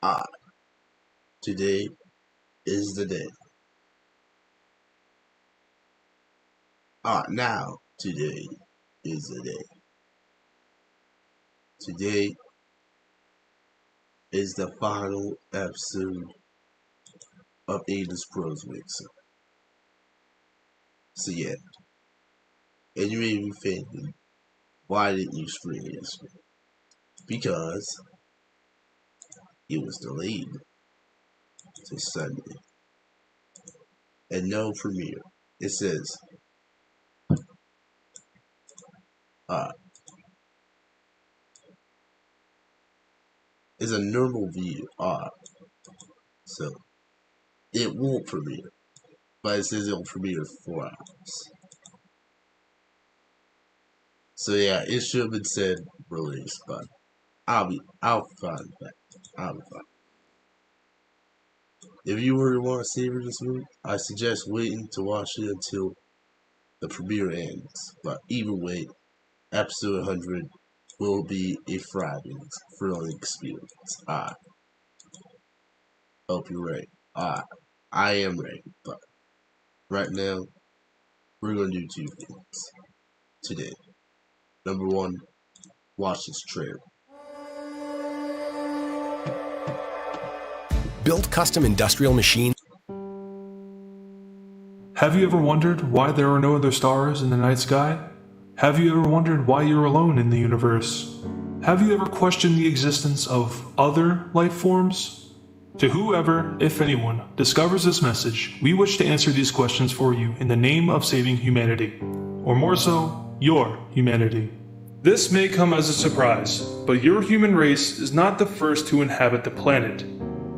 Ah, today is the day. Now today is the day. Today is the final episode of Ada's Pros WICSO. So yeah, and you may be thinking, why didn't you stream yesterday? Because it was delayed to Sunday and no premiere. It says, uh, it's a normal video. So it won't premiere, but it says it'll premiere in 4 hours. So yeah, it should have been said release, but I'll find that. I'll be fine. If you were to want to savor this movie, I suggest waiting to watch it until the premiere ends. But either way, episode 100 will be a thriving, thrilling experience. I hope you're ready. I am ready, but right now, we're gonna do 2 things today. Number 1, watch this trailer. Build custom industrial machines. Have you ever wondered why there are no other stars in the night sky? Have you ever wondered why you're alone in the universe? Have you ever questioned the existence of other life forms? To whoever, if anyone, discovers this message, we wish to answer these questions for you in the name of saving humanity. Or more so, your humanity. This may come as a surprise, but your human race is not the first to inhabit the planet.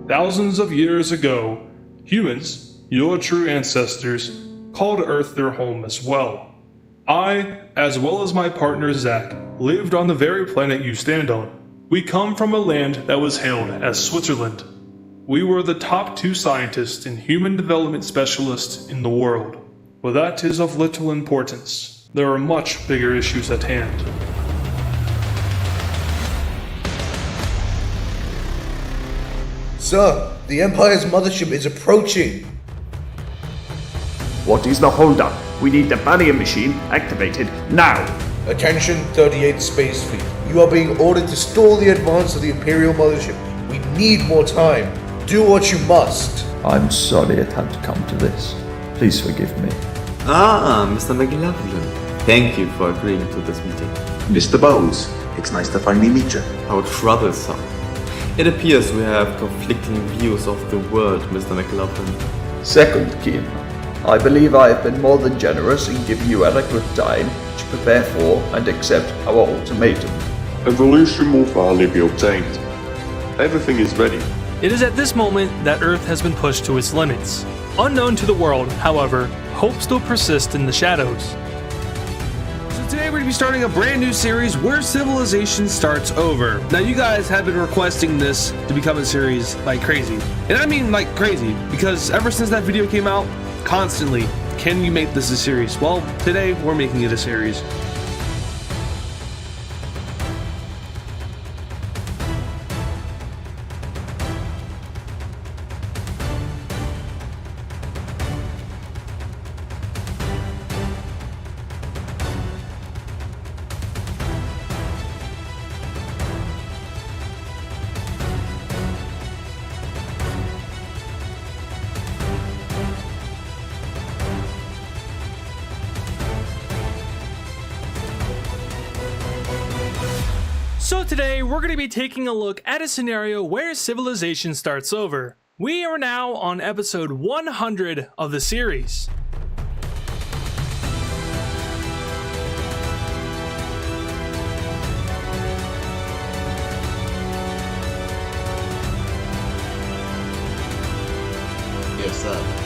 Thousands of years ago, humans, your true ancestors, called Earth their home as well. I, as well as my partner Zach, lived on the very planet you stand on. We come from a land that was hailed as Switzerland. We were the top 2 scientists and human development specialists in the world. But that is of little importance. There are much bigger issues at hand. Sir, the Empire's mothership is approaching. What is the holdup? We need the barrier machine activated now. Attention 38th Space Fleet. You are being ordered to stall the advance of the Imperial mothership. We need more time. Do what you must. I'm sorry it had to come to this. Please forgive me. Mr. McLaughlin. Thank you for agreeing to this meeting. Mr. Bowes, it's nice to finally meet you. How troublesome. It appears we have conflicting views of the world, Mr. McLaughlin. Second, Kim, I believe I have been more than generous in giving you adequate time to prepare for and accept our ultimatum. Evolution will finally be obtained. Everything is ready. It is at this moment that Earth has been pushed to its limits. Unknown to the world, however, hope still persists in the shadows. So today we're going to be starting a brand new series where civilization starts over. Now you guys have been requesting this to become a series like crazy. And I mean like crazy, because ever since that video came out, constantly, can you make this a series? Well, today we're making it a series. So today, we're going to be taking a look at a scenario where civilization starts over. We are now on episode 100 of the series. Yes, sir.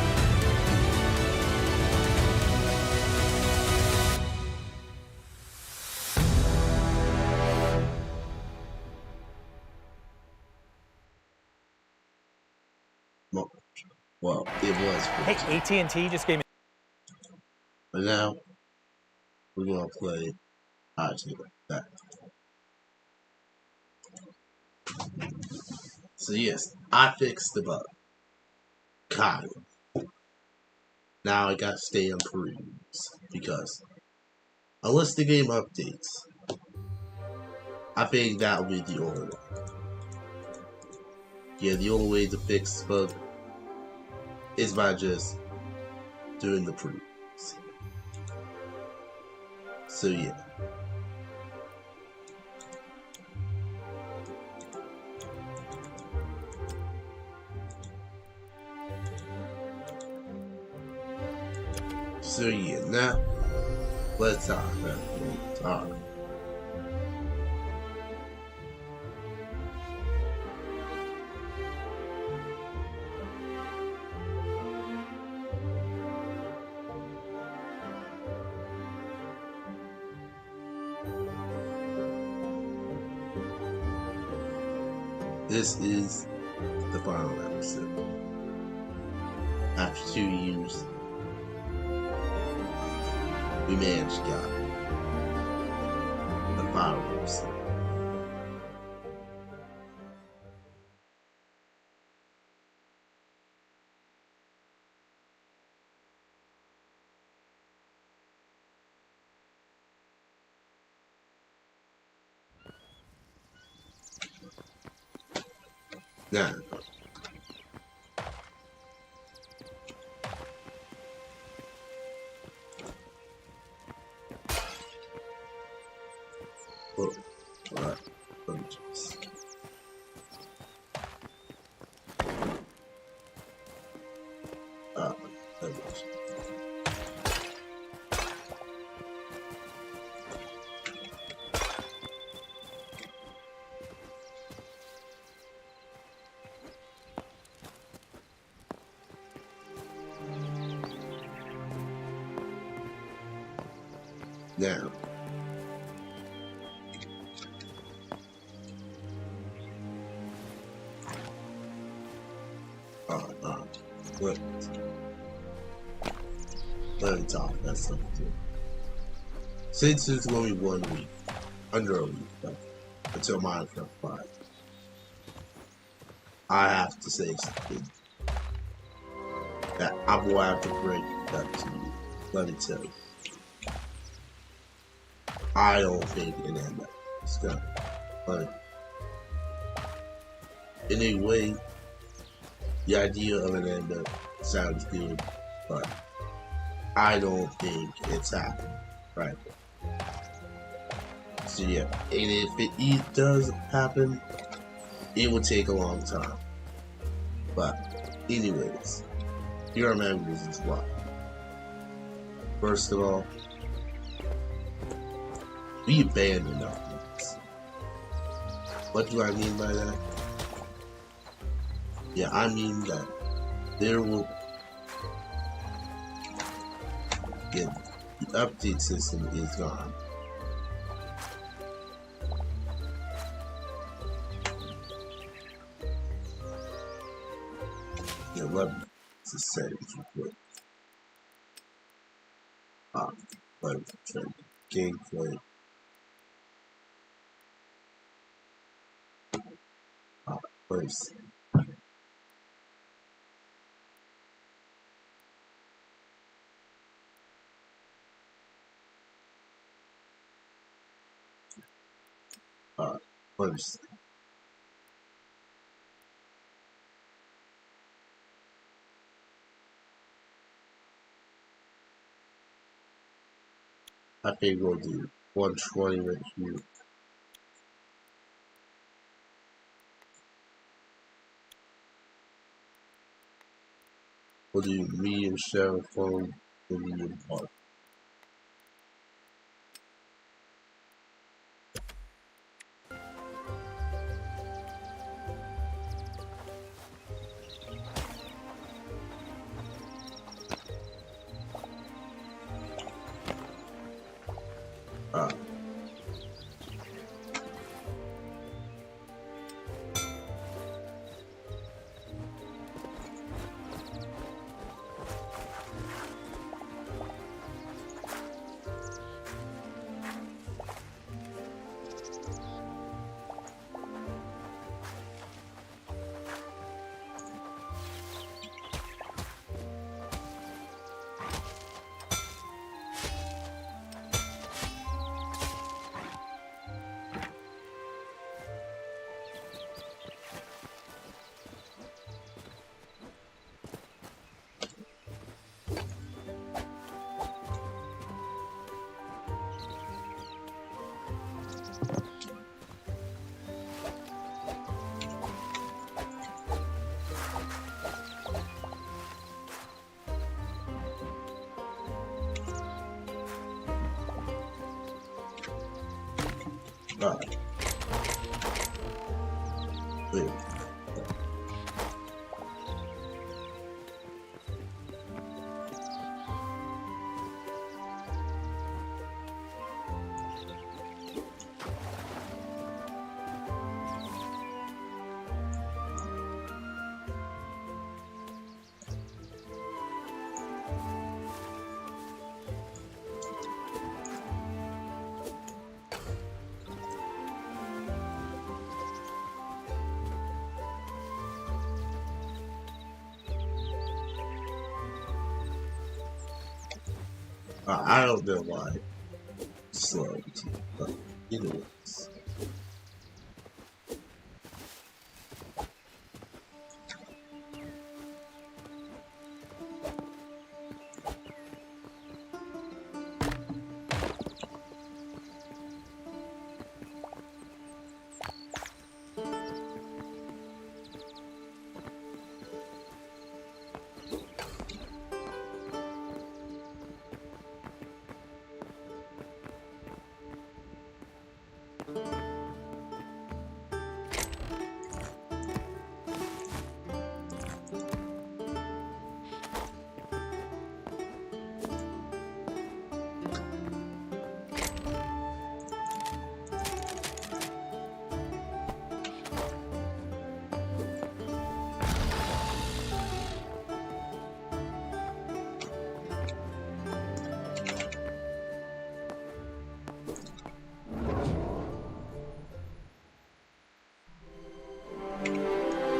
Well, it was. Hey, AT&T just gave me. But now, we're gonna play. Alright, that. So yes, I fixed the bug. Kind of. Now I gotta stay on peruse because unless the game updates, I think that'll be the only way. Yeah, the only way to fix the bug is by just doing the peruse. So yeah. So yeah, now let's talk. This is the final episode. After 2 years, we managed to get the final episode. Now, let me just. Let me just. Now, what? Let me talk. That's something. Since it's only 1 week, under a week, until Minecraft 5, I have to say something that I will have to break up to you. Let me tell you. I don't think an end is gonna. But in a way, the idea of an end sounds good, but I don't think it's happening, right? So yeah, and if it does happen, it will take a long time. But anyways, here are my reasons why. First of all, we abandoned our plans. What do I mean by that? Yeah, I mean that there will the update system is gone. Yeah, let me just say it real quick. Let me try gameplay. First. First. I think we'll do 120 right here. We'll do medium shell phone and medium part. Wait. I don't know why it's slow, but anyways.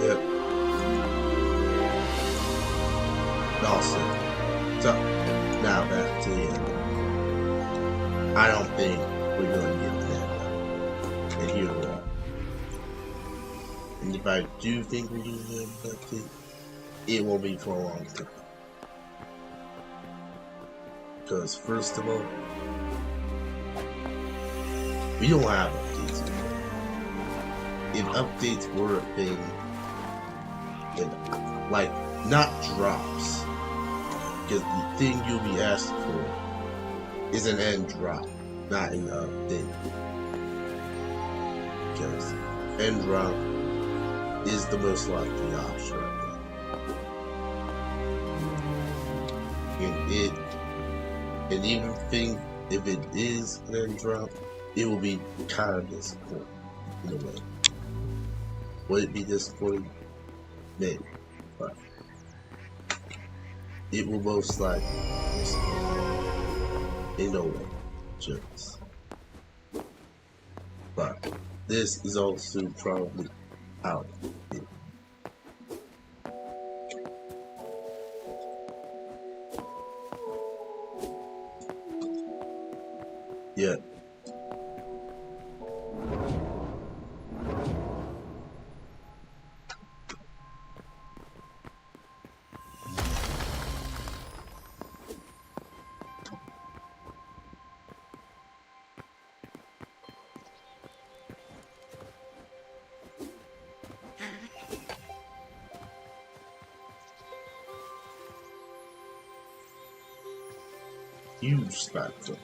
Yep. Also, so now back to the end. I don't think we're going to get that. And here we are. And if I do think we're going to get that, it won't be for a long time. Because first of all, we don't have updates anymore. If updates were a thing, then, like, not drops, because the thing you'll be asking for is an end drop, not an update. Because end drop is the most likely option right now. And even if it is an end drop, it will be kind of disappointing in a way. Would it be disappointing? Maybe, but it will most likely be disappointing. In no way, just. But this is also probably out. Yeah. Huge spectrum.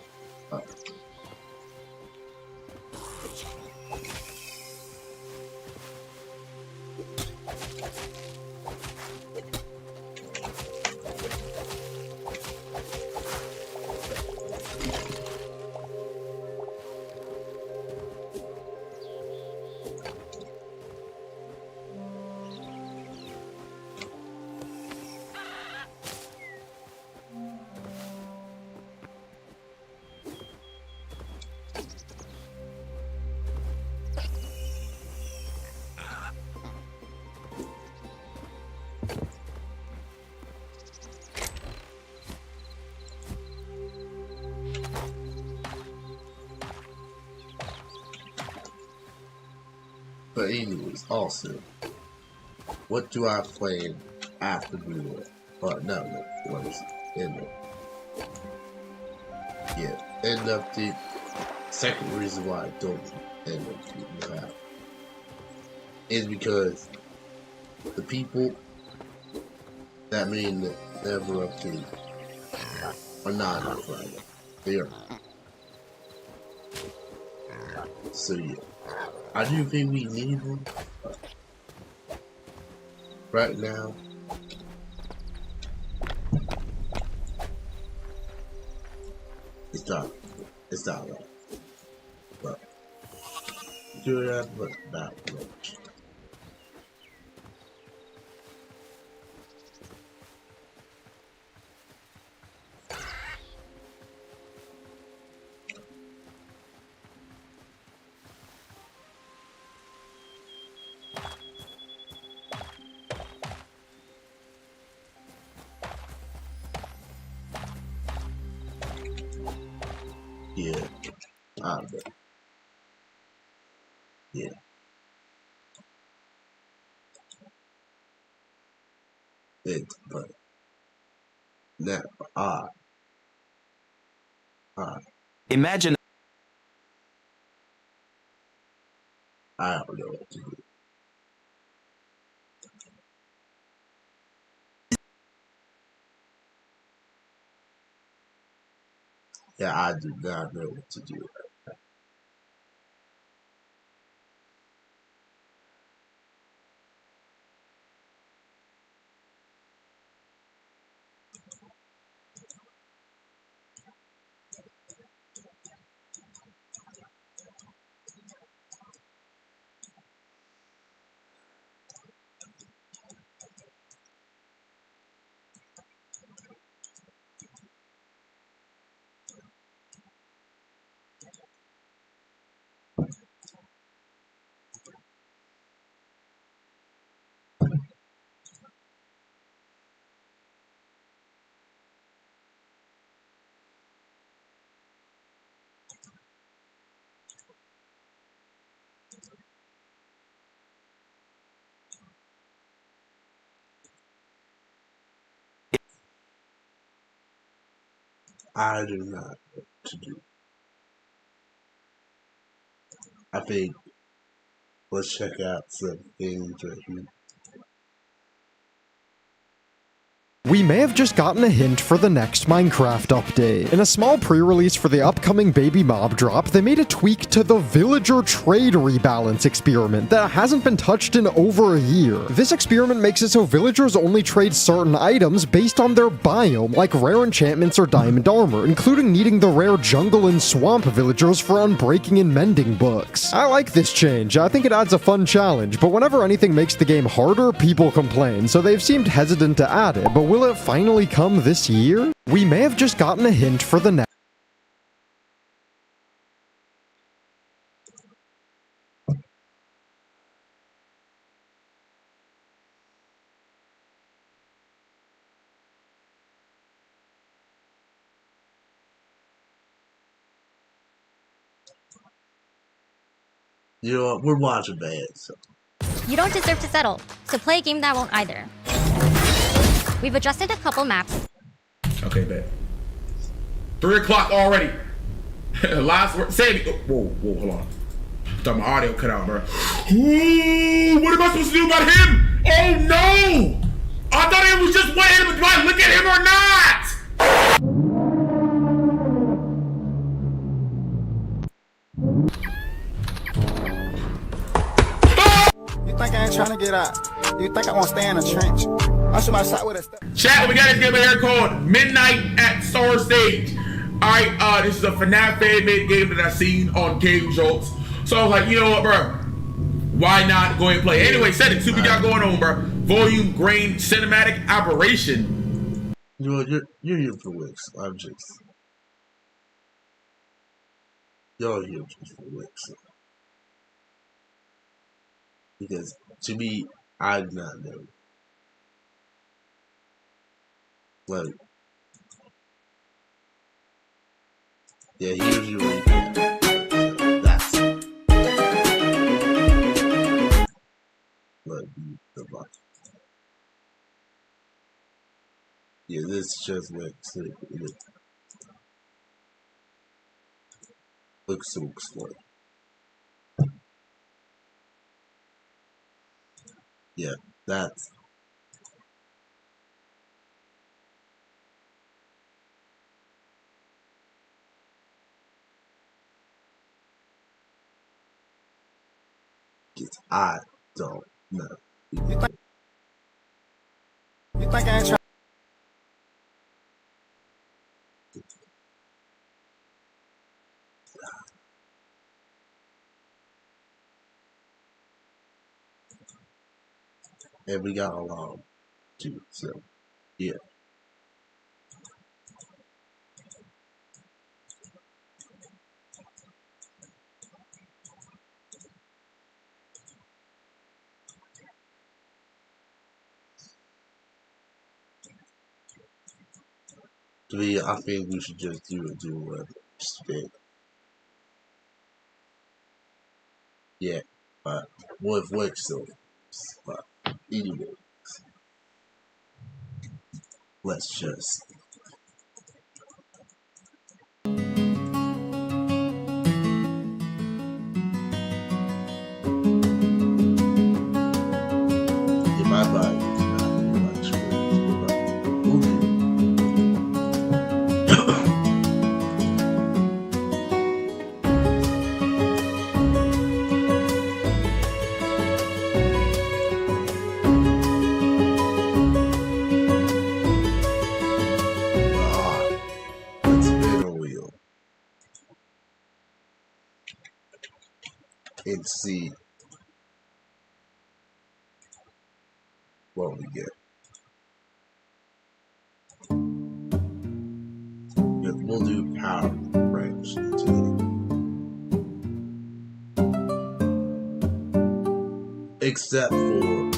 But anyways, also, what do I plan after Blue? No, what is it? End up. Yeah, end up the second reason why I don't end up the app is because the people that made the never update are not enough right now. They are. So yeah. I do think we need one, right now. It's not right. But do that, but not much. Yeah, I bet. Yeah, but now, I, Imagine I don't know what to do. Yeah, I do not know what to do. I do not know what to do. I think let's check out some things right here. We may have just gotten a hint for the next Minecraft update. In a small pre-release for the upcoming baby mob drop, they made a tweak to the villager trade rebalance experiment that hasn't been touched in over a year. This experiment makes it so villagers only trade certain items based on their biome, like rare enchantments or diamond armor, including needing the rare jungle and swamp villagers for unbreaking and mending books. I like this change. I think it adds a fun challenge, but whenever anything makes the game harder, people complain, so they've seemed hesitant to add it, but will it finally come this year? We may have just gotten a hint for the next. You know what? We're watching bad, so. You don't deserve to settle, so play a game that won't either. We've adjusted a couple maps. Okay, bet. 3 o'clock already. Last word. Say it. Whoa, hold on. Thought my audio cut out, bro. Ooh, what am I supposed to do about him? Oh no! I thought it was just one hit, do I look at him or not? You think I ain't trying to get out? You think I want to stay in a trench? I shoot my shot with a Chat, we got this game here called Midnight at Star Stage. Alright, this is a FNAF fan-made game that I seen on Game Jolts. So I was like, you know what, bro? Why not go ahead and play? Anyway, settings, see what we got going on, bro. Volume, grain, cinematic, aberration. You know, you're here for WICSO. I'm just. Y'all here just for WICSO. Because to me, I do not know. Like, yeah, here's your recap. That's like the box. Yeah, this just makes it look so slow. Yeah, that's. I don't know. You think I ain't trying? And we got along too, so yeah. I think we should just do a spin. Yeah, but with WICSO. But anyway, let's just get my body is not much let's spin a wheel and see what we get. We'll do power range today. Except for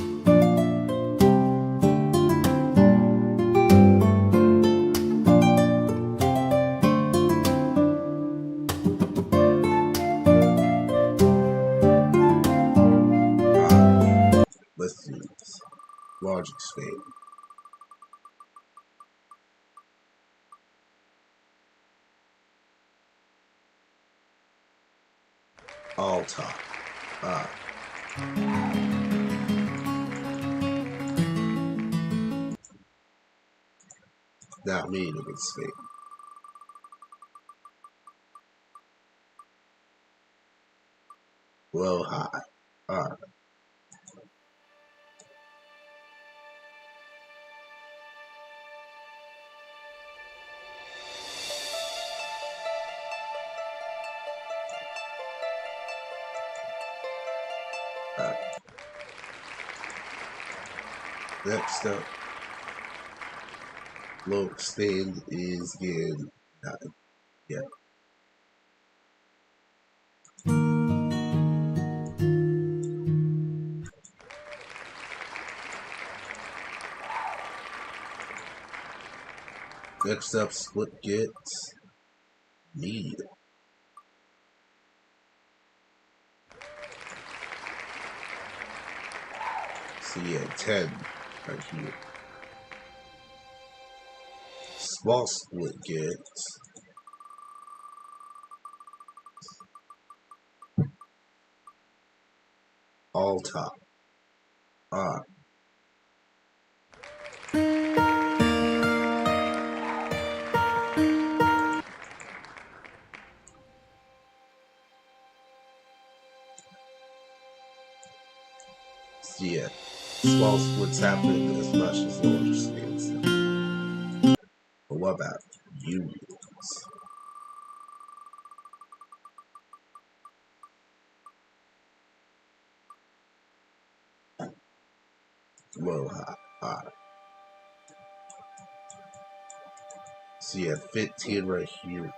let's do this. Logic spin. All top. Not me to get spin. Low, high. Next up, low spin is getting yeah. Next up, split gets medium. So yeah, 10 right here. Small split gets all top. So yeah, small splits happen as much as larger splits. But what about unions? Low, high. So you have 15 right here.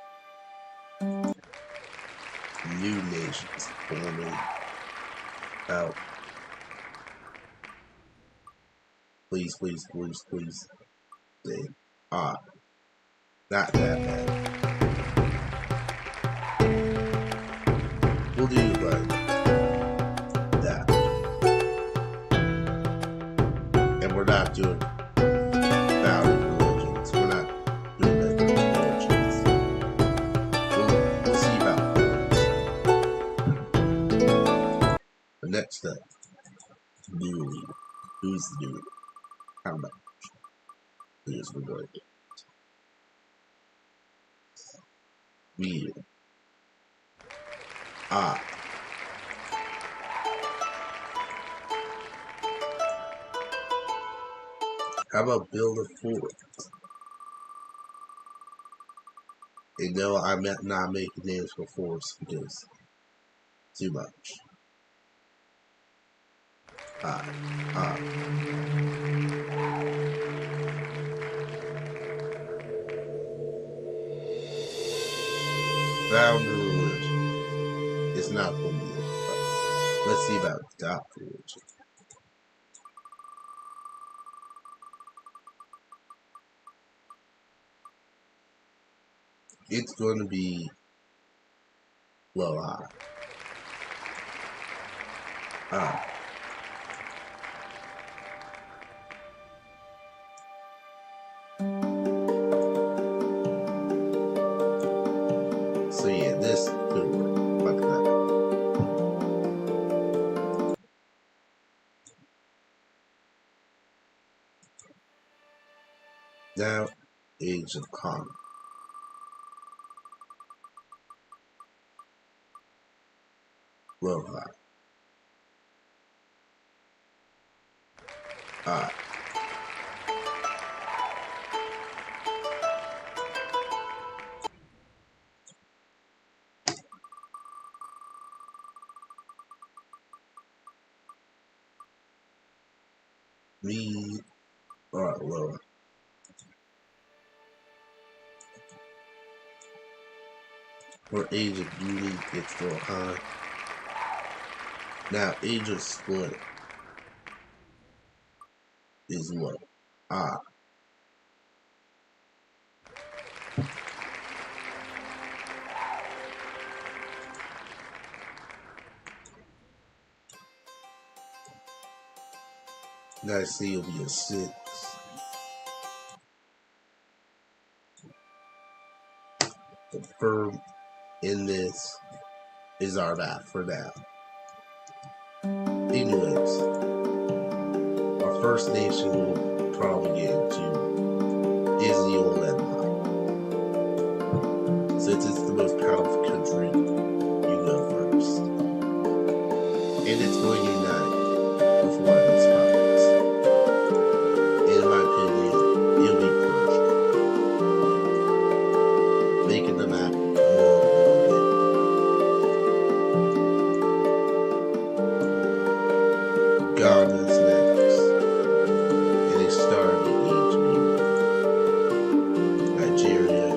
New nations forming out. Please, please, please, please. Not that bad. We'll do like that. And we're not doing valid religions. We're not doing that religions. We'll see about those. The next step, new leader. Who's the new leader? How much? Here's the word. Medium. How about build a fort? And no, I'm not making names for forts because too much. Found a religion. It's not for me. Let's see about adopt religion. It's going to be low high. So yeah, this could work like that. Now, Age of Common. Low high. Me, alright, lower. For Age of Beauty, it's real high. Now, Age of Split is low. Now, see, it'll be a 6. The firm in this is our map for now. Anyways, our first nation we'll probably get into is the Old Empire. Since it's the most powerful country, you go first. And it's going to unite with one of its puppets. In my opinion, it'll be Persia. Making the map more God is next, and they started the Age of Beauty. Nigeria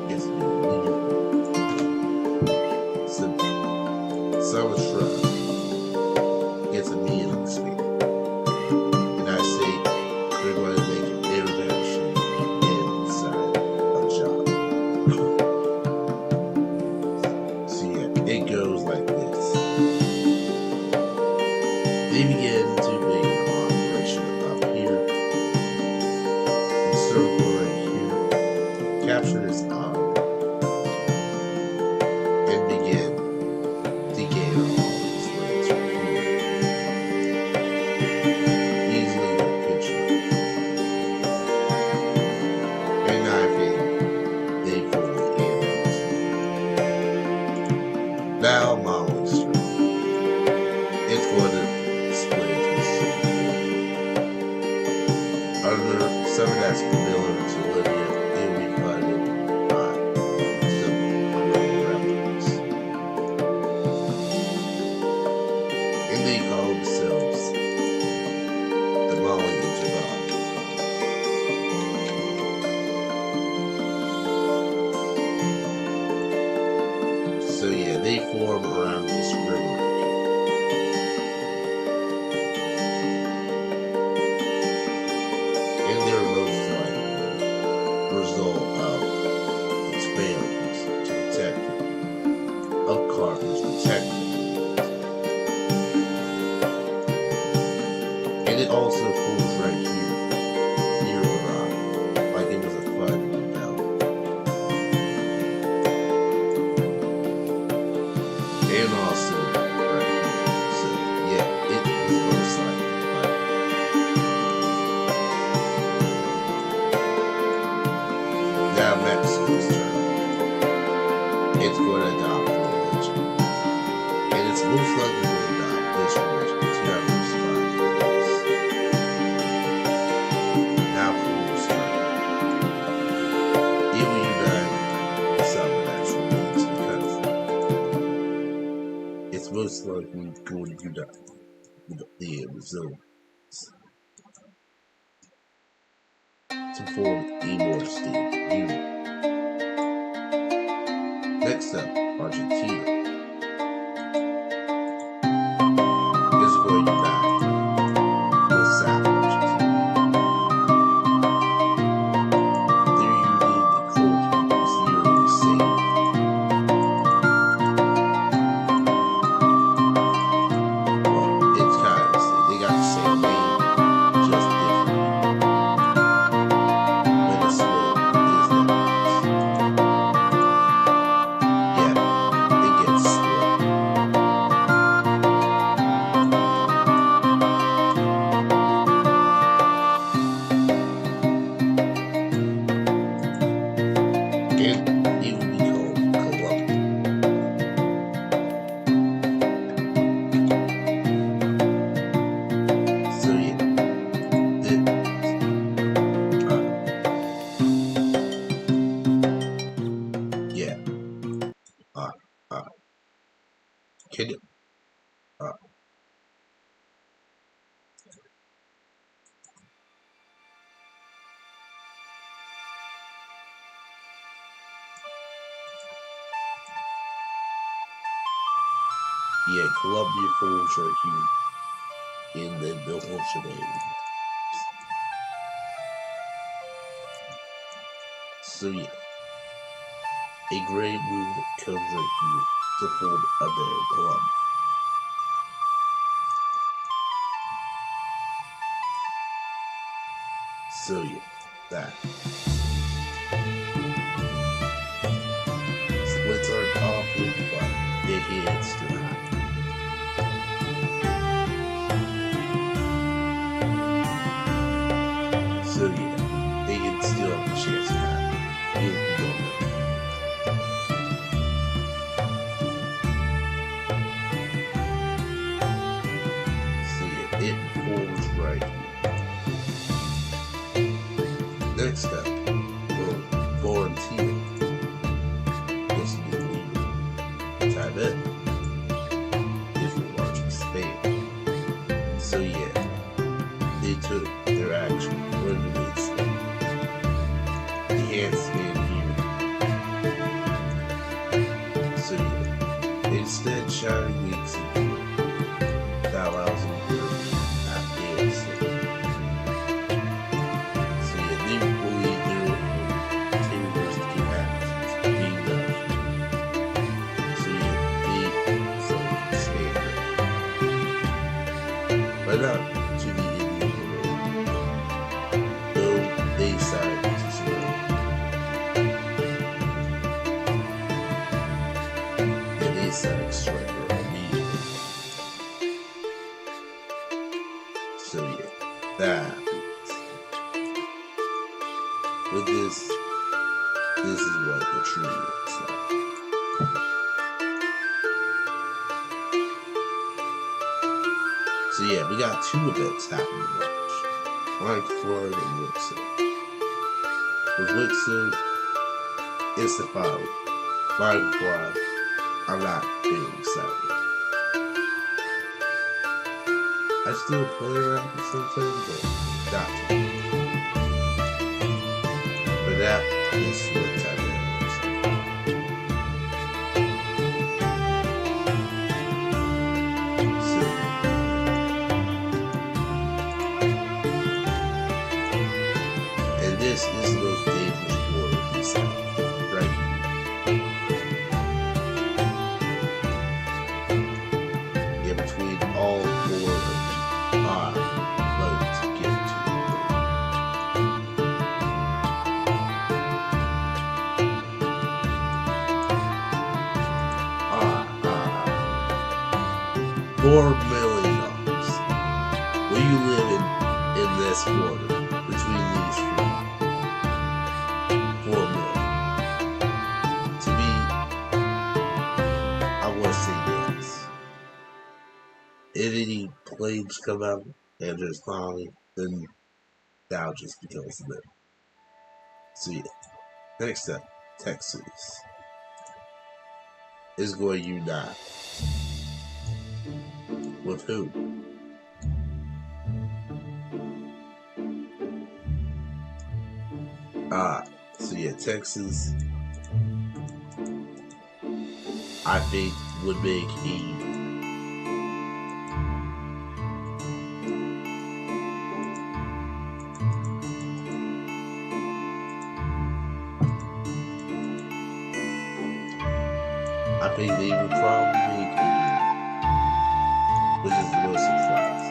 is beautiful. Sumatra gets a meal speed, and I say we're going to make an intervention inside a job. So yeah, it goes like this. They begin to make an operation up here, encircle right here, capture this island, and begin to gain all these lands right here. Easily the picture. And I think they fully handled. Now Molly's turn. It's going to split into under some that's familiar to Libya, it will be funded by some Roman rebels. And they call themselves the Mali Jabal. So yeah, they form around this river. Result of its failures to protect of Carthage protected. And it also falls right here near Iran, like it was a flood belt. And also right here. So yeah, it was most likely flooded. Now Mexico's turn. It's going to adopt religion. And it's most likely going to adopt this religion to diversify this. the resilience to form a more stable unit. Next up, Argentina is going to unite with South Argentina. Their unity and culture is nearly the same. Well, it's kind of the same. They got the same name, just different. Venezuela is that place. Yeah, it gets split. And it will be called Colombia. So yeah, yeah, can you, yeah, Colombia falls right here in the Ocean area. So yeah, a great movement comes right here to form a better Colombia. So yeah, that. Splits aren't awful, but they can still happen. So yeah, they can still have a chance to happen. If we don't know. So yeah, it forms right here. Next up, Florentino. This is the leader. Tibet is the largest Spain. So yeah, they took their action when the WICSO. They can't stand here. So yeah, instead China WICSO that allows them to go to Afghanistan. So yeah, they believe their terrorist capacity being done. So yeah, they stand there. But not to the Indian world, though they decided to surrender. And they decided to surrender immediately. So yeah, that happens. With this is what the tree looks like. So yeah, we got two events happening in March. Like Florida and WICSO. With WICSO, it's the following. Final Fly, I'm not very excited. I still play around with sometimes, but not too much. But that is what time it is. So, and this is the most dangerous border piece right here. Yeah, between all four of the boats get to the $4 million. Will you live in this border between these three? $4 million. To me, I want to say this. If any planes come out and there's bombing, then that'll just become a them. So yeah. Next up, Texas is going to unite with who? So yeah, Texas, I think, would make I think they would probably make which is the most surprise.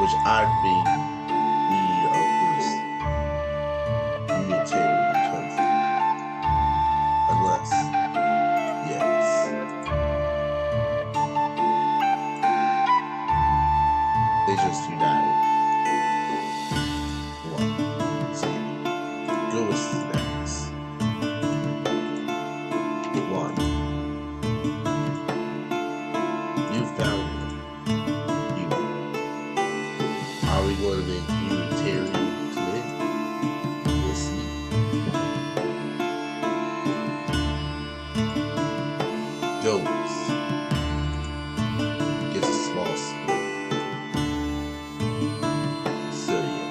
Which I think we are first Unitarian country. Unless, yes. They just united. One. See. Go with next. One. You found it. You. Are we going to make Unitarian today? We'll see. Goes. Gets a small split. So yeah.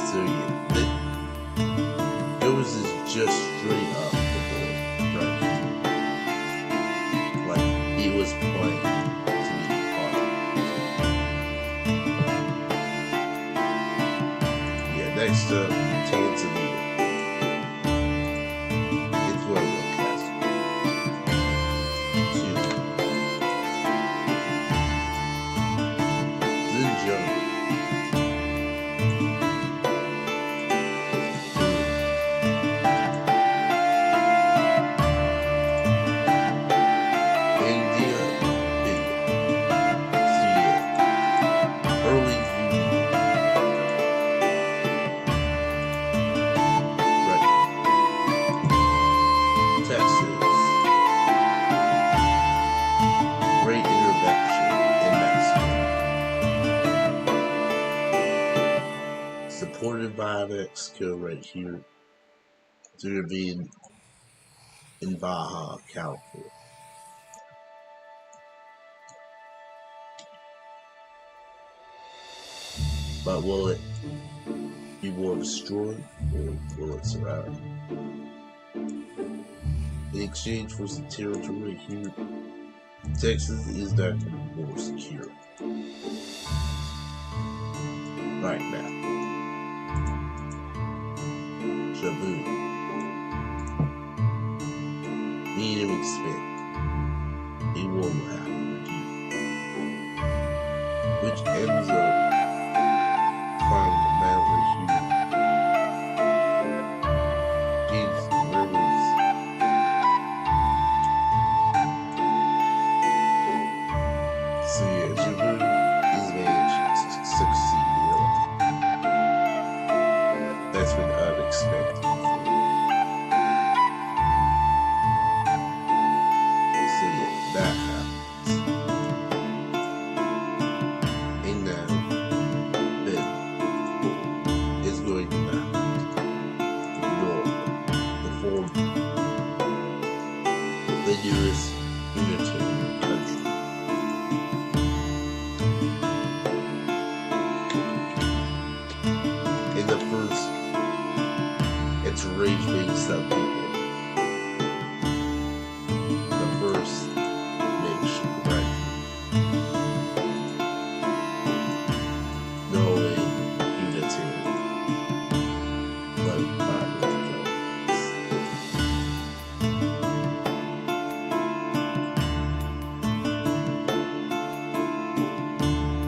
So yeah, Goes is just straight up the board, right? Like he was playing to be part. Yeah, next up, Tanzania. It's one of the cast. Two. Xinjiang. Supported by Mexico right here. They're being in Baja, California. But will it be more destroyed or will it survive? In exchange for some territory here, Texas is not more secure right now. Shabu. Need to expect a war will happen here, which ends up finding the battle right here. Gives rivers. So yeah, Shabu is managed to succeed. That's been unexpected. So yeah, that happens. And now, Ben is going to map the form the newest Unitarian country. In the first, it's rage-based up people. The first nation, right? Norway, Unitarian. Led by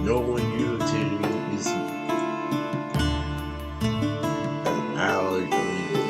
Norway Unitarian is an ally of the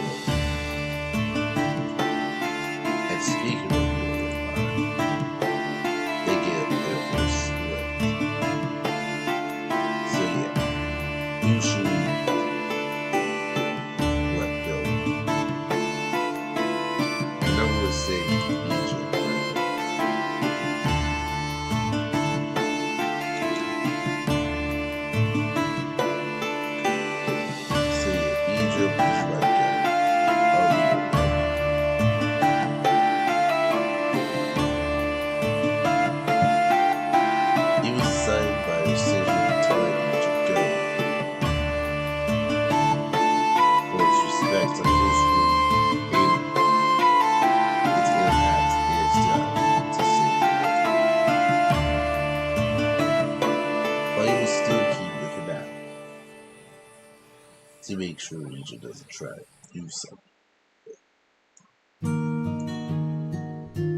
sure Egypt doesn't try to do something.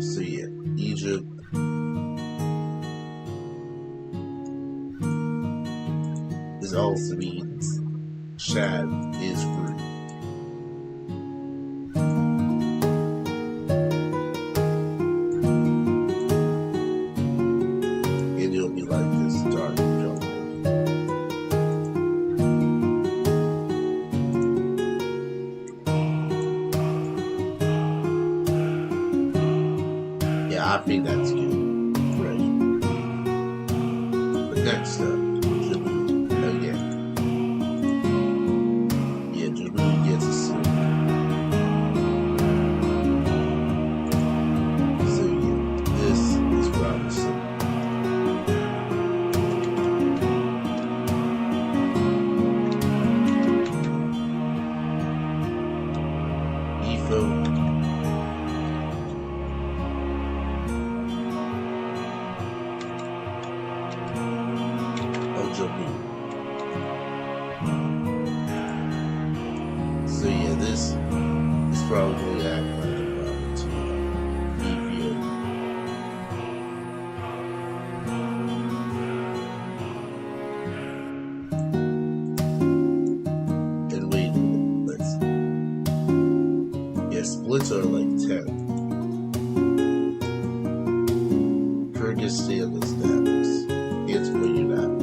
So yeah, Egypt. This also means Shad is free. And it'll be like this dark jungle. Yeah, I think that's good. Right. But next up, Jabu again. Yeah, Jabu gets a suit. So yeah, this is promising. Efo. So yeah, this is probably acting like about to EPO. And wait a minute, let's yeah, splits are like 10. Kyrgyzstan established. It's figured out.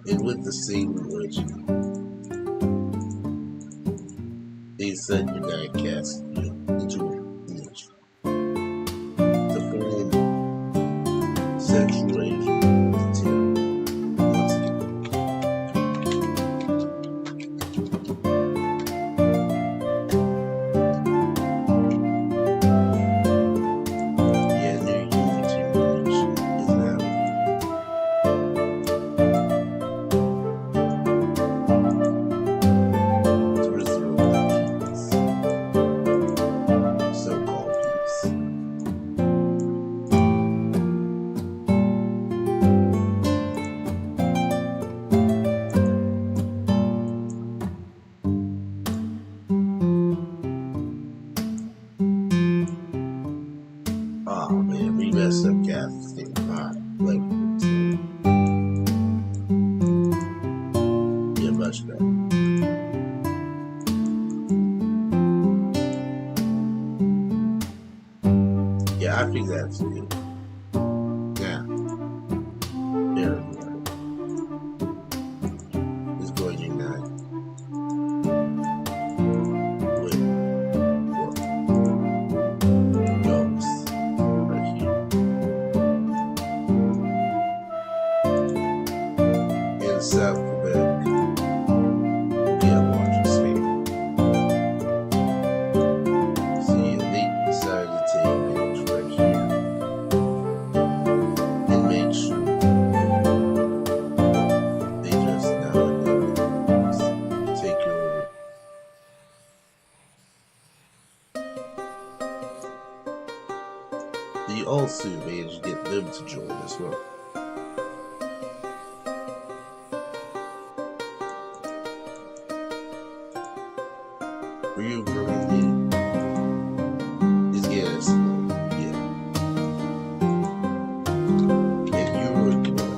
And with the same religion, they said you gotta cast you into a niche to form sexual agent with Tim once again. Yeah, new unity religion is now to restore peace, so-called peace. Oh man, we messed up Kazakhstan. Like, yeah, much better. Yeah, I think that's good. Yeah, there we go. It's going to unite with what goes right here. In South Quebec, we have larger Spain. See, they decided to take names right here and make sure they just now and then take over. They also managed to get them to join as well. Real Burundi is getting slow, yeah. And Uruguay.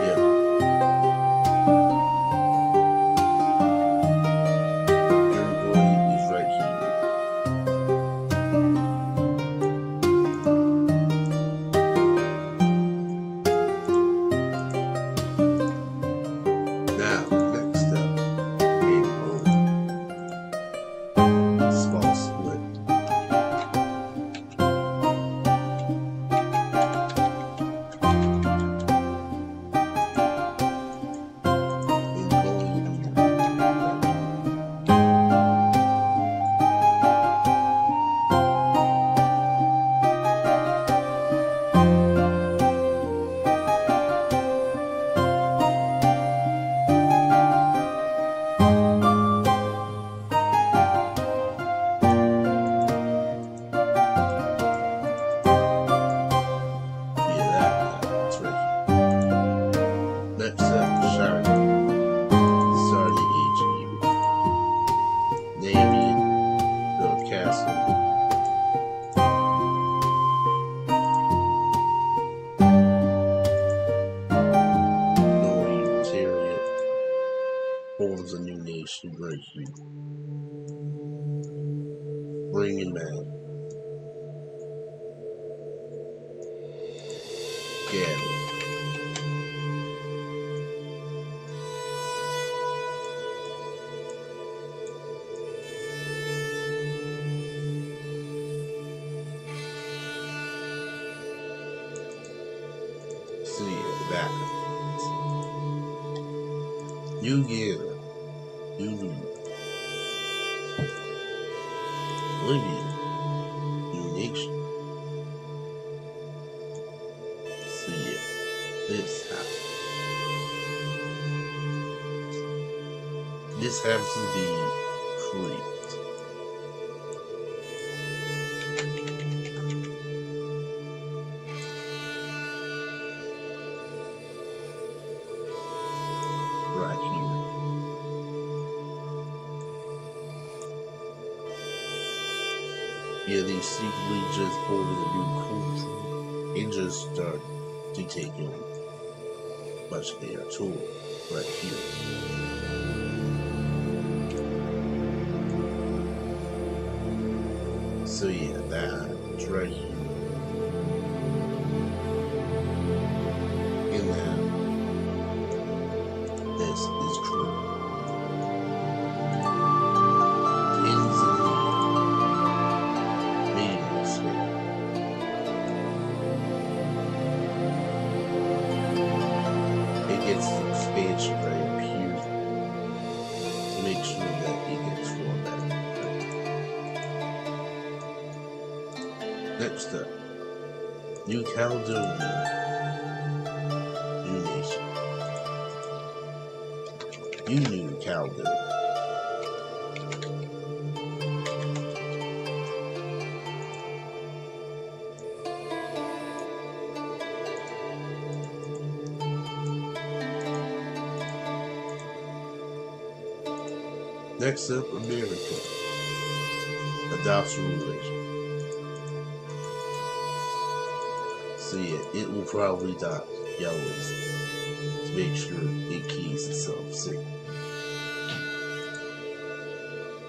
Yeah. Uruguay is right here. bring him back. Get it. See that. You get it. You lose. Olivia. New nation. See ya. This happens. This happens to be free. Right here. Yeah, they secretly just ordered a new country and just start to take on much of their tour right here. So yeah, that's right here. And then this is true. It gets the expansion right up here to make sure that it gets formatted. Next up, New Caledonia, New Nation. New Caledonia. Next up, America. Adopts rulers. So yeah, it will probably adopt yellows to make sure it keeps itself safe.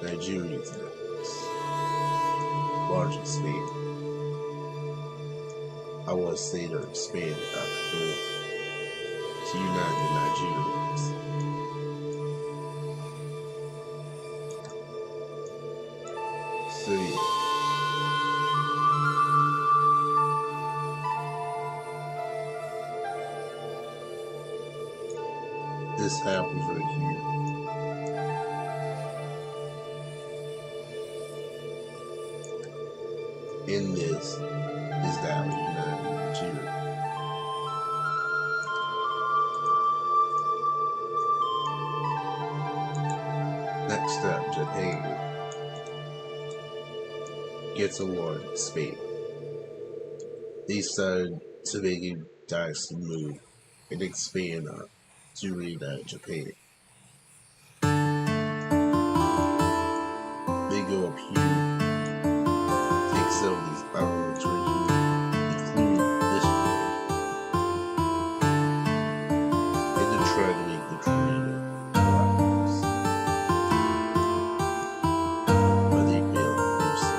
Nigeria's next. Largest state. I want to say they're expanded out of Earth to unite the Nigerians. So yeah. This happens right here. In this is that of United Nigeria. Next up, Japan gets a large space. They started to make a dynasty move and expand to reunite Japan. They go up here, take some of these islands right here, including this one, and then try to make the Korean alliance. But they failed to do so.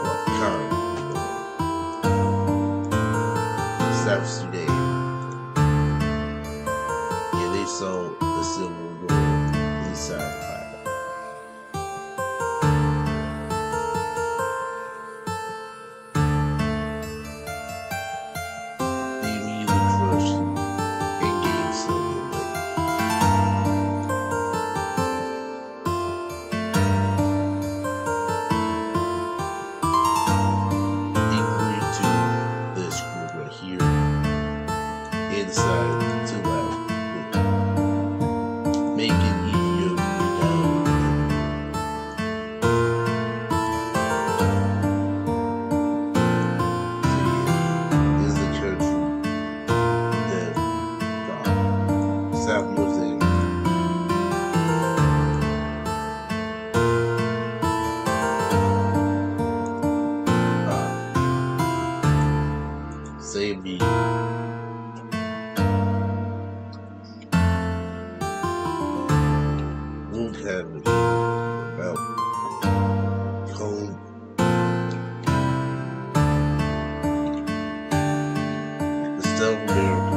Well, kind of. South Sudan. Yeah, they saw the Civil War inside the island. They immediately crushed them and gave some away. Equally to this group right here, inside to left, making Ethiopia down. Is the country that South Mozambique. Zambia. Won't have it. Well, home. It's still America.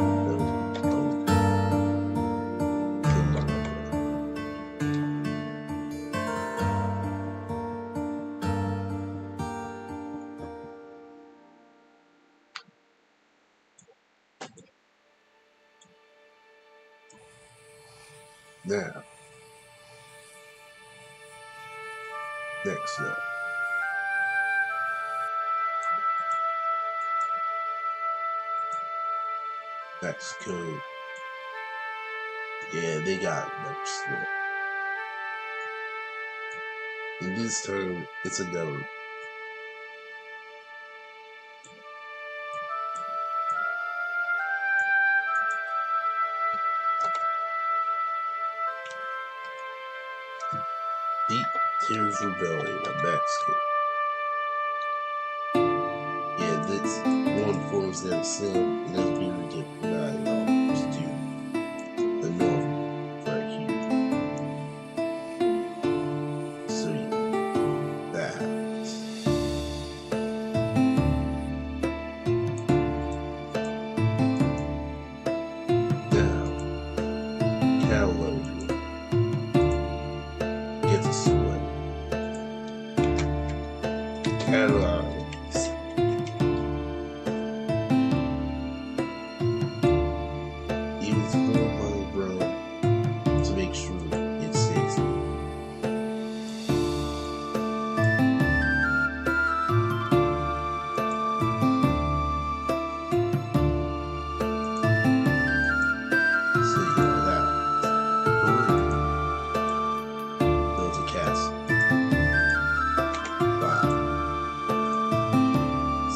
Now, next up. Mexico. Yeah, they got Mexico. In this term, it's a no. Deep Tears Rebellion of Mexico. Yeah, this one forms that sin and has been rejected by $9 to the north right here. So yeah, that happens. Now, Catalonia gets a split. Catalog.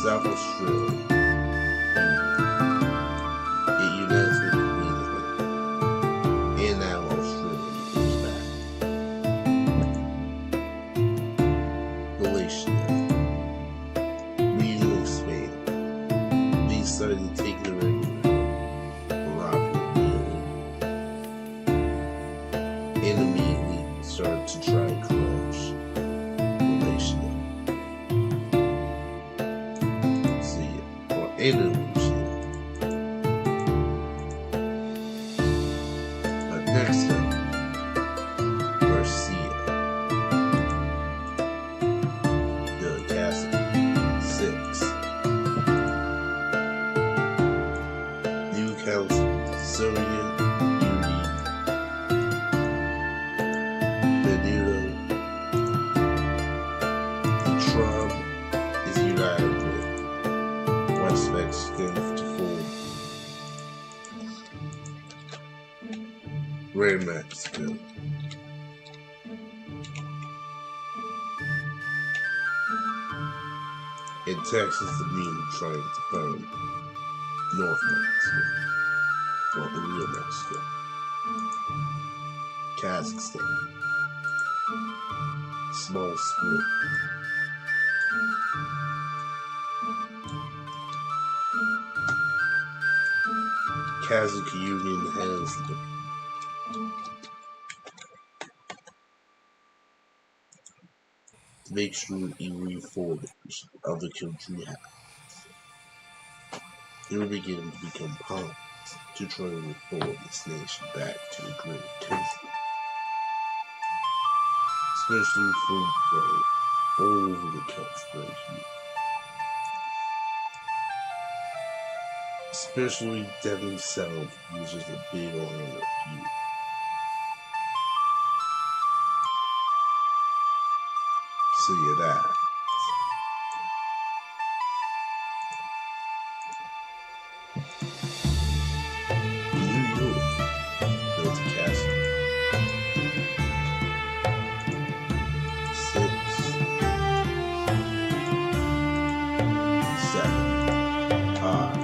South Australia. It unites with Queensland. And now Australia goes back. Galatia. Regional Spain. They started to take the regular Morocco and immediately started to try and crush Galatia. Andalusia. Next up, Garcia. The Castle 6. New Council, Soviet Union, Benito. The Trump is united with West Mexico to form Grand Mexico. In Texas, the mean trying to form North Mexico, or the real Mexico. Kazakhstan, small split. Kazakh Union has the to make sure every foreigners of the country has. They were beginning to become pawns to try and reform this nation back to a great country. Especially from all over the country right here. Especially Devon South, which is a big honor here. So yeah, that. New York built a castle. 6, 7, 5.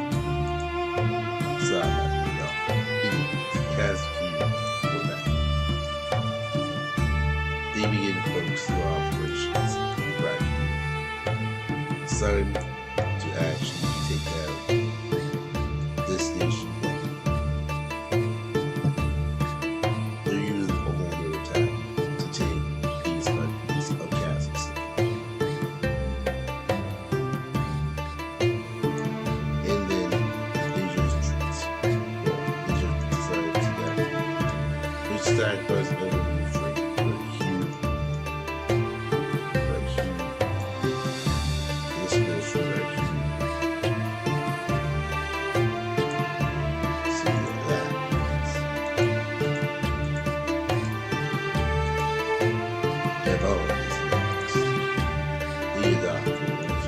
They begin to focus their operations right here. Starting to actually take down this nation. They're using a whole new attack to take these countries. Evo is next. The adopters.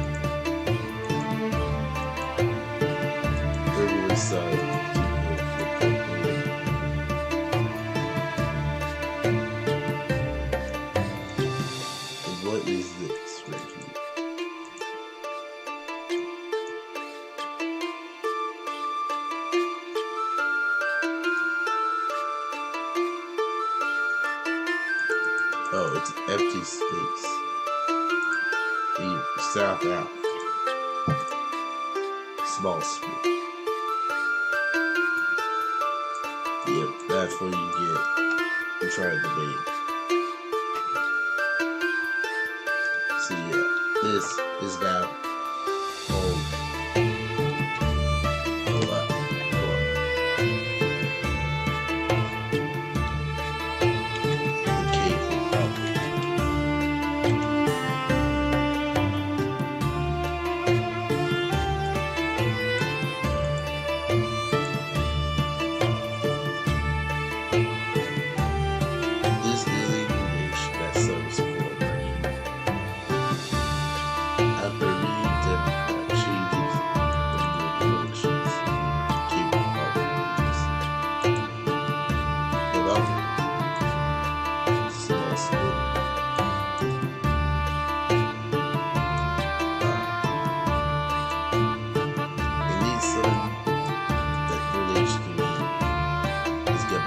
There was some what is this right here? Oh, it's an empty space. You start out. Small space. Yep, that's what you get. I'm trying to make. So yeah, this is now home. A lot more. The cave will probably. This is a image that serves for brain. After reading them changes in the emotions, came problems. The other small split. It needs something that relates to me is good.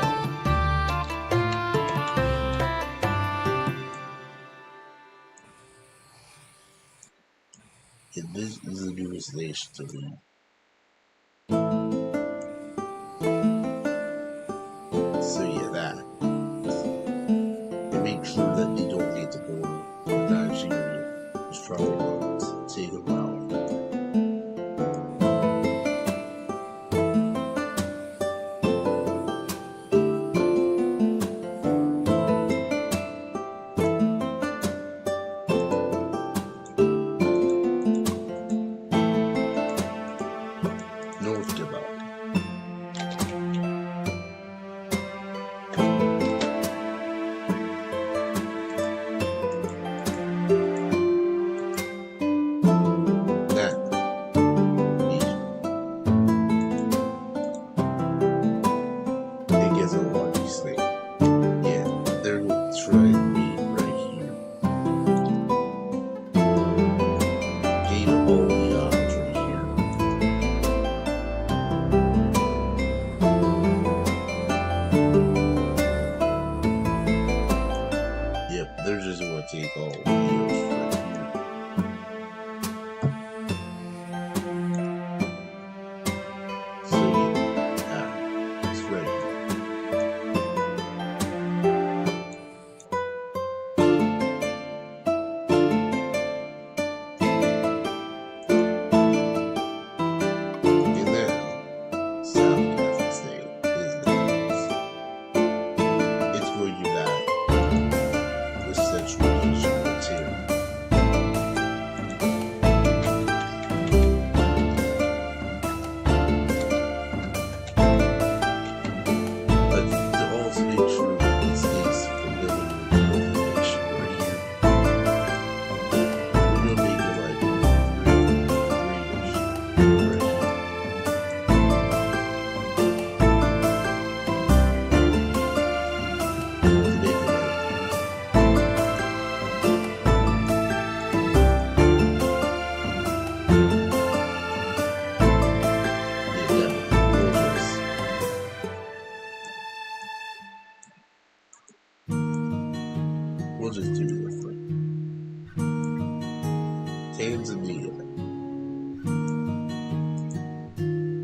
And this is a new relation to me. So yeah, that. And make sure that you don't get the border with Nigeria. It's probably going to take a while. North Development. It gets a large snake. Yeah, they're trying me right here. Gain all the odds right here. Yep, they're just gonna take all the heals right here. So yeah, it's right here. And then South Kansas State is next. It's where you got the Central Asian material. But to also make sure that it stays familiar with the information right here, we're gonna make it like greenish right here. To make it like we'll just do this thing. Tanzania.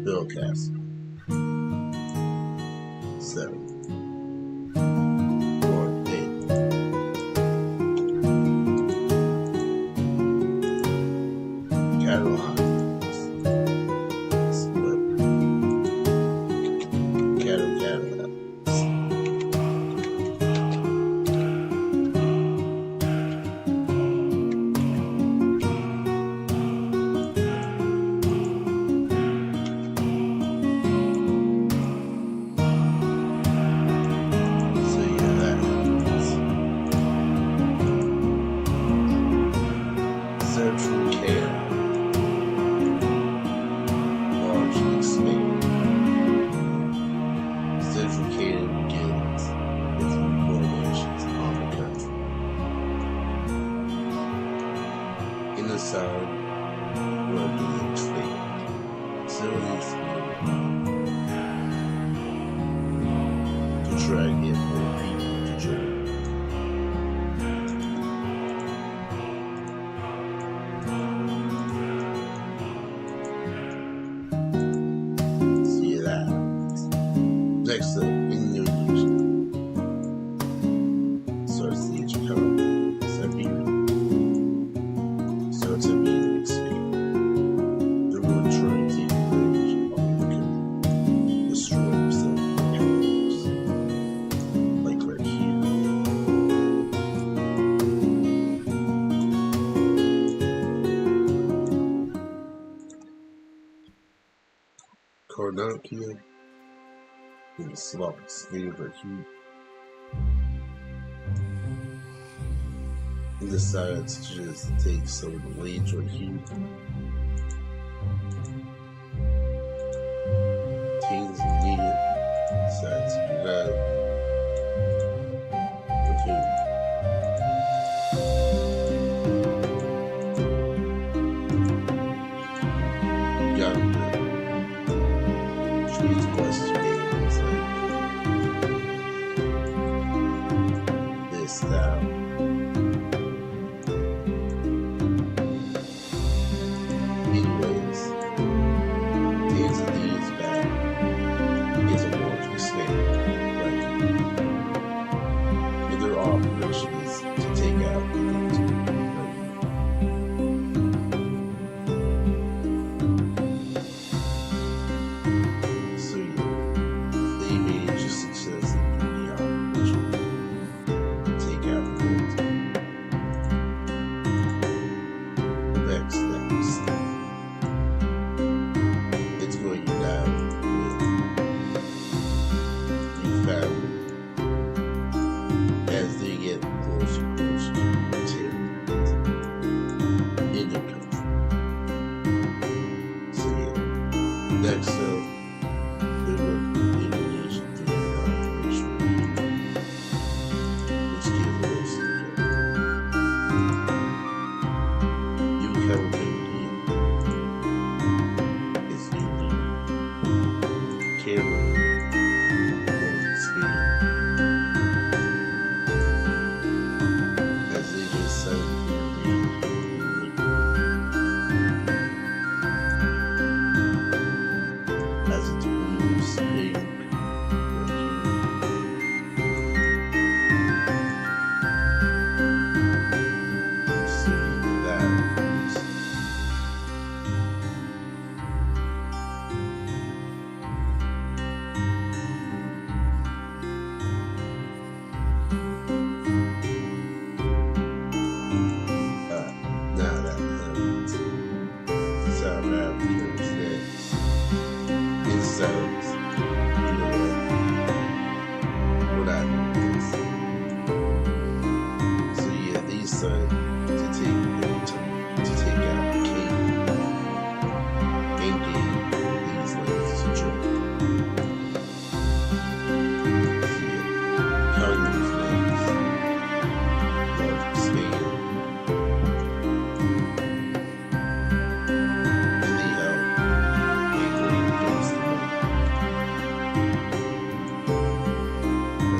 Bill Castle. 7. 8. Carolina. Split. Carolina. this time, we're doing trade. Cities to try and get more people to join. See that. Next up, Indonesia. Starts the Japan, Siberia. Starts to be an escape. They're going to try and take advantage of the country. Destroy themselves powers. Like right here. Karnakia in the slums, native right here. He decides to just take some of the wage right here. Tanzania decides to do that. Okay. Uganda. Trees question games like this now. Anyways, Tanzania is back. It's a war to escape. Right? And their operation is to take out the So yeah, they made a success in the operation. Take out the military. Next. It's going down with your family as they get closer and closer to retirement in your country. So yeah, next up, they work with Indonesia during the operation, which gives us you accountability is unique. Camera on speed as they just said as it's blue speed seeing that now that happens. South Africa is next. It sounds, you know what I think. So yeah, they decide to take out the king and gain these lands to join. So yeah, Congress next. North Spain.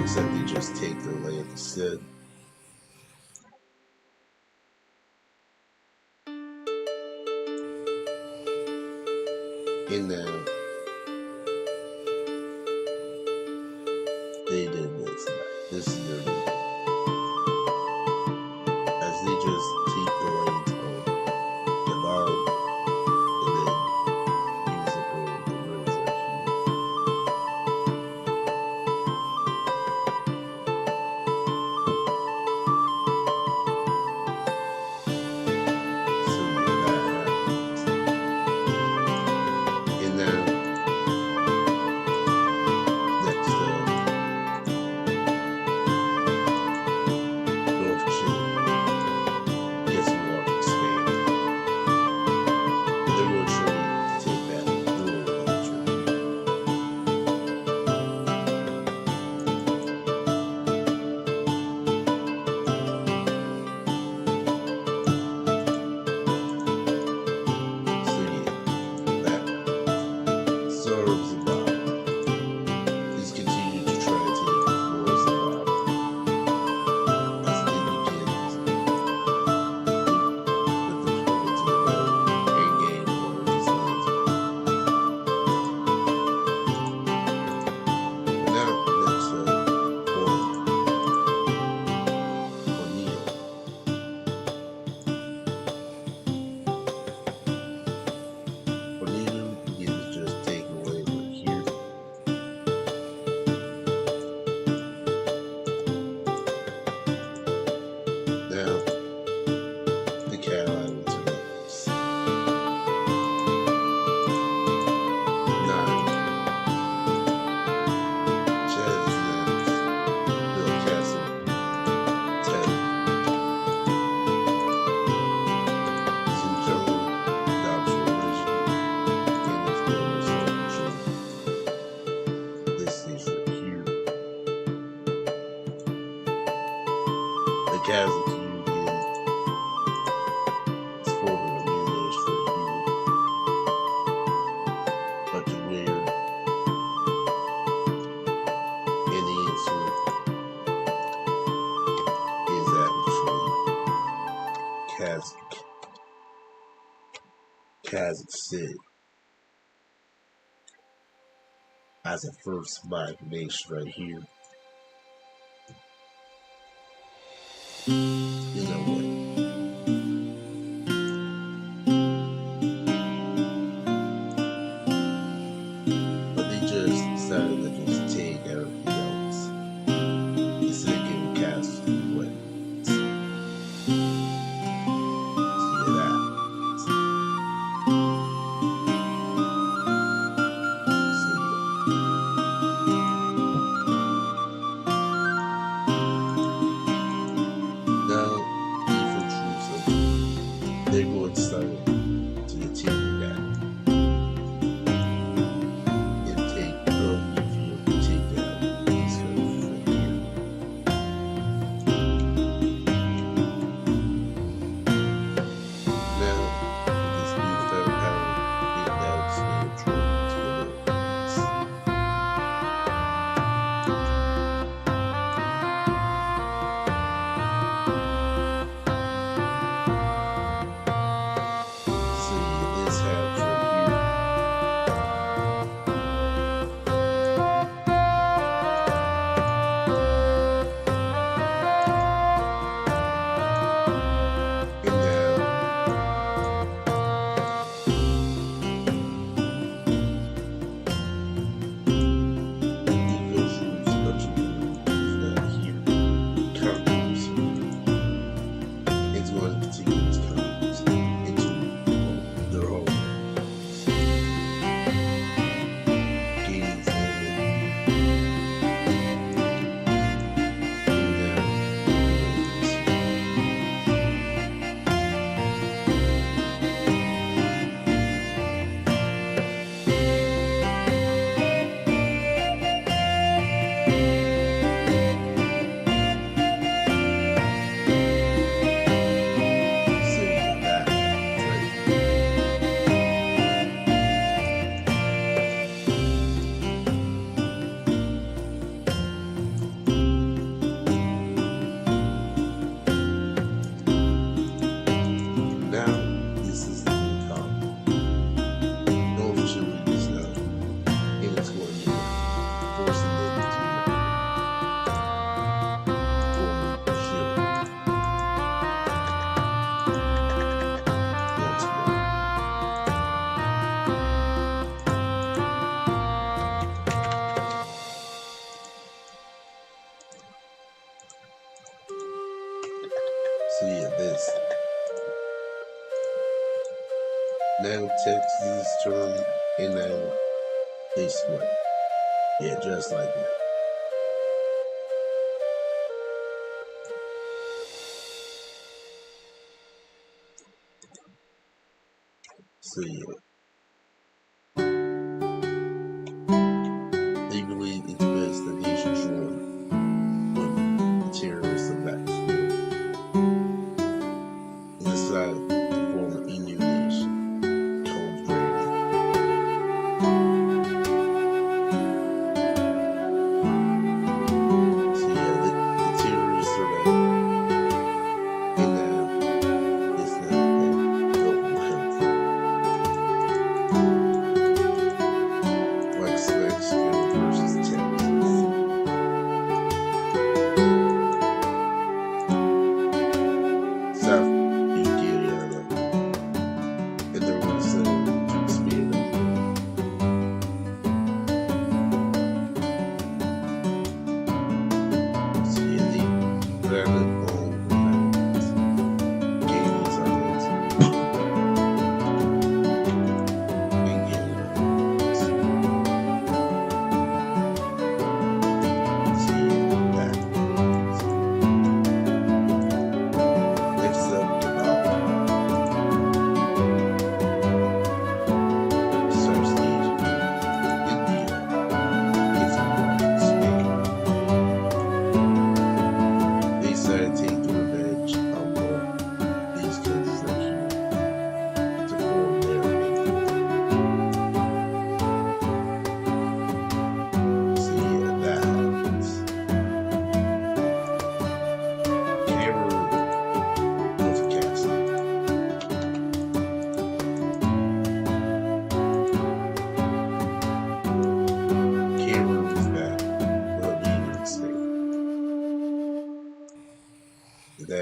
Except they just take their land instead. And now they did this. This is their new thing. As they just take the land of Gabon and then use it for the rivers like so yeah, that happens. And now next North Chile. Kazakh community is forming a new niche for here. But the where and the answer is actually Kazakhstan as a first black nation right here. You know what? But they just decided to just take everything else instead of giving Kazakhstan what? See that? Now, different troops they're going to start to continue that and take early field to take down these countries right here. Now, with this new federal power being now expanded to the Philippines. See this house right here. And now individuals up to now here, Congress is going to continue this Congress into their own gains and now this is the new colony. North Chile is now in its one year, forcing them to form Chile once more. So yeah, this. Now Texas is turned and now they split. Yeah, just like that. So yeah. They believe it's best that nation join with the terrorists of that sport. And decided to form a new nation called Britain. So yeah, the terrorists are back. And now it's not a global health.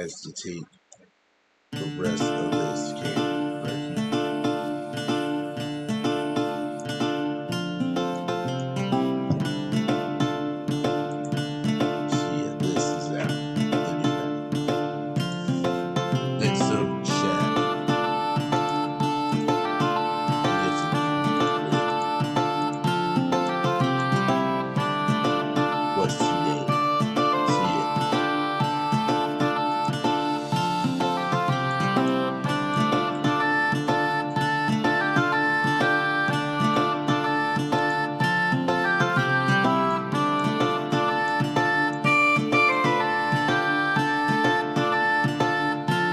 decides to take the rest of this camp right here. So yeah, this is out. The new map. Next up, Shadow. He gets a new what's today? So yeah.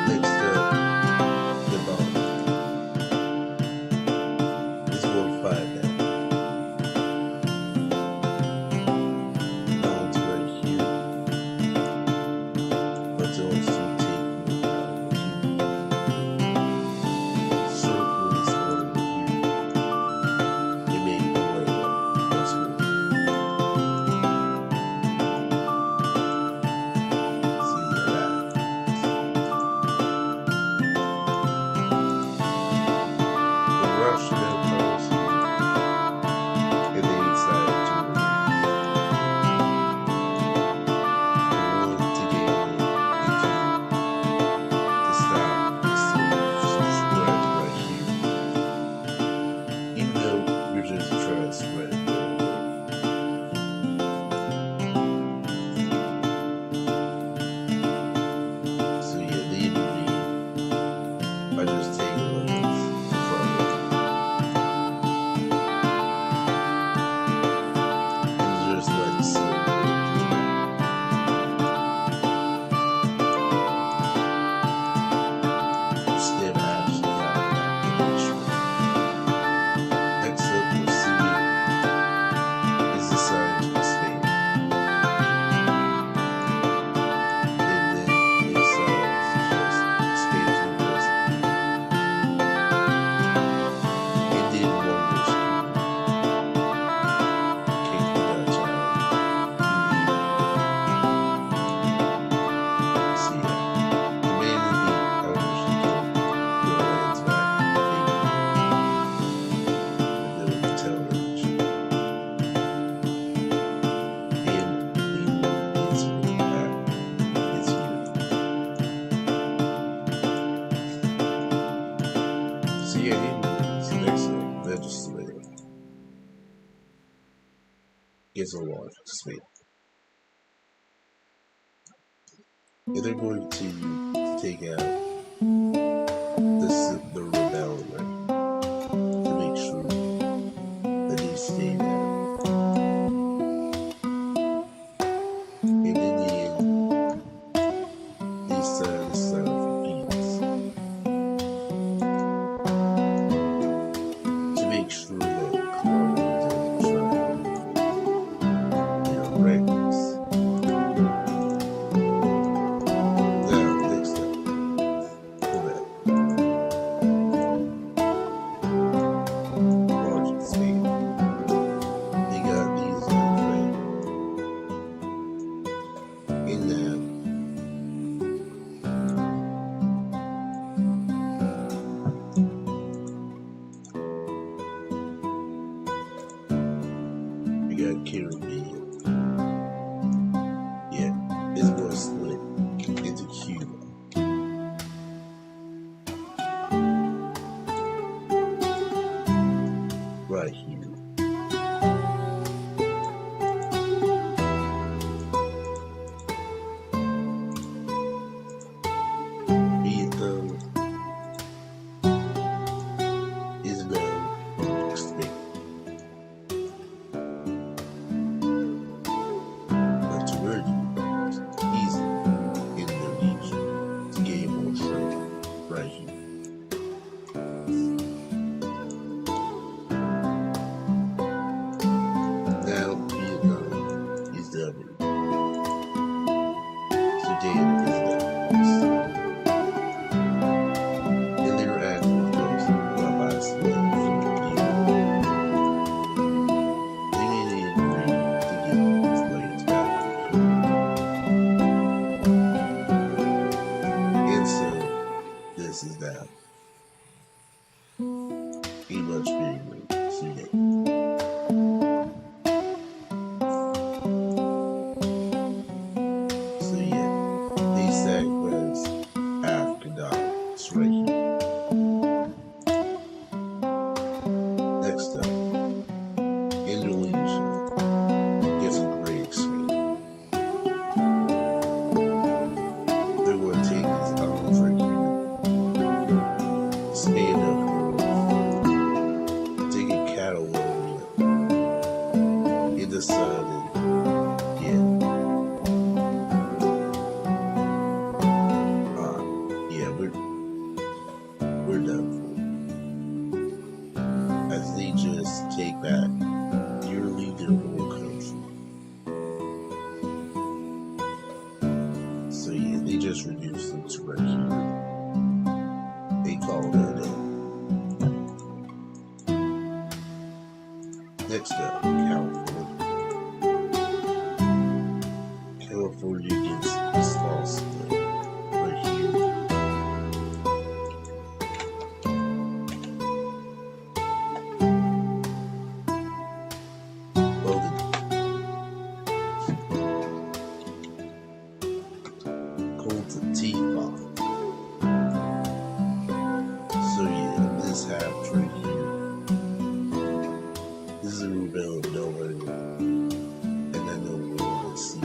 Next up, the bomb. It's 4-5 now. Bombs right here. But to also take me out of here. Circle is over here. It may be way up. Let's go. See that. The rush now comes here. And they decide to want to gain into to stop this spread right here. Even though we're just trying to spread it away. So yeah, the enemy are just taking lanes from it. And just let it slip right through. Instead of actually having that connection. Next up, we'll see is the sign to expand. And then this side is just expand to the rest of the It did wonders. Can't do that, child. See ya. The man in the elders can go lands back. And they will tell them. And it's really bad. It's here. So yeah, it's the next thing. Legislator gets a law to speak. And they're going to take out the rebellion to make sure that they stay down. And in the end, they sign for peace to make sure that clones and tribe and records. Now, next up, Quebec. Large state. They got these right in that. We got Caribbean. Yeah, it's more split into Cuba. Right here. Vietnam is now extinct. Next up, California gets lost right here. Called the T-Box. So yeah, this half right here. This is a rebel of nowhere. And then we're going to see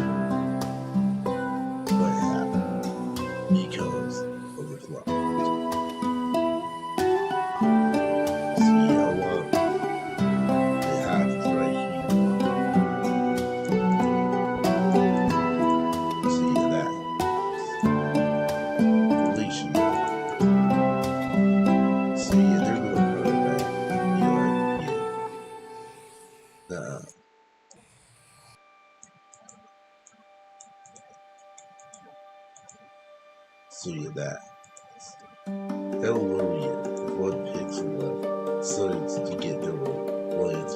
what happened because of the flood. See how they have right here. See that. Relation. See, yeah, they're going to run back. Be like, yeah. Nah. So yeah, that. Hallelujah. One pixel left. Science to get their plans.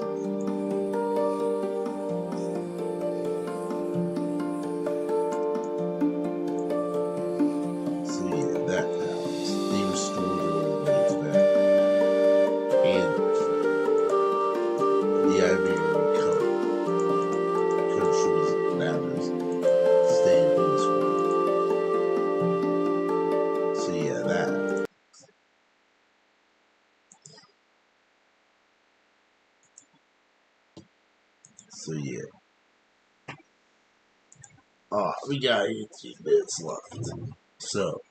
So yeah, that happens. They restore their old ways back. And the Iberian countries matters. Stay peaceful. So yeah, that. So yeah. We got 18 minutes left. So,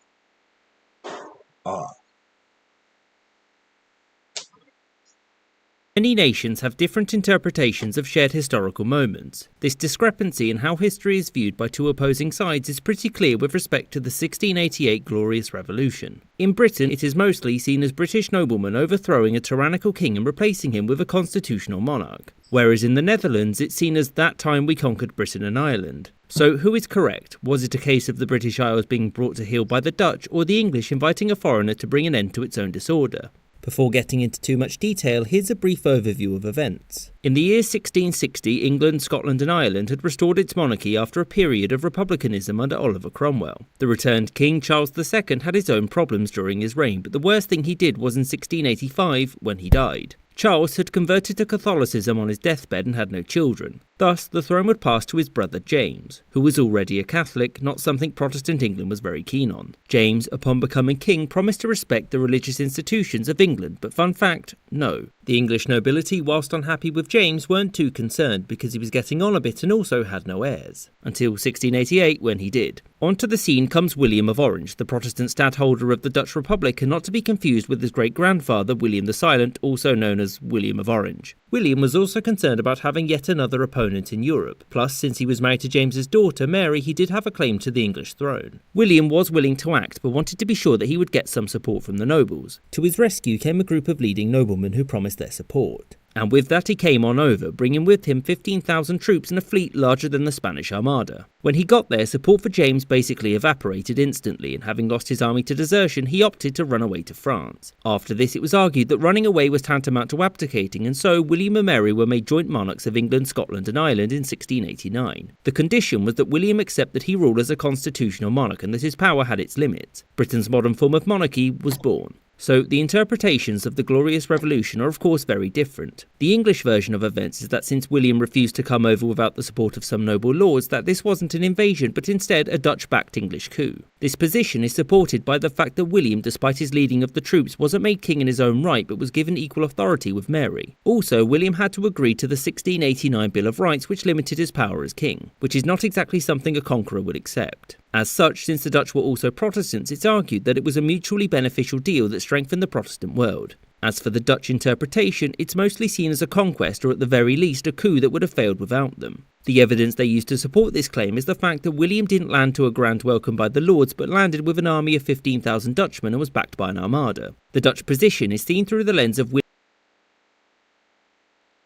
Many nations have different interpretations of shared historical moments. This discrepancy in how history is viewed by two opposing sides is pretty clear with respect to the 1688 Glorious Revolution. In Britain, it is mostly seen as British noblemen overthrowing a tyrannical king and replacing him with a constitutional monarch, whereas in the Netherlands it's seen as that time we conquered Britain and Ireland. So who is correct? Was it a case of the British Isles being brought to heel by the Dutch, or the English inviting a foreigner to bring an end to its own disorder? Before getting into too much detail, here's a brief overview of events. In the year 1660, England, Scotland and Ireland had restored its monarchy after a period of republicanism under Oliver Cromwell. The returned King Charles II had his own problems during his reign, but the worst thing he did was in 1685 when he died. Charles had converted to Catholicism on his deathbed and had no children. Thus, the throne would pass to his brother James, who was already a Catholic, not something Protestant England was very keen on. James, upon becoming king, promised to respect the religious institutions of England, but fun fact, no. The English nobility, whilst unhappy with James, weren't too concerned because he was getting on a bit and also had no heirs. Until 1688, when he did. Onto the scene comes William of Orange, the Protestant stadtholder of the Dutch Republic, and not to be confused with his great-grandfather William the Silent, also known as William of Orange. William was also concerned about having yet another opponent in Europe. Plus, since he was married to James's daughter, Mary, he did have a claim to the English throne. William was willing to act, but wanted to be sure that he would get some support from the nobles. To his rescue came a group of leading noblemen who promised their support. And with that he came on over, bringing with him 15,000 troops and a fleet larger than the Spanish Armada. When he got there, support for James basically evaporated instantly, and having lost his army to desertion, he opted to run away to France. After this, it was argued that running away was tantamount to abdicating, and so William and Mary were made joint monarchs of England, Scotland and Ireland in 1689. The condition was that William accept that he ruled as a constitutional monarch and that his power had its limits. Britain's modern form of monarchy was born. So, the interpretations of the Glorious Revolution are of course very different. The English version of events is that since William refused to come over without the support of some noble lords, that this wasn't an invasion but instead a Dutch-backed English coup. This position is supported by the fact that William, despite his leading of the troops, wasn't made king in his own right but was given equal authority with Mary. Also, William had to agree to the 1689 Bill of Rights, which limited his power as king, which is not exactly something a conqueror would accept. As such, since the Dutch were also Protestants, it's argued that it was a mutually beneficial deal that strengthened the Protestant world. As for the Dutch interpretation, it's mostly seen as a conquest or at the very least a coup that would have failed without them. The evidence they used to support this claim is the fact that William didn't land to a grand welcome by the Lords but landed with an army of 15,000 Dutchmen and was backed by an armada. The Dutch position is seen through the lens of William.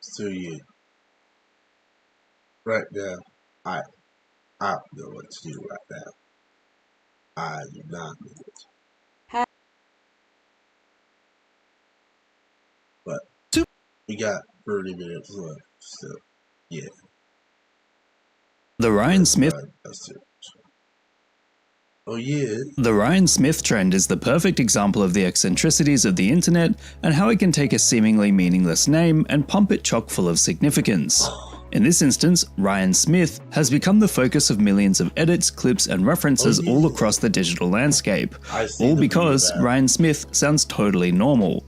So yeah, right now, I don't know what to do right now. I do not know what to do. But we got 30 minutes left. So, yeah. The Ryan Smith. That's it. Oh yeah. The Ryan Smith trend is the perfect example of the eccentricities of the internet and how it can take a seemingly meaningless name and pump it chock full of significance. In this instance, Ryan Smith has become the focus of millions of edits, clips, and references all across the digital landscape, all because Ryan Smith sounds totally normal.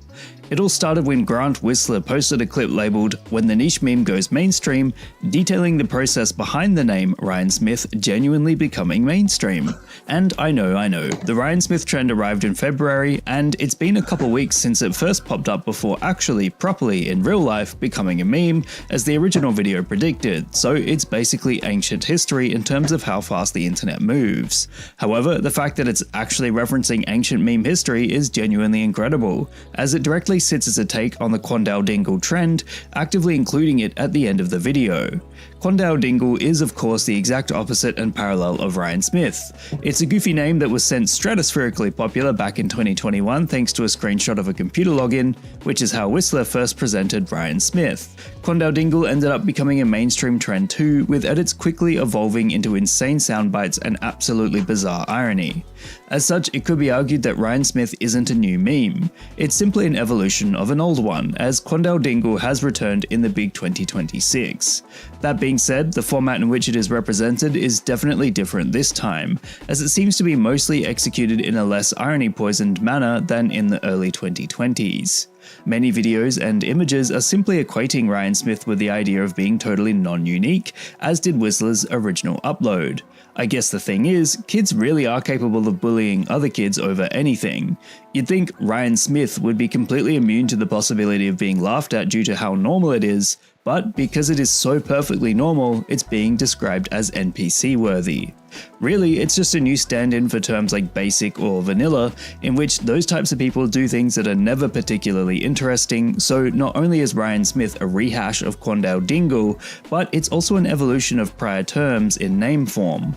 It all started when Grant Whistler posted a clip labeled "When the Niche Meme Goes Mainstream," detailing the process behind the name Ryan Smith genuinely becoming mainstream. And I know, the Ryan Smith trend arrived in February, and it's been a couple weeks since it first popped up before actually, properly, in real life, becoming a meme, as the original video predicted, so it's basically ancient history in terms of how fast the internet moves. However, the fact that it's actually referencing ancient meme history is genuinely incredible, as it directly sits as a take on the Quandale Dingle trend, actively including it at the end of the video. Quandale Dingle is of course the exact opposite and parallel of Ryan Smith. It's a goofy name that was sent stratospherically popular back in 2021 thanks to a screenshot of a computer login, which is how Whistler first presented Ryan Smith. Quandale Dingle ended up becoming a mainstream trend too, with edits quickly evolving into insane soundbites and absolutely bizarre irony. As such, it could be argued that Ryan Smith isn't a new meme. It's simply an evolution of an old one, as Quandale Dingle has returned in the big 2026. That being said, the format in which it is represented is definitely different this time, as it seems to be mostly executed in a less irony-poisoned manner than in the early 2020s. Many videos and images are simply equating Ryan Smith with the idea of being totally non-unique, as did Whistler's original upload. I guess the thing is, kids really are capable of bullying other kids over anything. You'd think Ryan Smith would be completely immune to the possibility of being laughed at due to how normal it is, but because it is so perfectly normal, it's being described as NPC-worthy. Really, it's just a new stand-in for terms like basic or vanilla, in which those types of people do things that are never particularly interesting, so not only is Ryan Smith a rehash of Quandale Dingle, but it's also an evolution of prior terms in name form.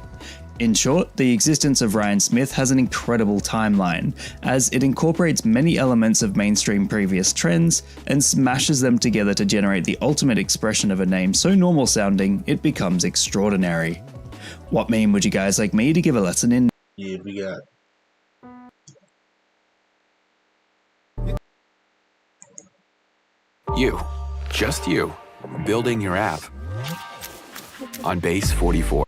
In short, the existence of Ryan Smith has an incredible timeline, as it incorporates many elements of mainstream previous trends and smashes them together to generate the ultimate expression of a name so normal sounding it becomes extraordinary. What meme would you guys like me to give a lesson in? Yeah, we got. You, just you, building your app on base 44.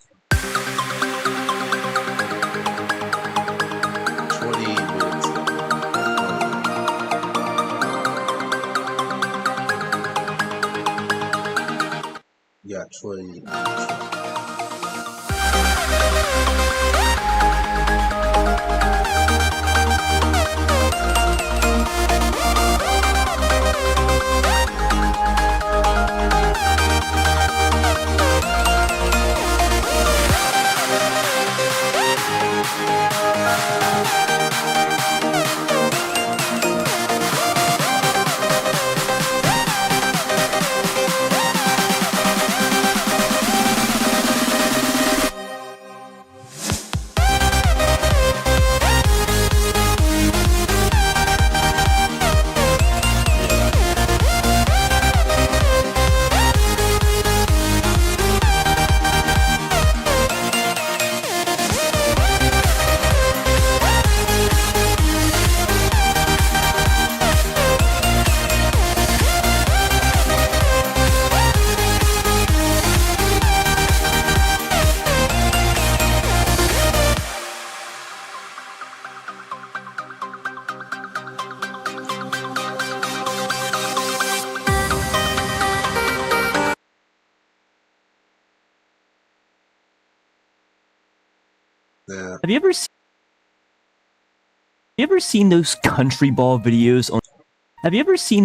Got 20. Yeah. Have you ever seen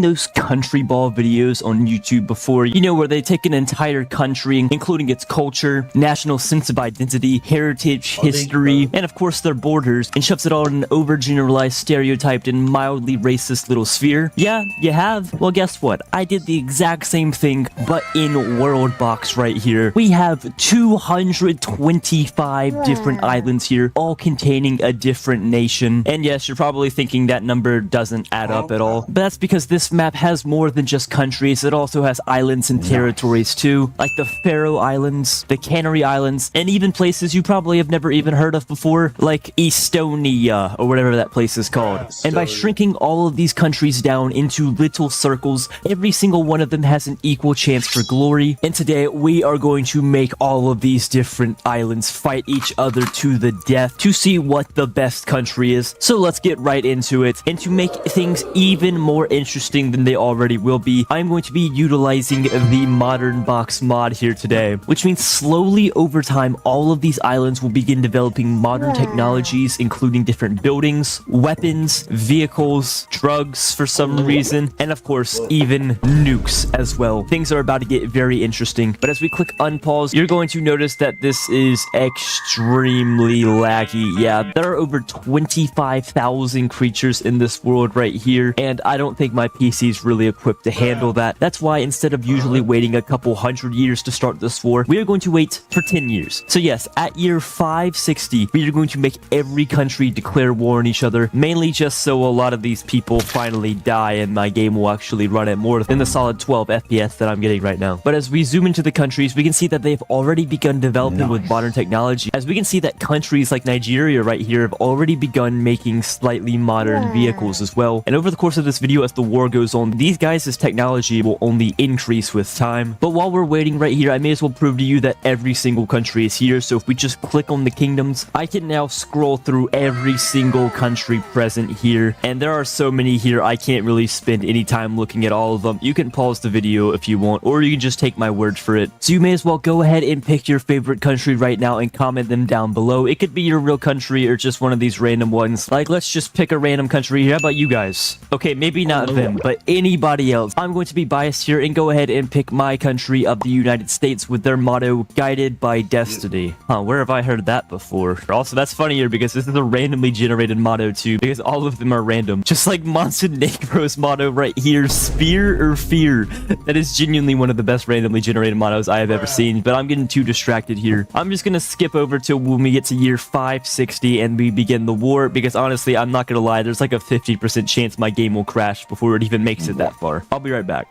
those country ball videos on YouTube before? You know, where they take an entire country, including its culture, national sense of identity, heritage, history, and of course their borders, and shoves it all in an overgeneralized, stereotyped, and mildly racist little sphere? Yeah, you have? Well, guess what? I did the exact same thing, but in World Box right here. We have 225 different islands here, all containing a different nation. And yes, you're probably thinking that number doesn't add up at all, but that's because this map has more than just countries. It also has islands and territories too, like the Faroe Islands, the Canary Islands, and even places you probably have never even heard of before, like Estonia, or whatever that place is called. And by shrinking all of these countries down into little circles, every single one of them has an equal chance for glory. And today, we are going to make all of these different islands fight each other to the death to see what the best country is. So let's get right into it. And to make things even more interesting than they already will be, I'm going to be utilizing the Modern Box mod here today, which means slowly over time, all of these islands will begin developing modern technologies, including different buildings, weapons, vehicles, drugs for some reason, and of course, even nukes as well. Things are about to get very interesting, but as we click unpause, you're going to notice that this is extremely laggy. Yeah, there are over 25,000 creatures in this world right here, and I don't think my PC is really equipped to handle that. That's why instead of usually waiting a couple hundred years to start this war, we are going to wait for 10 years. So yes, at year 560, we are going to make every country declare war on each other, mainly just so a lot of these people finally die and my game will actually run at more than the solid 12 FPS that I'm getting right now. But as we zoom into the countries, we can see that they've already begun developing with modern technology. As we can see that countries like Nigeria right here have already begun making slightly modern vehicles as well. And over the course of this video, as the war goes on, these guys' technology will only increase with time. But while we're waiting right here, I may as well prove to you that every single country is here. So if we just click on the kingdoms, I can now scroll through every single country present here. And there are so many here, I can't really spend any time looking at all of them. You can pause the video if you want, or you can just take my word for it. So you may as well go ahead and pick your favorite country right now and comment them down below. It could be your real country or just one of these random ones. Like, let's just pick a random country here. How about you guys? Okay, maybe not them, but anybody else. I'm going to be biased here and go ahead and pick my country of the United States with their motto, guided by destiny. Huh, where have I heard that before? Also, that's funnier because this is a randomly generated motto too, because all of them are random. Just like Montenegro's motto right here, spear or fear. That is genuinely one of the best randomly generated mottos I have ever seen, but I'm getting too distracted here. I'm just gonna skip over to when we get to year 560 and we begin the war, because honestly, I'm not gonna lie, there's like a 50% chance my game will crash before it even makes it that far. I'll be right back.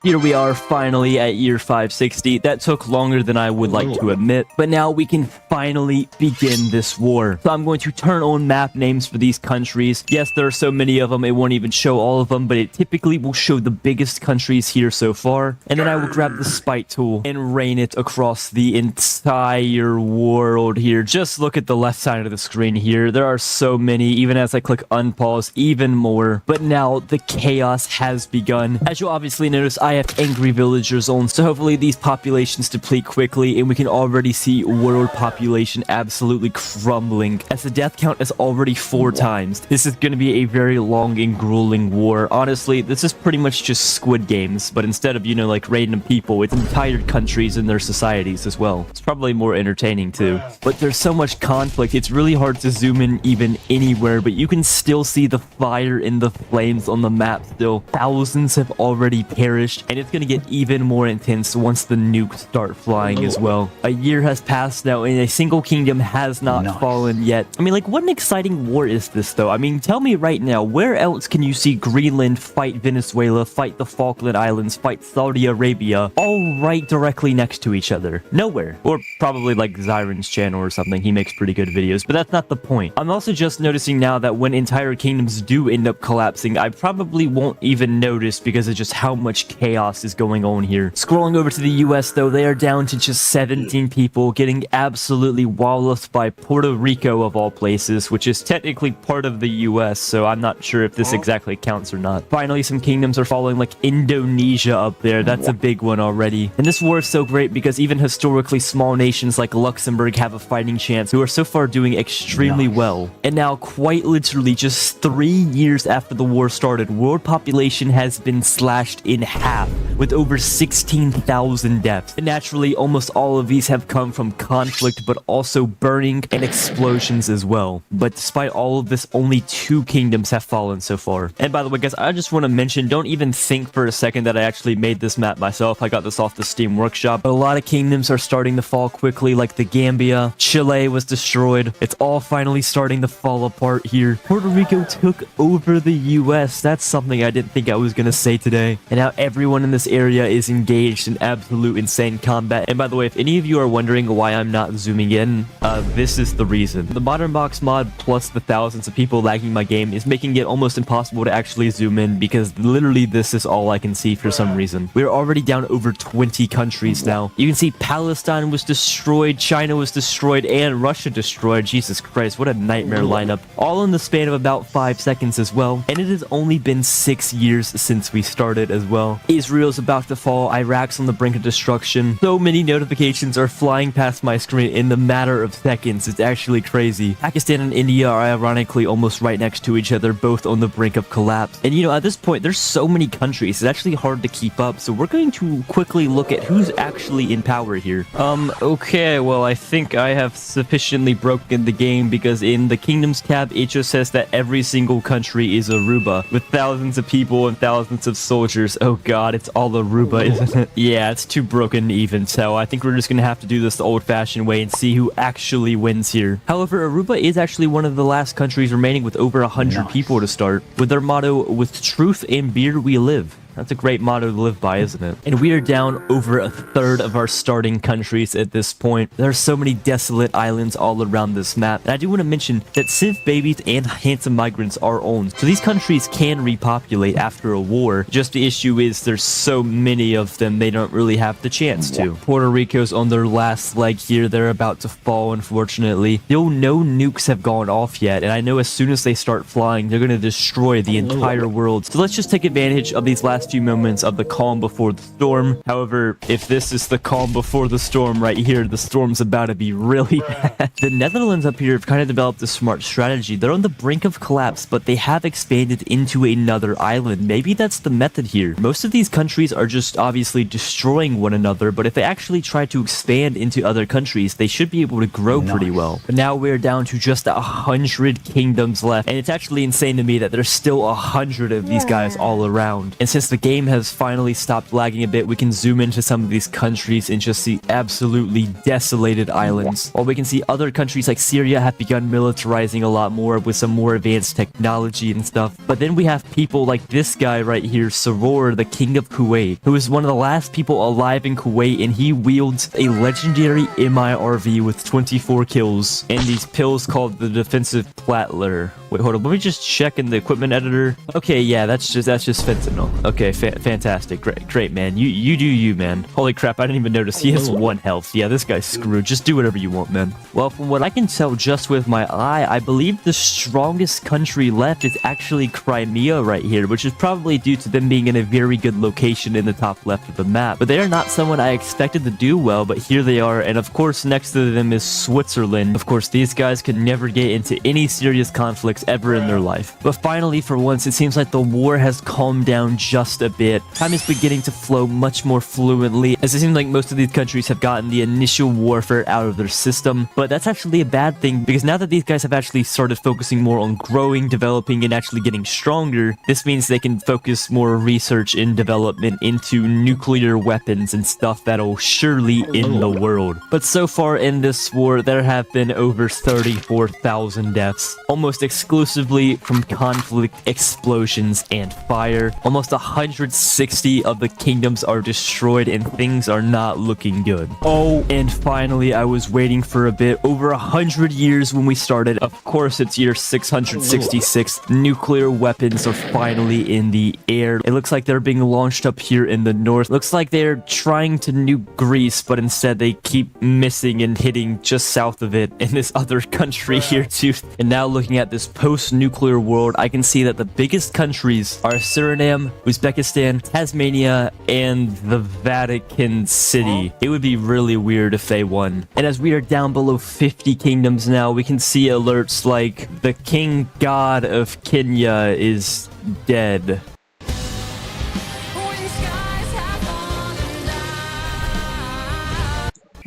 Here we are finally at year 560. That took longer than I would like to admit, but now we can finally begin this war. So I'm going to turn on map names for these countries. Yes, there are so many of them, it won't even show all of them, but it typically will show the biggest countries here so far. And then I will grab the spite tool and rain it across the entire world here. Just look at the left side of the screen here. There are so many, even as I click unpause, even more. But now the chaos has begun. As you'll obviously notice, I have angry villagers on, so hopefully these populations deplete quickly and we can already see world population absolutely crumbling, as the death count is already 4 times. This is going to be a very long and grueling war. Honestly, this is pretty much just Squid Games, but instead of, you know, like random people, it's entire countries and their societies as well. It's probably more entertaining too. But there's so much conflict, it's really hard to zoom in even anywhere, but you can still see the fire and the flames on the map still. Thousands have already perished, and it's going to get even more intense once the nukes start flying as well. A year has passed now, and a single kingdom has not fallen yet. I mean, like, what an exciting war is this, though? I mean, tell me right now, where else can you see Greenland fight Venezuela, fight the Falkland Islands, fight Saudi Arabia, all right directly next to each other? Nowhere. Or probably like Zyron's channel or something. He makes pretty good videos, but that's not the point. I'm also just noticing now that when entire kingdoms do end up collapsing, I probably won't even notice because of just how much chaos is going on here. Scrolling over to the US though, they are down to just 17 people, getting absolutely walloped by Puerto Rico of all places, which is technically part of the US, so I'm not sure if this exactly counts or not. Finally, some kingdoms are following, like Indonesia up there. That's a big one already. And this war is so great because even historically small nations like Luxembourg have a fighting chance, who are so far doing extremely well. And now, quite literally just 3 years after the war started, world population has been slashed in half. half, with over 16,000 deaths. And naturally, almost all of these have come from conflict, but also burning and explosions as well. But despite all of this, only 2 kingdoms have fallen so far. And by the way, guys, I just want to mention, don't even think for a second that I actually made this map myself. I got this off the Steam Workshop. But a lot of kingdoms are starting to fall quickly, like the Gambia. Chile was destroyed. It's all finally starting to fall apart here. Puerto Rico took over the US. That's something I didn't think I was going to say today. And now everyone in this area is engaged in absolute insane combat. And by the way, if any of you are wondering why I'm not zooming in, this is the reason. The Modern Box mod plus the thousands of people lagging my game is making it almost impossible to actually zoom in, because literally this is all I can see for some reason. We're already down over 20 countries now. You can see Palestine was destroyed, China was destroyed, and Russia destroyed. Jesus Christ, what a nightmare lineup. All in the span of about 5 seconds as well. And it has only been 6 years since we started as well. Israel's about to fall, Iraq's on the brink of destruction. So many notifications are flying past my screen in the matter of seconds. It's actually crazy. Pakistan and India are ironically almost right next to each other, both on the brink of collapse. And you know, at this point, there's so many countries, it's actually hard to keep up. So we're going to quickly look at who's actually in power here. Okay, well, I think I have sufficiently broken the game, because in the Kingdoms tab, it just says that every single country is Aruba, with thousands of people and thousands of soldiers. Oh god, it's all Aruba, isn't it? Yeah, it's too broken to even tell. I think we're just gonna have to do this the old-fashioned way and see who actually wins here. However, Aruba is actually one of the last countries remaining with over 100 people to start, with their motto, "With truth and beer we live." That's a great motto to live by, isn't it? And we are down over a third of our starting countries at this point. There are so many desolate islands all around this map. And I do want to mention that synth babies and handsome migrants are owned, so these countries can repopulate after a war. Just the issue is there's so many of them, they don't really have the chance to. Puerto Rico's on their last leg here. They're about to fall, unfortunately. Still no nukes have gone off yet, and I know as soon as they start flying, they're going to destroy the entire world. So let's just take advantage of these last few moments of the calm before the storm. However, if this is the calm before the storm right here, the storm's about to be really bad. The Netherlands up here have kind of developed a smart strategy. They're on the brink of collapse, but they have expanded into another island. Maybe that's the method here. Most of these countries are just obviously destroying one another, but if they actually try to expand into other countries, they should be able to grow pretty well. But now we're down to just 100 kingdoms left, and it's actually insane to me that there's still 100 of these guys all around. And since the game has finally stopped lagging a bit, we can zoom into some of these countries and just see absolutely desolated islands. While we can see other countries like Syria have begun militarizing a lot more with some more advanced technology and stuff. But then we have people like this guy right here, Saror, the King of Kuwait, who is one of the last people alive in Kuwait, and he wields a legendary MIRV with 24 kills and these pills called the defensive Plattler. Wait, hold on, let me just check in the equipment editor. Okay, yeah, that's just fentanyl. Okay, fantastic. Great, man. You do you, man. Holy crap, I didn't even notice. He has 1 health. Yeah, this guy's screwed. Just do whatever you want, man. Well, from what I can tell just with my eye, I believe the strongest country left is actually Crimea right here, which is probably due to them being in a very good location in the top left of the map. But they are not someone I expected to do well, but here they are. And of course, next to them is Switzerland. Of course, these guys could never get into any serious conflicts ever in their life. But finally, for once, it seems like the war has calmed down just a bit. Time is beginning to flow much more fluently, as it seems like most of these countries have gotten the initial warfare out of their system. But that's actually a bad thing, because now that these guys have actually started focusing more on growing, developing, and actually getting stronger, this means they can focus more research and development into nuclear weapons and stuff that'll surely end the world. But so far in this war, there have been over 34,000 deaths, almost exclusively from conflict, explosions, and fire. Almost 160 of the kingdoms are destroyed, and things are not looking good. Oh, and finally, I was waiting for a bit. Over 100 years when we started. Of course, it's year 666. Nuclear weapons are finally in the air. It looks like they're being launched up here in the north. Looks like they're trying to nuke Greece, but instead they keep missing and hitting just south of it in this other country here too. And now looking at this post-nuclear world, I can see that the biggest countries are Suriname, Uzbekistan, Tasmania, and the Vatican City. It would be really weird if they won. And as we are down below 50 kingdoms now, we can see alerts like the King God of Kenya is dead.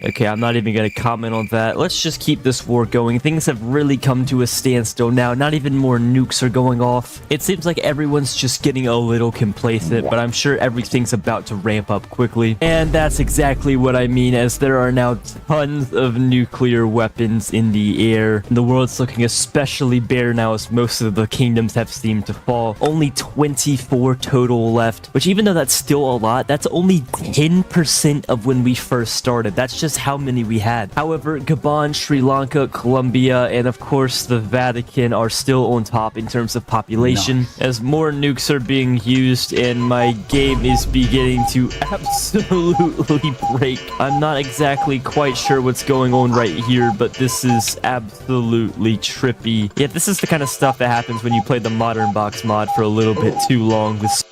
Okay, I'm not even going to comment on that. Let's just keep this war going. Things have really come to a standstill now. Not even more nukes are going off. It seems like everyone's just getting a little complacent, but I'm sure everything's about to ramp up quickly. And that's exactly what I mean, as there are now tons of nuclear weapons in the air. The world's looking especially bare now, as most of the kingdoms have seemed to fall. Only 24 total left, which, even though that's still a lot, that's only 10% of when we first started. That's just how many we had. However, Gabon, Sri Lanka, Colombia, and of course the Vatican are still on top in terms of population, as more nukes are being used, and my game is beginning to absolutely break. I'm not exactly quite sure what's going on right here, but this is absolutely trippy. Yeah, this is the kind of stuff that happens when you play the modern box mod for a little bit too long. This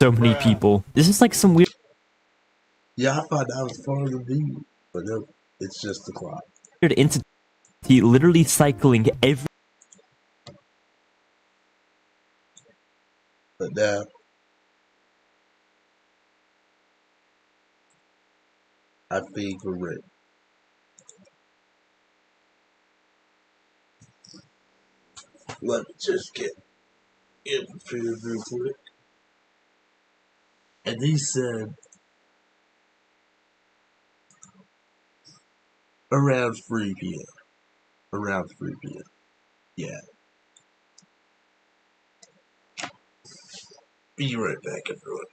so many people. This is like some weird. Yeah, I thought that was part of the video, but no, it's just the clock. Entity literally cycling every. But now, I think we're ready. Let me just get prepared real quick. And he said around 3 p.m. Around 3 p.m. Yeah. Be right back, everyone.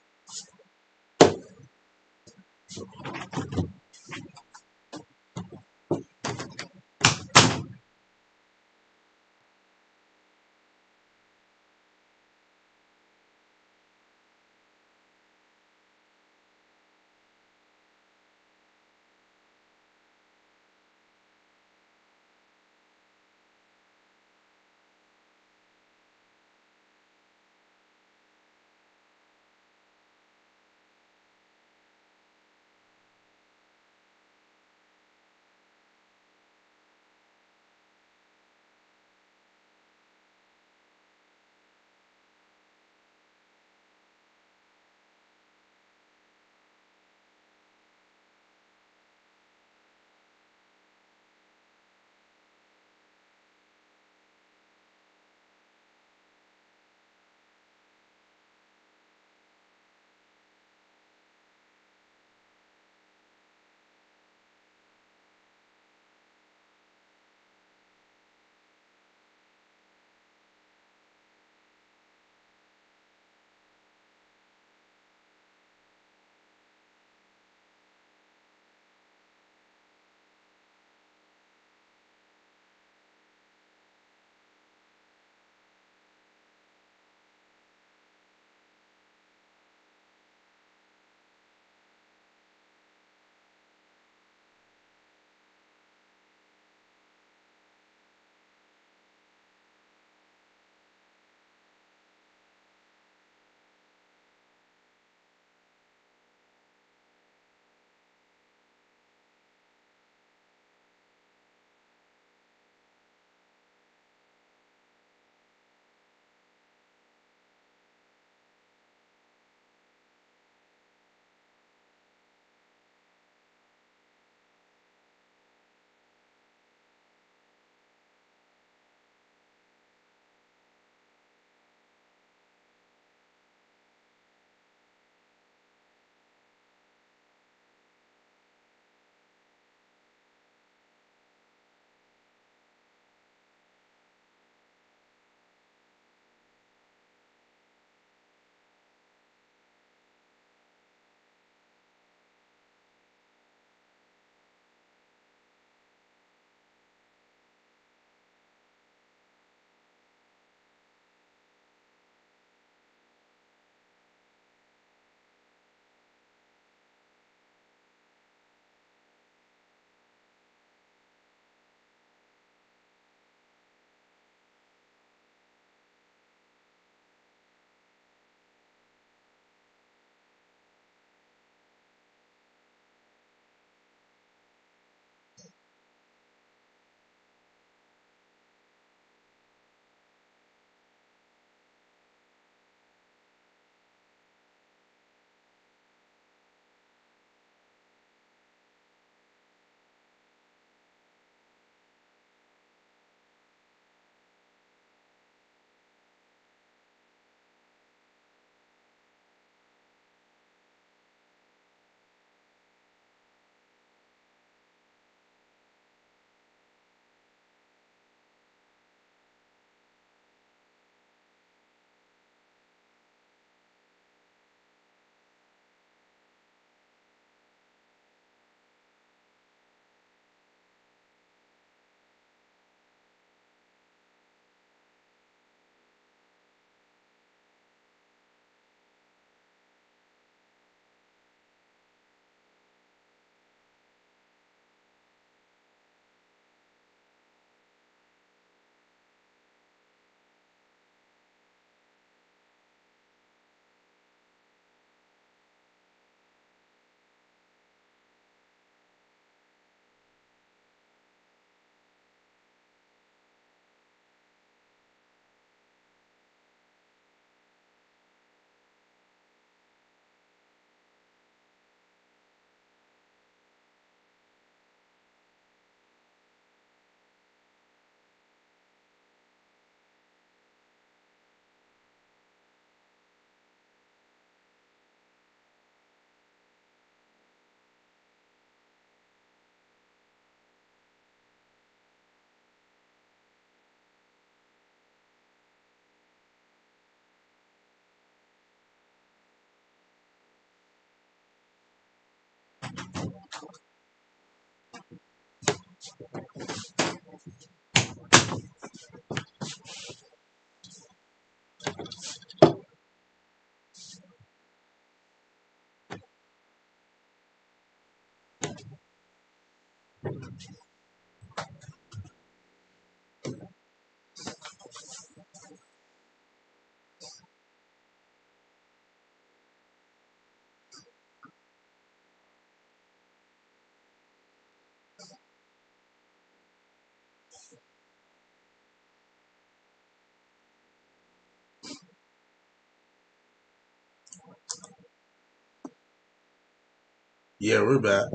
Yeah, we're back.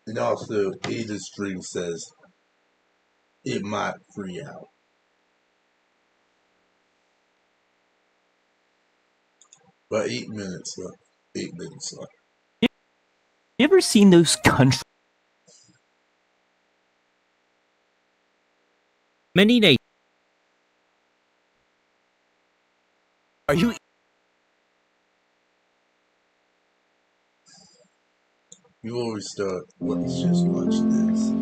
And also, Ada Stream says it might free out. But 8 minutes left. 8 minutes left. You ever seen those countries? Many nations. Are you? You always start, let's just watch this.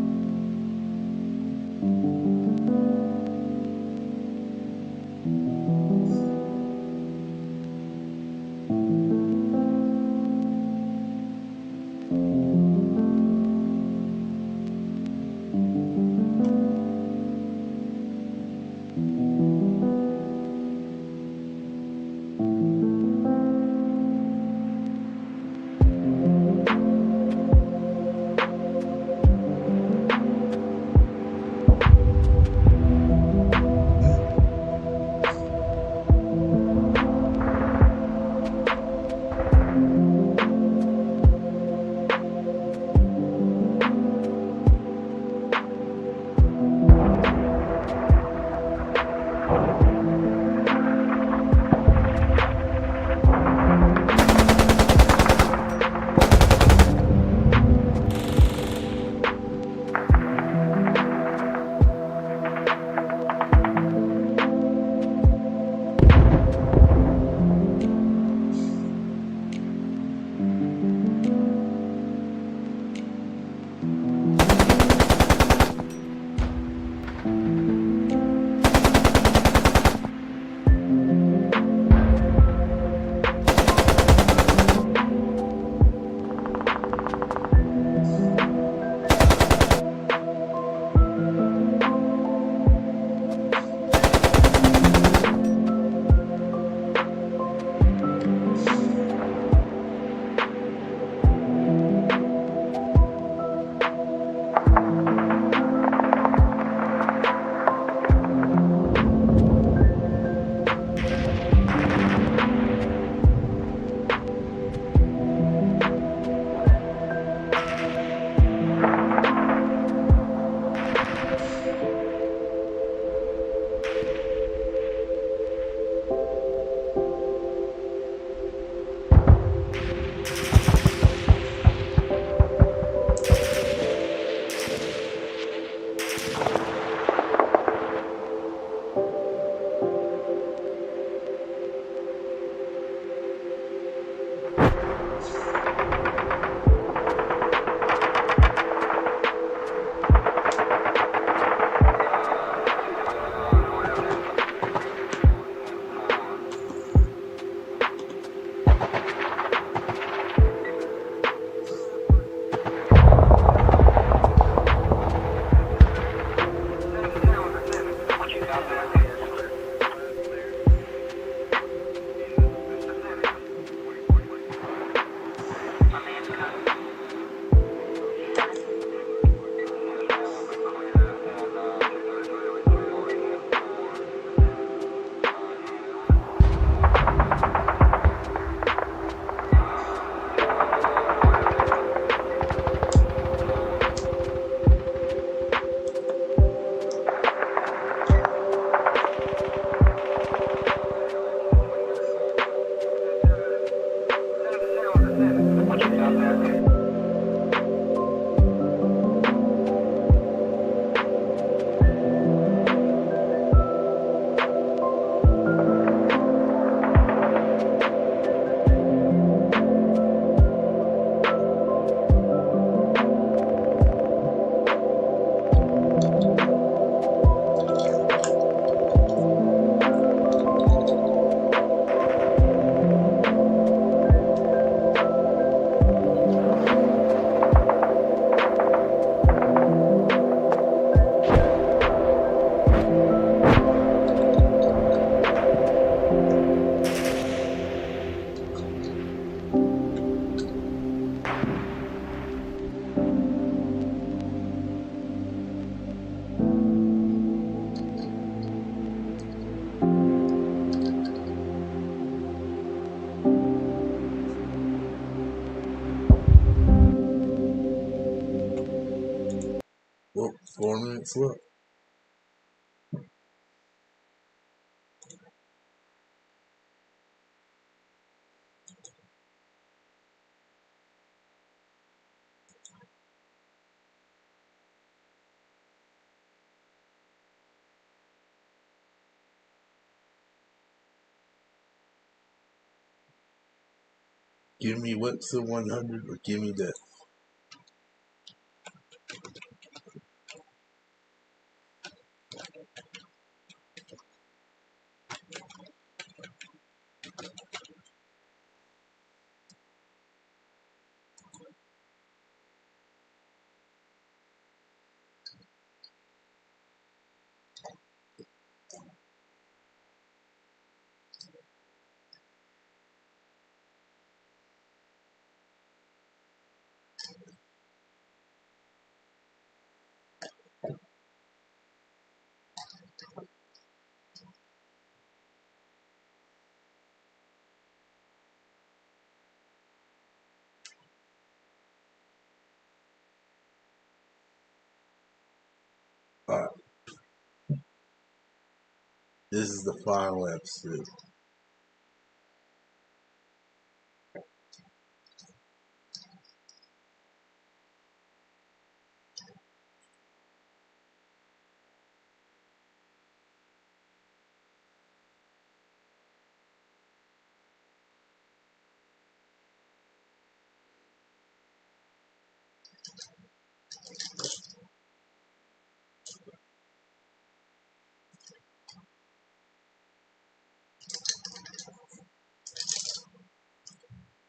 Well, 4 minutes left. Give me WICSO 100 or give me that. Alright. This is the final episode.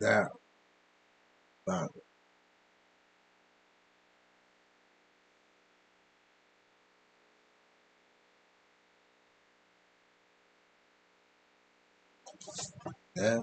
Now, fine. Yeah.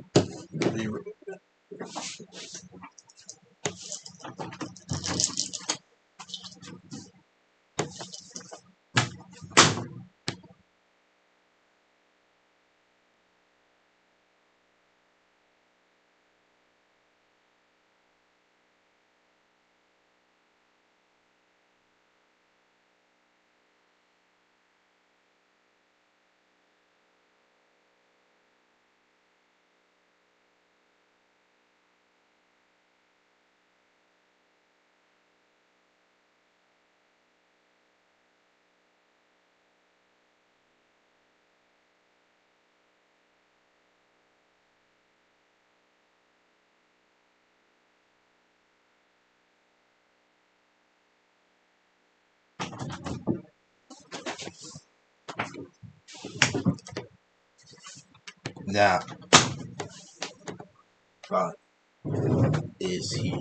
Now, fine. Is here.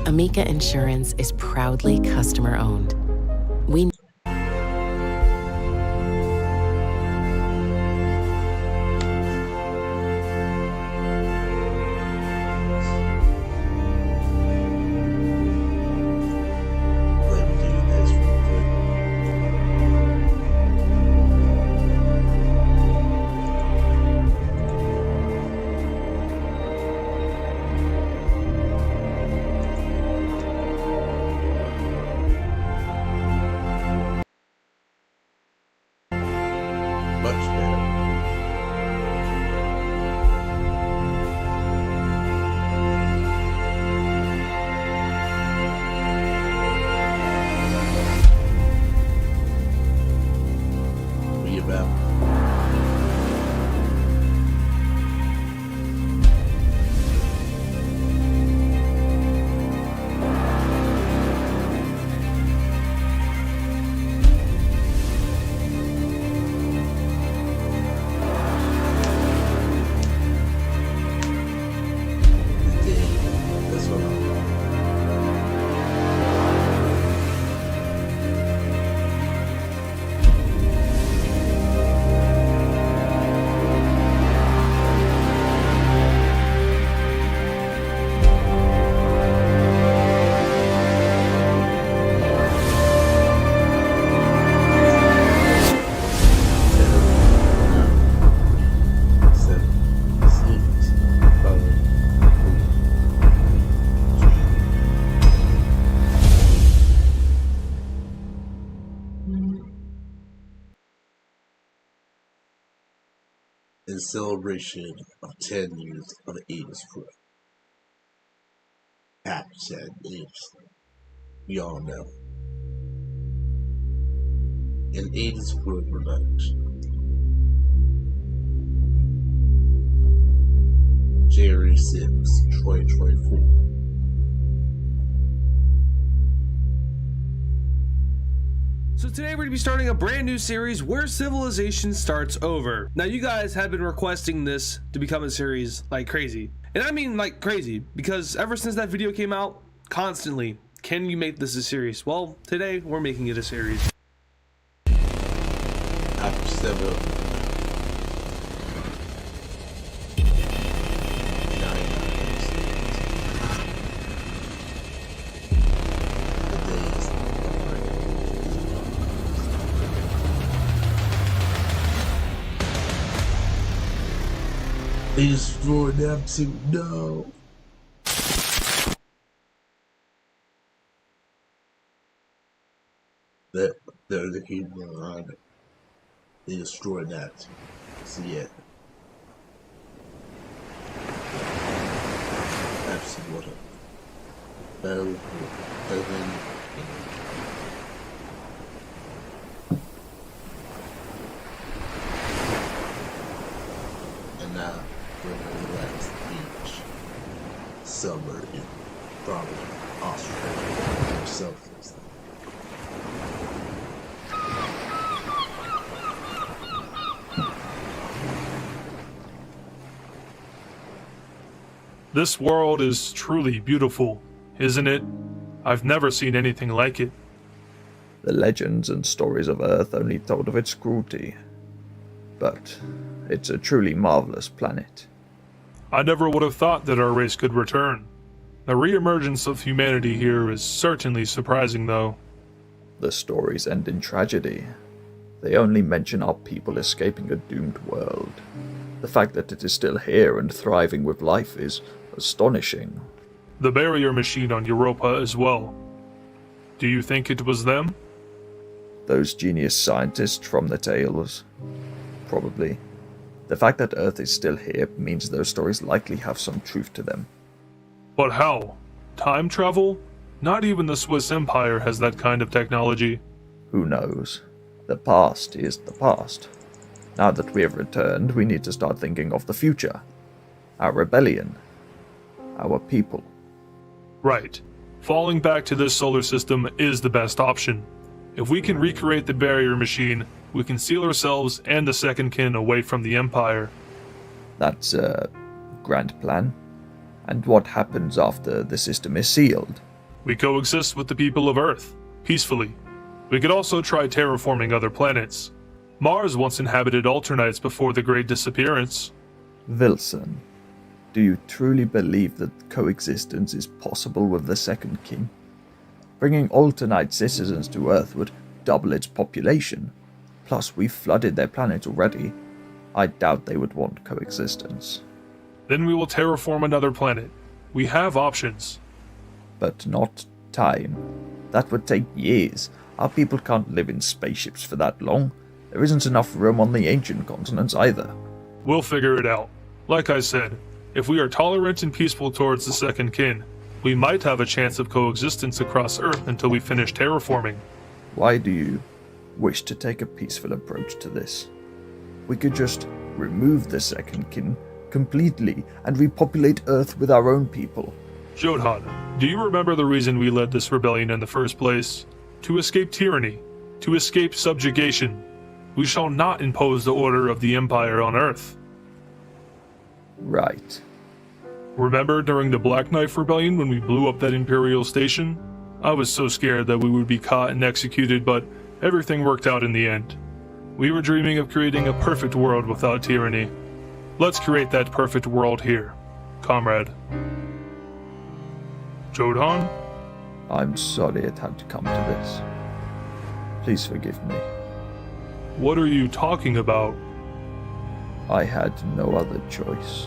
Amica Insurance is proudly customer owned. We the celebration of 10 years of Ada's Crew. Happy 10 years. We all know. And Ada's Crew production. January 6, 2024. So today we're going to be starting a brand new series where civilization starts over. Now you guys have been requesting this to become a series like crazy. And I mean like crazy, because ever since that video came out, constantly, can you make this a series? Well, today we're making it a series. After 7 They destroyed the absolute no. They're the people around it. They destroyed that. So yeah. Absolute water. Battle for heaven. And now we're gonna relax the beach. Somewhere in probably Australia or something. This world is truly beautiful, isn't it? I've never seen anything like it. The legends and stories of Earth only told of its cruelty. But it's a truly marvelous planet. I never would have thought that our race could return. The re-emergence of humanity here is certainly surprising, though. The stories end in tragedy. They only mention our people escaping a doomed world. The fact that it is still here and thriving with life is astonishing. The barrier machine on Europa as well. Do you think it was them? Those genius scientists from the tales? Probably. The fact that Earth is still here means those stories likely have some truth to them. But how? Time travel? Not even the Swiss Empire has that kind of technology. Who knows? The past is the past. Now that we have returned, we need to start thinking of the future. Our rebellion. Our people. Right. Falling back to this solar system is the best option. If we can recreate the barrier machine, we can seal ourselves and the second kin away from the Empire. That's a grand plan. And what happens after the system is sealed? We coexist with the people of Earth, peacefully. We could also try terraforming other planets. Mars once inhabited Alternites before the Great Disappearance. Wilson, do you truly believe that coexistence is possible with the second kin? Bringing Alternite citizens to Earth would double its population. Plus, we've flooded their planet already. I doubt they would want coexistence. Then we will terraform another planet. We have options. But not time. That would take years. Our people can't live in spaceships for that long. There isn't enough room on the ancient continents either. We'll figure it out. Like I said, if we are tolerant and peaceful towards the second kin, we might have a chance of coexistence across Earth until we finish terraforming. Why do you wish to take a peaceful approach to this? We could just remove the second kin completely and repopulate Earth with our own people. Jodhan, do you remember the reason we led this rebellion in the first place? To escape tyranny, to escape subjugation. We shall not impose the order of the Empire on Earth. Right. Remember during the Black Knife Rebellion when we blew up that Imperial station? I was so scared that we would be caught and executed, but everything worked out in the end. We were dreaming of creating a perfect world without tyranny. Let's create that perfect world here, comrade. Jodhan? I'm sorry it had to come to this. Please forgive me. What are you talking about? I had no other choice.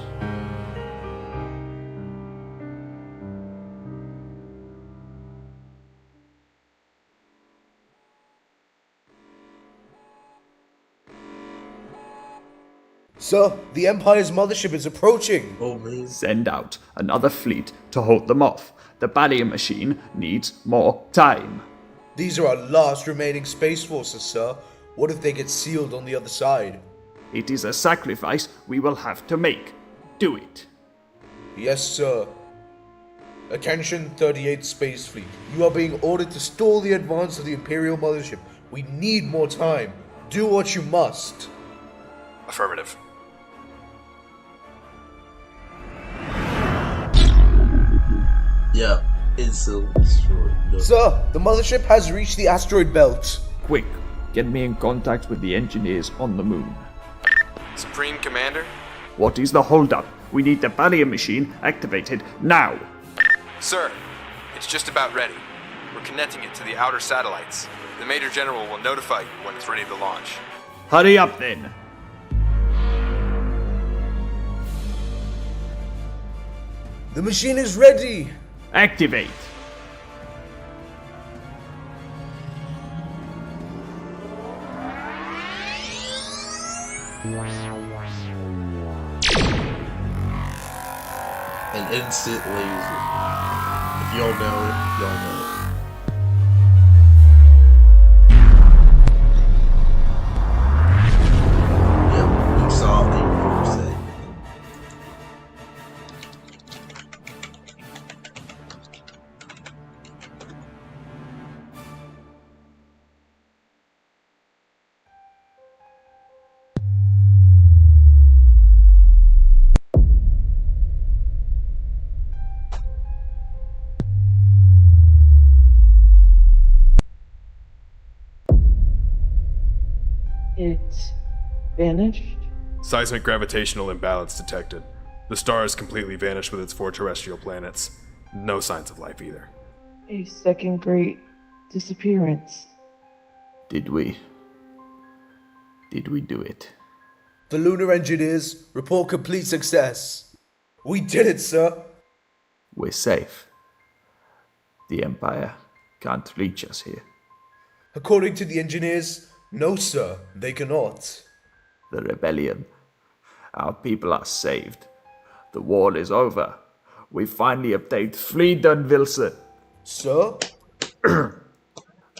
Sir, the Empire's mothership is approaching. Oh, man. Send out another fleet to hold them off. The barrier machine needs more time. These are our last remaining space forces, sir. What if they get sealed on the other side? It is a sacrifice we will have to make. Do it. Yes, sir. Attention 38th Space Fleet. You are being ordered to stall the advance of the Imperial mothership. We need more time. Do what you must. Affirmative. Yeah, instantly destroyed. No. Sir, the mothership has reached the asteroid belt. Quick, get me in contact with the engineers on the moon. Supreme Commander? What is the holdup? We need the barrier machine activated now. Sir, it's just about ready. We're connecting it to the outer satellites. The Major General will notify you when it's ready to launch. Hurry up then. The machine is ready. Activate. An instant laser. If y'all know it, y'all know it. Yep, you saw it, you said. It vanished? Seismic gravitational imbalance detected. The star has completely vanished with its 4 terrestrial planets. No signs of life either. A second great disappearance. Did we do it? The lunar engineers report complete success. We did it, sir. We're safe. The Empire can't reach us here. According to the engineers, no, sir, they cannot. The rebellion. Our people are saved. The war is over. We finally obtained freedom, Wilson. Sir?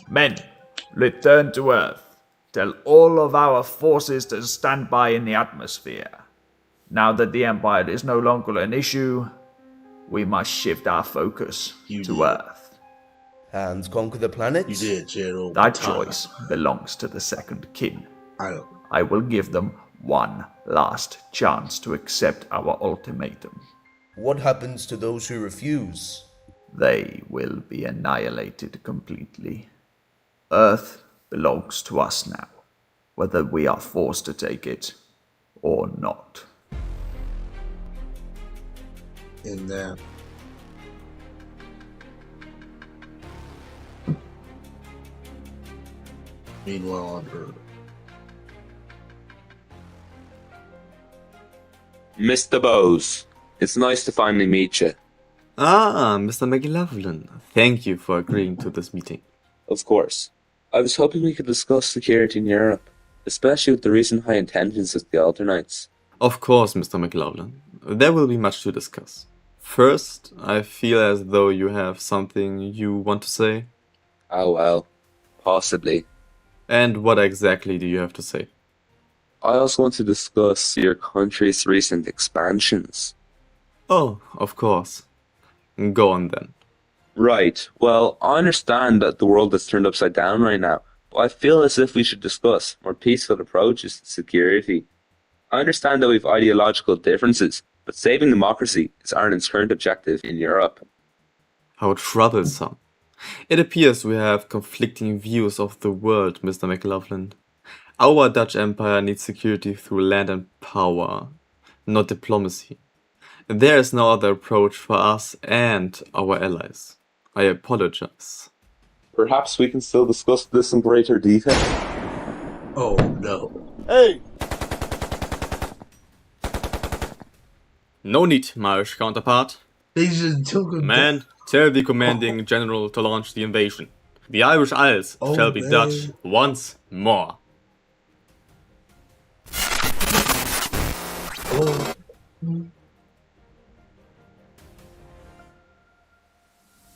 Men, return to Earth. Tell all of our forces to stand by in the atmosphere. Now that the Empire is no longer an issue, we must shift our focus to Earth. And conquer the planet? You did, General. That choice belongs to the second kin. I will give them one last chance to accept our ultimatum. What happens to those who refuse? They will be annihilated completely. Earth belongs to us now, whether we are forced to take it or not. And that. Meanwhile on Earth. Mr. Bowes, it's nice to finally meet you. Ah, Mr. McLaughlin. Thank you for agreeing to this meeting. Of course. I was hoping we could discuss security in Europe, especially with the recent high intentions of the Alternites. Of course, Mr. McLaughlin. There will be much to discuss. First, I feel as though you have something you want to say. Oh well, possibly. And what exactly do you have to say? I also want to discuss your country's recent expansions. Oh, of course. Go on then. Right. Well, I understand that the world is turned upside down right now, but I feel as if we should discuss more peaceful approaches to security. I understand that we have ideological differences, but saving democracy is Ireland's current objective in Europe. How troublesome. It appears we have conflicting views of the world, Mr. McLaughlin. Our Dutch Empire needs security through land and power, not diplomacy. There is no other approach for us and our allies. I apologize. Perhaps we can still discuss this in greater detail. Oh no. Hey! No need, my Irish counterpart. They just took him. Man, tell the commanding general to launch the invasion. The Irish Isles shall be Dutch once more. Oh.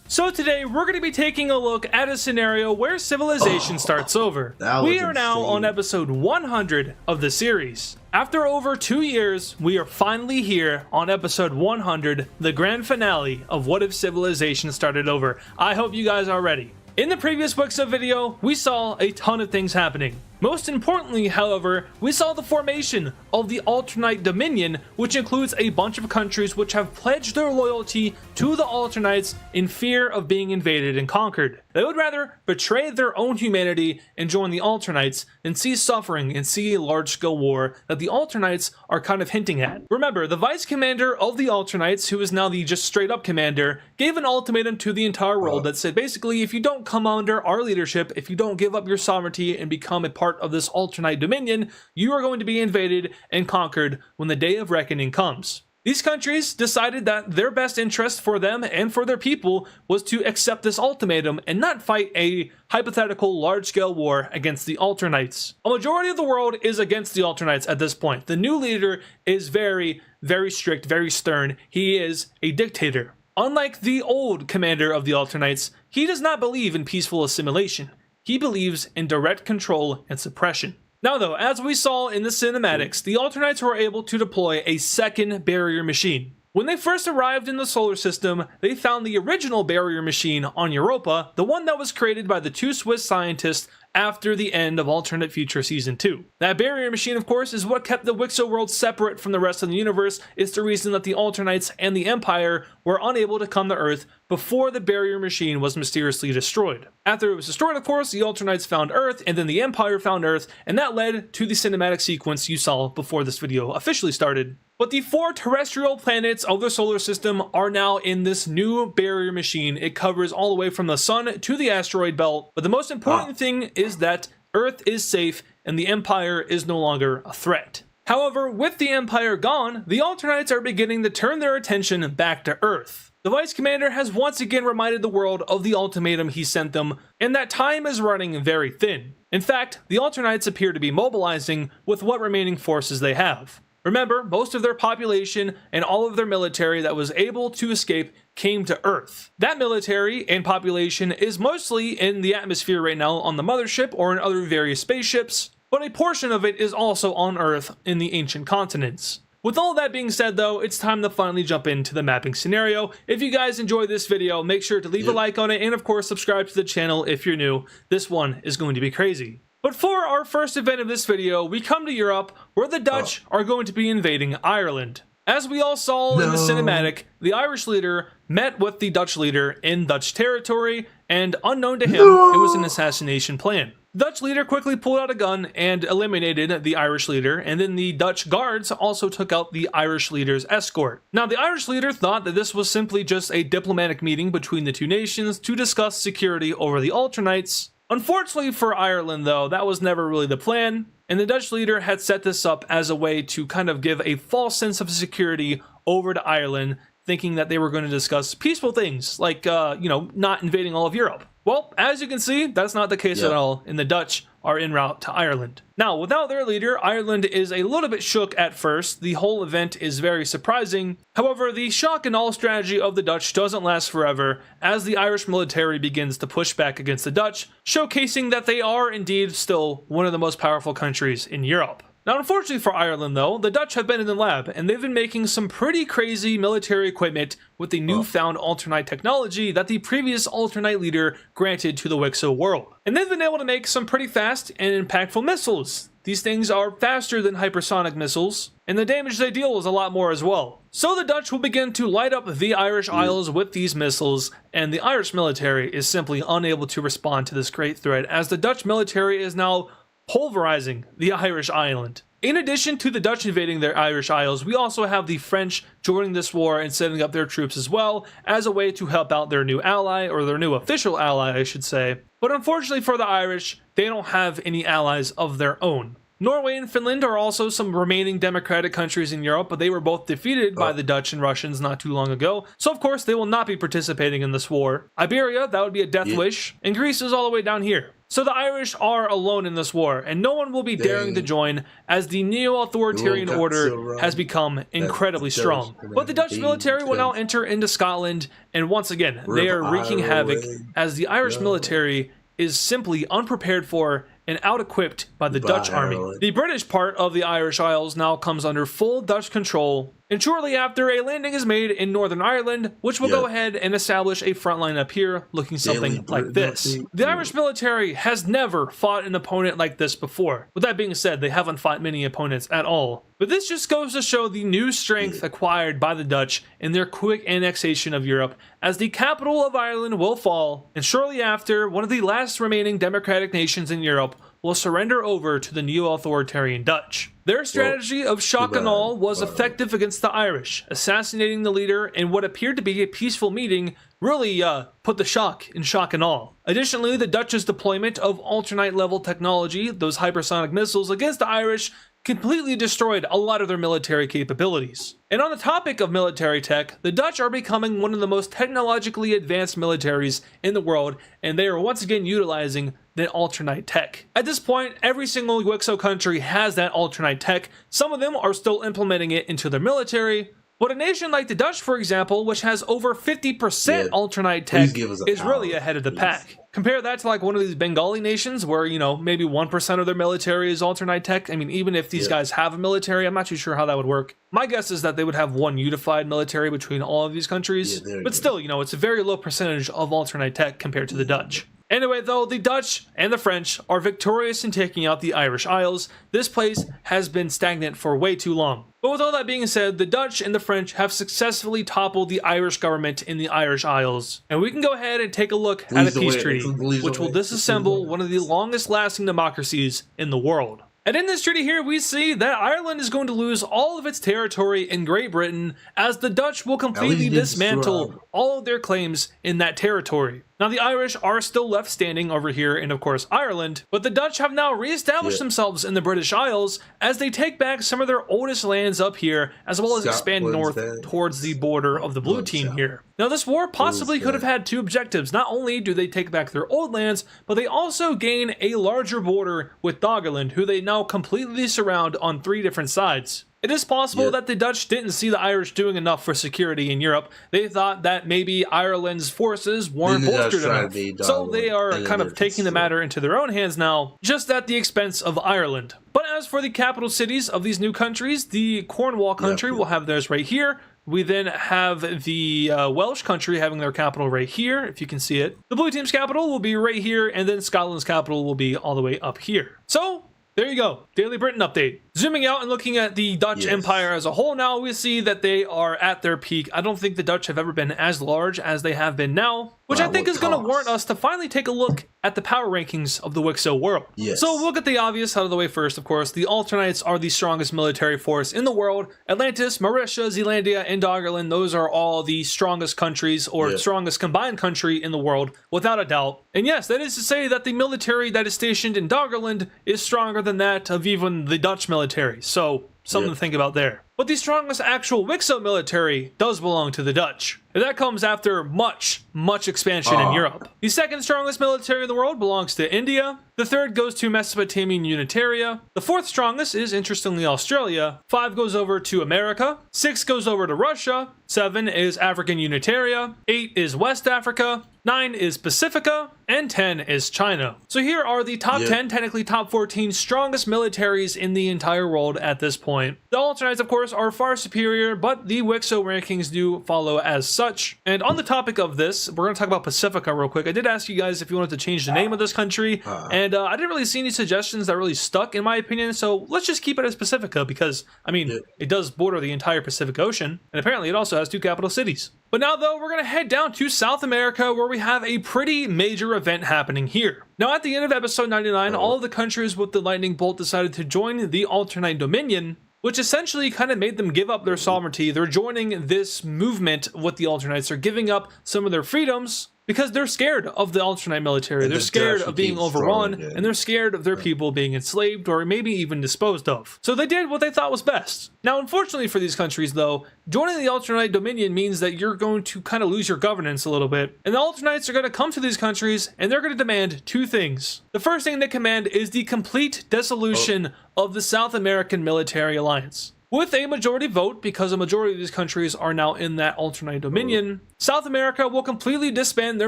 So today we're going to be taking a look at a scenario where civilization starts over. We are now on episode 100 of the series. After over 2 years, we are finally here on episode 100, the grand finale of What If Civilization Started Over. I hope you guys are ready. In the previous WICSO video, we saw a ton of things happening. Most importantly, however, we saw the formation of the Alternate Dominion, which includes a bunch of countries which have pledged their loyalty to the Alternites in fear of being invaded and conquered. They would rather betray their own humanity and join the Alternites than see suffering and see a large-scale war that the Alternites are kind of hinting at. Remember, the vice commander of the Alternites, who is now the just straight-up commander, gave an ultimatum to the entire world that said basically, if you don't come under our leadership, if you don't give up your sovereignty and become a part of this alternate dominion, you are going to be invaded and conquered when the day of reckoning comes. These countries decided that their best interest for them and for their people was to accept this ultimatum and not fight a hypothetical large-scale war against the Alternites. A majority of the world is against the Alternites at this point. The new leader is very, very strict, very stern. He is a dictator. Unlike the old commander of the Alternites, he does not believe in peaceful assimilation. He believes in direct control and suppression. Now though, as we saw in the cinematics, the Alternites were able to deploy a second barrier machine. When they first arrived in the solar system, they found the original barrier machine on Europa, the one that was created by the two Swiss scientists after the end of Alternate Future Season 2. That barrier machine, of course, is what kept the WICSO world separate from the rest of the universe. It's the reason that the Alternites and the Empire were unable to come to Earth before the barrier machine was mysteriously destroyed. After it was destroyed, of course, the Alternites found Earth, and then the Empire found Earth, and that led to the cinematic sequence you saw before this video officially started. But the 4 terrestrial planets of the solar system are now in this new barrier machine. It covers all the way from the sun to the asteroid belt. But the most important thing is that Earth is safe and the Empire is no longer a threat. However, with the Empire gone, the Alternites are beginning to turn their attention back to Earth. The Vice Commander has once again reminded the world of the ultimatum he sent them, and that time is running very thin. In fact, the Alternites appear to be mobilizing with what remaining forces they have. Remember, most of their population and all of their military that was able to escape came to Earth. That military and population is mostly in the atmosphere right now on the mothership or in other various spaceships, but a portion of it is also on Earth in the ancient continents. With all that being said though, it's time to finally jump into the mapping scenario. If you guys enjoyed this video, make sure to leave a like on it and of course subscribe to the channel if you're new. This one is going to be crazy. But for our first event of this video, we come to Europe, where the Dutch are going to be invading Ireland. As we all saw in the cinematic, the Irish leader met with the Dutch leader in Dutch territory, and unknown to him, it was an assassination plan. The Dutch leader quickly pulled out a gun and eliminated the Irish leader, and then the Dutch guards also took out the Irish leader's escort. Now, the Irish leader thought that this was simply just a diplomatic meeting between the two nations to discuss security over the Alternites. Unfortunately for Ireland, though, that was never really the plan, and the Dutch leader had set this up as a way to kind of give a false sense of security over to Ireland, thinking that they were going to discuss peaceful things, like, not invading all of Europe. Well, as you can see, that's not the case at all, and the Dutch are en route to Ireland. Now, without their leader, Ireland is a little bit shook at first. The whole event is very surprising. However, the shock and all strategy of the Dutch doesn't last forever, as the Irish military begins to push back against the Dutch, showcasing that they are indeed still one of the most powerful countries in Europe. Now, unfortunately for Ireland, though, the Dutch have been in the lab, and they've been making some pretty crazy military equipment with the newfound Alternite technology that the previous Alternite leader granted to the WICSO world. And they've been able to make some pretty fast and impactful missiles. These things are faster than hypersonic missiles, and the damage they deal is a lot more as well. So the Dutch will begin to light up the Irish Isles with these missiles, and the Irish military is simply unable to respond to this great threat, as the Dutch military is now pulverizing the Irish island. In addition to the Dutch invading their Irish Isles, we also have the French joining this war and setting up their troops as well as a way to help out their new ally, or their new official ally, I should say. But unfortunately for the Irish, they don't have any allies of their own. Norway and Finland are also some remaining democratic countries in Europe, but they were both defeated by the Dutch and Russians not too long ago, so of course they will not be participating in this war. Iberia, that would be a death wish, and Greece is all the way down here. So the Irish are alone in this war, and no one will be daring to join, as the neo-authoritarian order has become incredibly strong. But the Dutch military will now enter into Scotland, and once again, they are wreaking havoc, as the Irish military is simply unprepared for and out-equipped by the Dutch army. The British part of the Irish Isles now comes under full Dutch control, and shortly after, a landing is made in Northern Ireland, which will go ahead and establish a front line up here, looking something like this. The Irish military has never fought an opponent like this before. With that being said, they haven't fought many opponents at all. But this just goes to show the new strength acquired by the Dutch in their quick annexation of Europe, as the capital of Ireland will fall, and shortly after, one of the last remaining democratic nations in Europe will surrender over to the neo-authoritarian Dutch. Their strategy of shock and awe was effective against the Irish, assassinating the leader in what appeared to be a peaceful meeting really put the shock in shock and awe. Additionally, the Dutch's deployment of alternate level technology, those hypersonic missiles, against the Irish completely destroyed a lot of their military capabilities. And on the topic of military tech, the Dutch are becoming one of the most technologically advanced militaries in the world, and they are once again utilizing the alternate tech. At this point, every single WICSO country has that alternate tech. Some of them are still implementing it into their military, but a nation like the Dutch, for example, which has over 50% alternate tech, is really ahead of the pack. Compare that to like one of these Bengali nations where, you know, maybe 1% of their military is alternate tech. I mean, even if these guys have a military, I'm not too sure how that would work. My guess is that they would have one unified military between all of these countries. But still, you know, it's a very low percentage of alternate tech compared to the Dutch. Anyway, though, the Dutch and the French are victorious in taking out the Irish Isles. This place has been stagnant for way too long. But with all that being said, the Dutch and the French have successfully toppled the Irish government in the Irish Isles. And we can go ahead and take a look at a peace treaty, which will disassemble one of the longest lasting democracies in the world. And in this treaty here, we see that Ireland is going to lose all of its territory in Great Britain, as the Dutch will completely dismantle all of their claims in that territory. Now, the Irish are still left standing over here in, of course, Ireland, but the Dutch have now reestablished themselves in the British Isles as they take back some of their oldest lands up here, as well as expand north towards the border of the blue team here. Now, this war possibly could have had two objectives. Not only do they take back their old lands, but they also gain a larger border with Doggerland, who they now completely surround on 3 different sides. It is possible that the Dutch didn't see the Irish doing enough for security in Europe. They thought that maybe Ireland's forces weren't bolstered enough. So they are kind of taking the matter into their own hands now, just at the expense of Ireland. But as for the capital cities of these new countries, the Cornwall country will have theirs right here. We then have the Welsh country having their capital right here, if you can see it. The blue team's capital will be right here, and then Scotland's capital will be all the way up here. So there you go, Daily Britain update. Zooming out and looking at the Dutch Empire as a whole now, we see that they are at their peak. I don't think the Dutch have ever been as large as they have been now, which I think is going to warrant us to finally take a look at the power rankings of the WICSO world. So we'll get the obvious out of the way first, of course. The Alternates are the strongest military force in the world. Atlantis, Mauritius, Zealandia, and Doggerland, those are all the strongest countries, or strongest combined country in the world, without a doubt. And yes, that is to say that the military that is stationed in Doggerland is stronger than that of even the Dutch military. So something to think about there. But the strongest actual WICSO military does belong to the Dutch. And that comes after much expansion in Europe. The second strongest military in the world belongs to India. The third goes to Mesopotamian Unitaria. The fourth strongest is, interestingly, Australia. 5 goes over to America. 6 goes over to Russia. 7 is African Unitaria. 8 is West Africa. 9 is Pacifica. And 10 is China. So here are the top 10, technically top 14 strongest militaries in the entire world at this point. The Alternates, of course, are far superior, but the WICSO rankings do follow as such. And on the topic of this, we're going to talk about Pacifica real quick. I did ask you guys if you wanted to change the name of this country, and I didn't really see any suggestions that really stuck, in my opinion, so let's just keep it as Pacifica, because, I mean, it does border the entire Pacific Ocean, and apparently it also has 2 capital cities. But now, though, we're going to head down to South America, where we have a pretty major event happening here. Now, at the end of episode 99, all of the countries with the lightning bolt decided to join the Alternate Dominion, which essentially kind of made them give up their sovereignty. They're joining this movement with the Alternates. They're giving up some of their freedoms, because they're scared of the Ultranite military. And they're the scared Dutch of being became overrun, stronger, and they're scared of their people being enslaved or maybe even disposed of. So they did what they thought was best. Now, unfortunately for these countries, though, joining the Ultranite Dominion means that you're going to kind of lose your governance a little bit. And the Ultranites are going to come to these countries, and they're going to demand two things. The first thing they command is the complete dissolution of the South American military alliance. With a majority vote, because a majority of these countries are now in that Ultranite Dominion, South America will completely disband their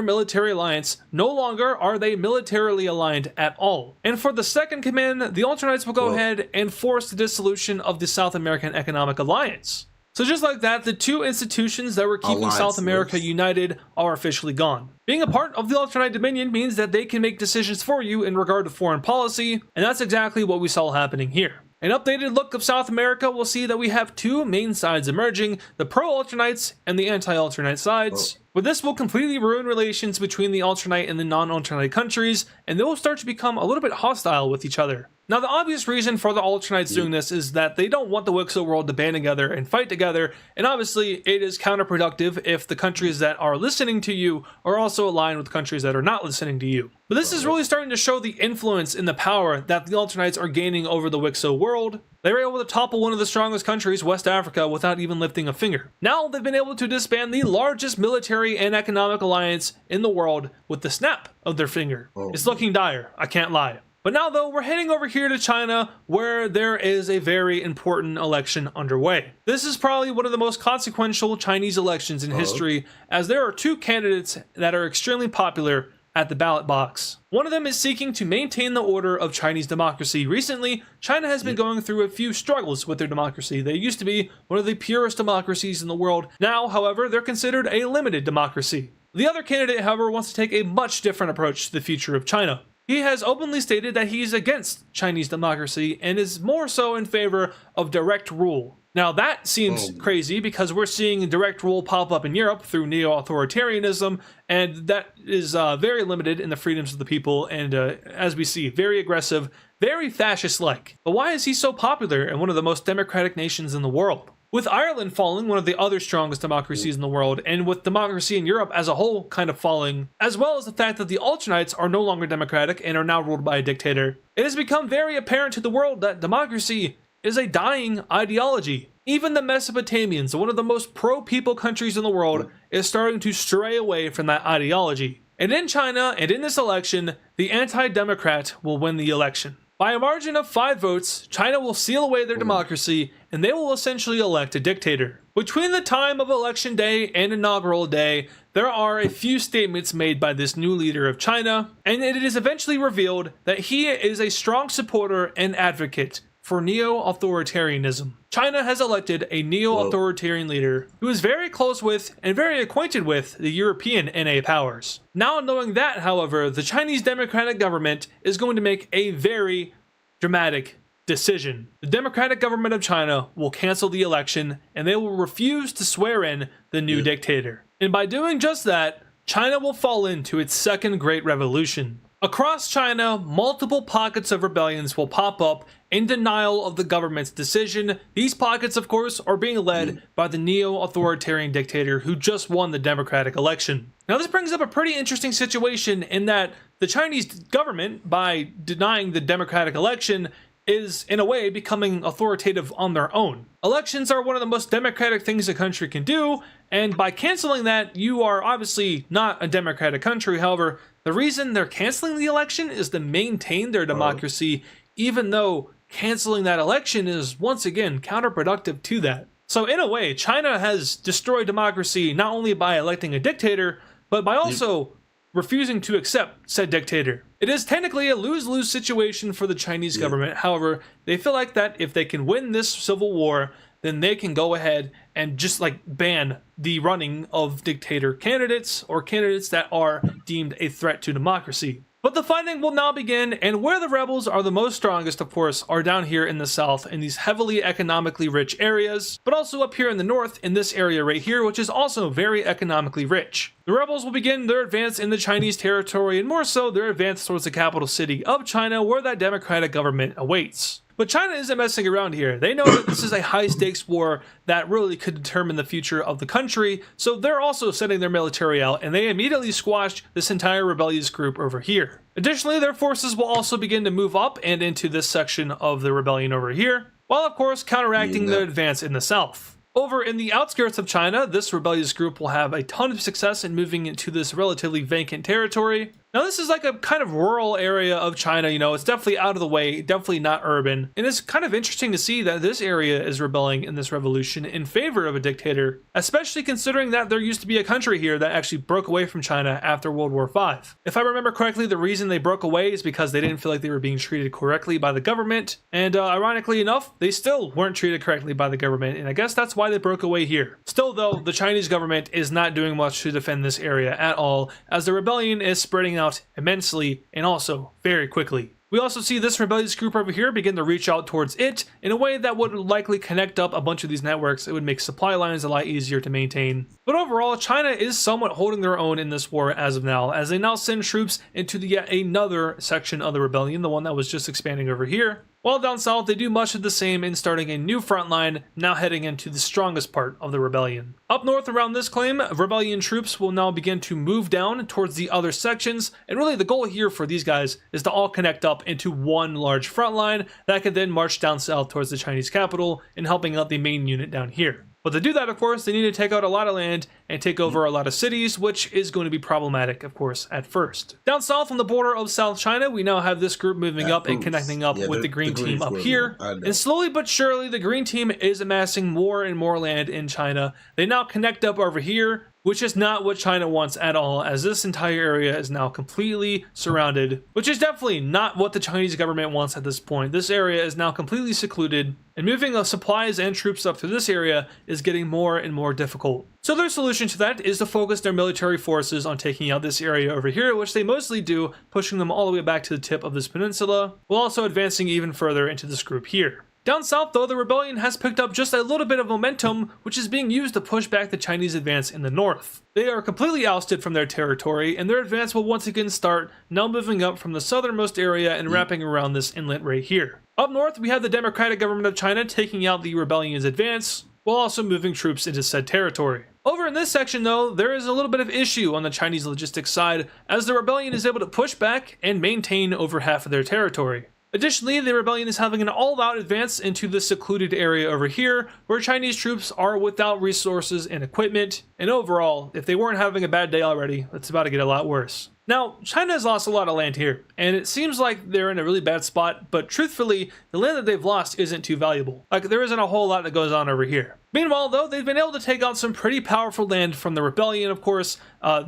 military alliance. No longer are they militarily aligned at all. And for the second command, the Ultranites will go ahead and force the dissolution of the South American Economic Alliance. So just like that, the two institutions that were keeping South America united are officially gone. Being a part of the Ultranite Dominion means that they can make decisions for you in regard to foreign policy, and that's exactly what we saw happening here. An updated look of South America will see that we have two main sides emerging, the pro-Ultranites and the anti-Ultranite sides. But this will completely ruin relations between the Ultranite and the non-Ultranite countries, and they will start to become a little bit hostile with each other. Now, the obvious reason for the Ultranites doing this is that they don't want the WICSO world to band together and fight together, and obviously it is counterproductive if the countries that are listening to you are also aligned with countries that are not listening to you. But this is really starting to show the influence and the power that the Ultranites are gaining over the WICSO world. They were able to topple one of the strongest countries, West Africa, without even lifting a finger. Now they've been able to disband the largest military and economic alliance in the world with the snap of their finger. It's looking dire, I can't lie. But now, though, we're heading over here to China, where there is a very important election underway. This is probably one of the most consequential Chinese elections in history, as there are two candidates that are extremely popular at the ballot box. One of them is seeking to maintain the order of Chinese democracy. Recently, China has been going through a few struggles with their democracy. They used to be one of the purest democracies in the world. Now, however, they're considered a limited democracy. The other candidate, however, wants to take a much different approach to the future of China. He has openly stated that he is against Chinese democracy and is more so in favor of direct rule. Now that seems crazy because we're seeing direct rule pop up in Europe through neo-authoritarianism, and that is very limited in the freedoms of the people, and as we see, very aggressive, very fascist-like. But why is he so popular in one of the most democratic nations in the world? With Ireland falling, one of the other strongest democracies in the world, and with democracy in Europe as a whole kind of falling, as well as the fact that the Ultranites are no longer democratic and are now ruled by a dictator, it has become very apparent to the world that democracy is a dying ideology. Even the Mesopotamians, one of the most pro-people countries in the world, is starting to stray away from that ideology. And in China, and in this election, the anti-democrat will win the election. By a margin of 5 votes, China will seal away their democracy, and they will essentially elect a dictator. Between the time of election day and inaugural day, there are a few statements made by this new leader of China, and it is eventually revealed that he is a strong supporter and advocate for neo-authoritarianism. China has elected a neo-authoritarian leader who is very close with and very acquainted with the European NA powers. Now knowing that, however, the Chinese democratic government is going to make a very dramatic decision. The democratic government of China will cancel the election and they will refuse to swear in the new dictator. And by doing just that, China will fall into its second Great Revolution. Across China, multiple pockets of rebellions will pop up in denial of the government's decision. These pockets, of course, are being led by the neo-authoritarian dictator who just won the democratic election. Now, this brings up a pretty interesting situation in that the Chinese government, by denying the democratic election, is, in a way, becoming authoritative on their own. Elections are one of the most democratic things a country can do, and by canceling that, you are obviously not a democratic country. However, the reason they're canceling the election is to maintain their democracy, even though canceling that election is, once again, counterproductive to that. So in a way, China has destroyed democracy not only by electing a dictator, but by also refusing to accept said dictator. It is technically a lose-lose situation for the Chinese government. However, they feel like that if they can win this civil war, then they can go ahead and just like ban the running of dictator candidates or candidates that are deemed a threat to democracy. But the fighting will now begin, and where the rebels are the most strongest, of course, are down here in the south in these heavily economically rich areas, but also up here in the north in this area right here, which is also very economically rich. The rebels will begin their advance in the Chinese territory, and more so their advance towards the capital city of China, where that democratic government awaits. But China isn't messing around here. They know that this is a high-stakes war that really could determine the future of the country, so they're also sending their military out, and they immediately squashed this entire rebellious group over here. Additionally, their forces will also begin to move up and into this section of the rebellion over here, while of course counteracting the advance in the south. Over in the outskirts of China, this rebellious group will have a ton of success in moving into this relatively vacant territory. Now this is like a kind of rural area of China, you know, it's definitely out of the way, definitely not urban. And it's kind of interesting to see that this area is rebelling in this revolution in favor of a dictator, especially considering that there used to be a country here that actually broke away from China after World War V. If I remember correctly, the reason they broke away is because they didn't feel like they were being treated correctly by the government. And ironically enough, they still weren't treated correctly by the government, and I guess that's why they broke away here. Still though, the Chinese government is not doing much to defend this area at all, as the rebellion is spreading out immensely and also very quickly. We also see this rebellious group over here begin to reach out towards it in a way that would likely connect up a bunch of these networks. It would make supply lines a lot easier to maintain. But overall, China is somewhat holding their own in this war as of now, as they now send troops into yet another section of the rebellion, the one that was just expanding over here. While down south, they do much of the same in starting a new front line, now heading into the strongest part of the rebellion. Up north around this claim, rebellion troops will now begin to move down towards the other sections, and really the goal here for these guys is to all connect up into one large front line that could then march down south towards the Chinese capital and helping out the main unit down here. But to do that, of course, they need to take out a lot of land and take over a lot of cities, which is going to be problematic, of course, at first. Down south on the border of South China, we now have this group moving up and connecting up with the green team up here. And slowly but surely, the green team is amassing more and more land in China. They now connect up over here, which is not what China wants at all, as this entire area is now completely surrounded, which is definitely not what the Chinese government wants at this point. This area is now completely secluded, and moving of supplies and troops up to this area is getting more and more difficult. So their solution to that is to focus their military forces on taking out this area over here, which they mostly do, pushing them all the way back to the tip of this peninsula, while also advancing even further into this group here. Down south, though, the rebellion has picked up just a little bit of momentum, which is being used to push back the Chinese advance in the north. They are completely ousted from their territory, and their advance will once again start, now moving up from the southernmost area and wrapping around this inlet right here. Up north, we have the Democratic Government of China taking out the rebellion's advance, while also moving troops into said territory. Over in this section, though, there is a little bit of issue on the Chinese logistics side, as the rebellion is able to push back and maintain over half of their territory. Additionally, the rebellion is having an all-out advance into the secluded area over here, where Chinese troops are without resources and equipment, and overall, if they weren't having a bad day already, it's about to get a lot worse. Now, China has lost a lot of land here, and it seems like they're in a really bad spot, but truthfully, the land that they've lost isn't too valuable. Like, there isn't a whole lot that goes on over here. Meanwhile, though, they've been able to take out some pretty powerful land from the rebellion, of course.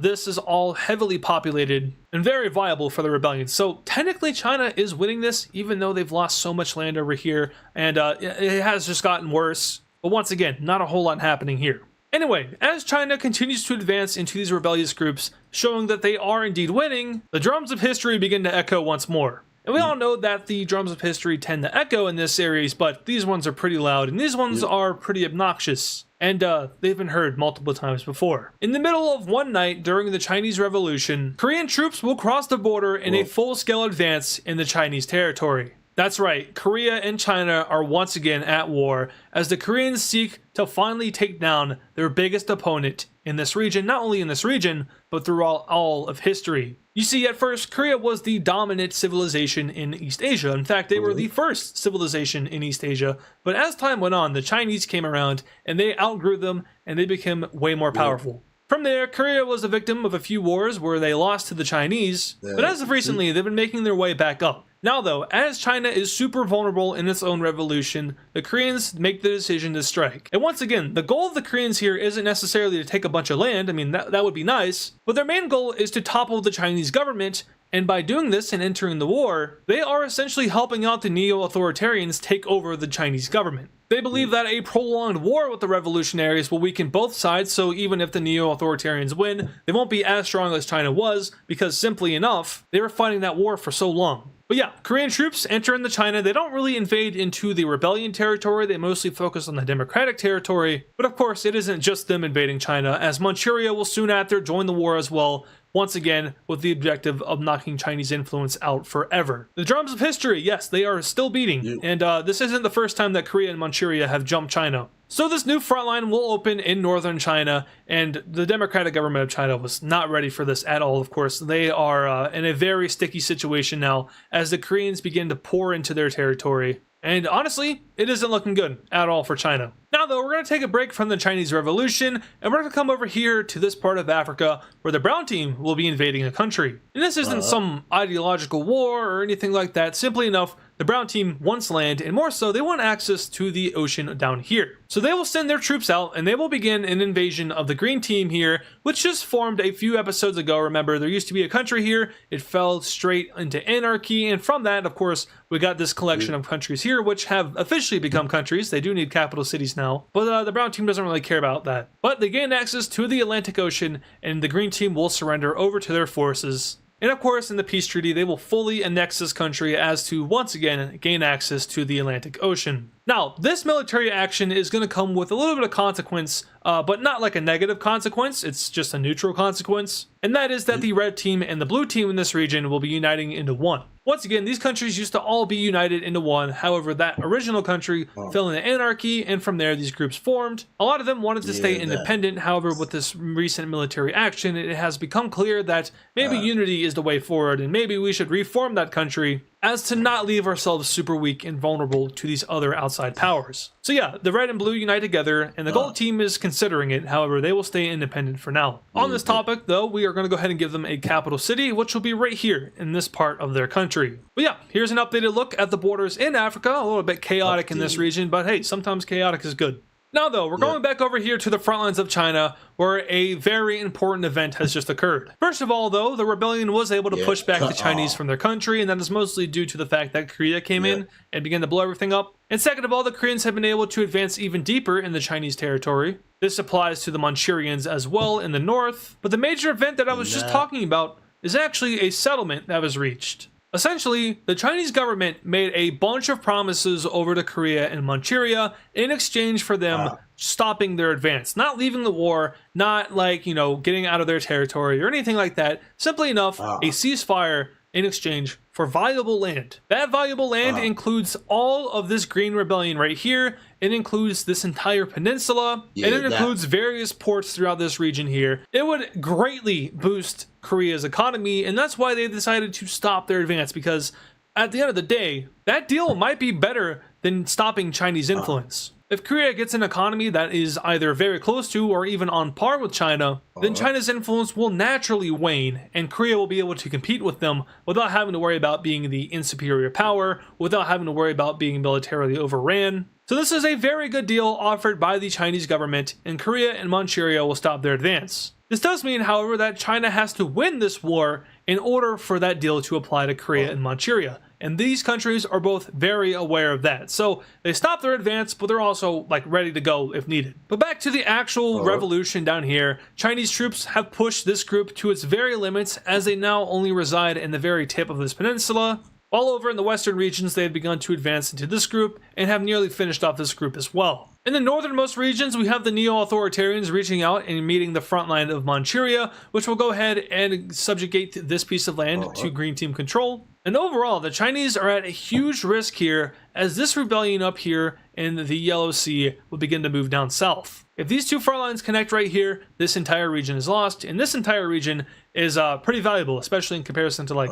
This is all heavily populated and very viable for the rebellion. So, technically, China is winning this, even though they've lost so much land over here, and it has just gotten worse. But once again, not a whole lot happening here. Anyway, as China continues to advance into these rebellious groups, showing that they are indeed winning, the drums of history begin to echo once more. And we all know that the drums of history tend to echo in this series, but these ones are pretty loud, and these ones are pretty obnoxious. And they've been heard multiple times before. In the middle of one night during the Chinese Revolution, Korean troops will cross the border in a full-scale advance in the Chinese territory. That's right, Korea and China are once again at war, as the Koreans seek to finally take down their biggest opponent in this region, not only in this region, but throughout all of history. You see, at first, Korea was the dominant civilization in East Asia. In fact, they were the first civilization in East Asia. But as time went on, the Chinese came around, and they outgrew them, and they became way more powerful. From there, Korea was a victim of a few wars where they lost to the Chinese, but as of recently, they've been making their way back up. Now though, as China is super vulnerable in its own revolution, the Koreans make the decision to strike. And once again, the goal of the Koreans here isn't necessarily to take a bunch of land, I mean that would be nice, but their main goal is to topple the Chinese government, and by doing this and entering the war, they are essentially helping out the neo-authoritarians take over the Chinese government. They believe that a prolonged war with the revolutionaries will weaken both sides, so even if the neo-authoritarians win, they won't be as strong as China was, because simply enough, they were fighting that war for so long. But yeah, Korean troops enter into China. They don't really invade into the rebellion territory. They mostly focus on the democratic territory. But of course, it isn't just them invading China, as Manchuria will soon after join the war as well, once again with the objective of knocking Chinese influence out forever. The drums of history, yes, they are still beating, and this isn't the first time that Korea and Manchuria have jumped China. So this new front line will open in northern China, and the democratic government of China was not ready for this at all, of course. They are in a very sticky situation now as the Koreans begin to pour into their territory. And honestly, it isn't looking good at all for China. Now though, we're going to take a break from the Chinese Revolution, and we're going to come over here to this part of Africa where the brown team will be invading a country. And this isn't some ideological war or anything like that. Simply enough, the brown team wants land, and more so, they want access to the ocean down here. So they will send their troops out, and they will begin an invasion of the green team here, which just formed a few episodes ago. Remember, there used to be a country here. It fell straight into anarchy, and from that, of course, we got this collection of countries here, which have officially become countries. They do need capital cities now, but the brown team doesn't really care about that. But they gain access to the Atlantic Ocean, and the green team will surrender over to their forces. And of course, in the peace treaty, they will fully annex this country as to, once again, gain access to the Atlantic Ocean. Now, this military action is going to come with a little bit of consequence, but not like a negative consequence. It's just a neutral consequence. And that is that the red team and the blue team in this region will be uniting into one. Once again, these countries used to all be united into one. However, that original country fell into anarchy, and from there, these groups formed. A lot of them wanted to stay independent. However, with this recent military action, it has become clear that maybe unity is the way forward, and maybe we should reform that country as to not leave ourselves super weak and vulnerable to these other outside powers. So yeah, the red and blue unite together, and the gold team is considering it. However, they will stay independent for now. On this topic, though, we are going to go ahead and give them a capital city, which will be right here in this part of their country. But yeah, here's an updated look at the borders in Africa. A little bit chaotic in this region, but hey, sometimes chaotic is good. Now though, we're going back over here to the front lines of China, where a very important event has just occurred. First of all though, the rebellion was able to push back the Chinese from their country, and that is mostly due to the fact that Korea came in and began to blow everything up. And second of all, the Koreans have been able to advance even deeper in the Chinese territory. This applies to the Manchurians as well in the north, but the major event that I was just talking about is actually a settlement that was reached. Essentially, the Chinese government made a bunch of promises over to Korea and Manchuria in exchange for them stopping their advance, not leaving the war, not like, you know, getting out of their territory or anything like that. Simply enough, a ceasefire in exchange for valuable land. That valuable land includes all of this green rebellion right here. It includes this entire peninsula, and it includes various ports throughout this region here. It would greatly boost Korea's economy, and that's why they decided to stop their advance, because at the end of the day, that deal might be better than stopping Chinese influence. If Korea gets an economy that is either very close to or even on par with China, then China's influence will naturally wane, and Korea will be able to compete with them without having to worry about being the insuperior power, without having to worry about being militarily overran. So this is a very good deal offered by the Chinese government, and Korea and Manchuria will stop their advance. This does mean, however, that China has to win this war in order for that deal to apply to Korea and Manchuria. And these countries are both very aware of that. So they stop their advance, but they're also like ready to go if needed. But back to the actual revolution down here, Chinese troops have pushed this group to its very limits, as they now only reside in the very tip of this peninsula. All over in the western regions, they have begun to advance into this group and have nearly finished off this group as well. In the northernmost regions, we have the neo-authoritarians reaching out and meeting the front line of Manchuria, which will go ahead and subjugate this piece of land to green team control. And overall, the Chinese are at a huge risk here, as this rebellion up here in the Yellow Sea will begin to move down south. If these two front lines connect right here, this entire region is lost, and this entire region is pretty valuable, especially in comparison to, like,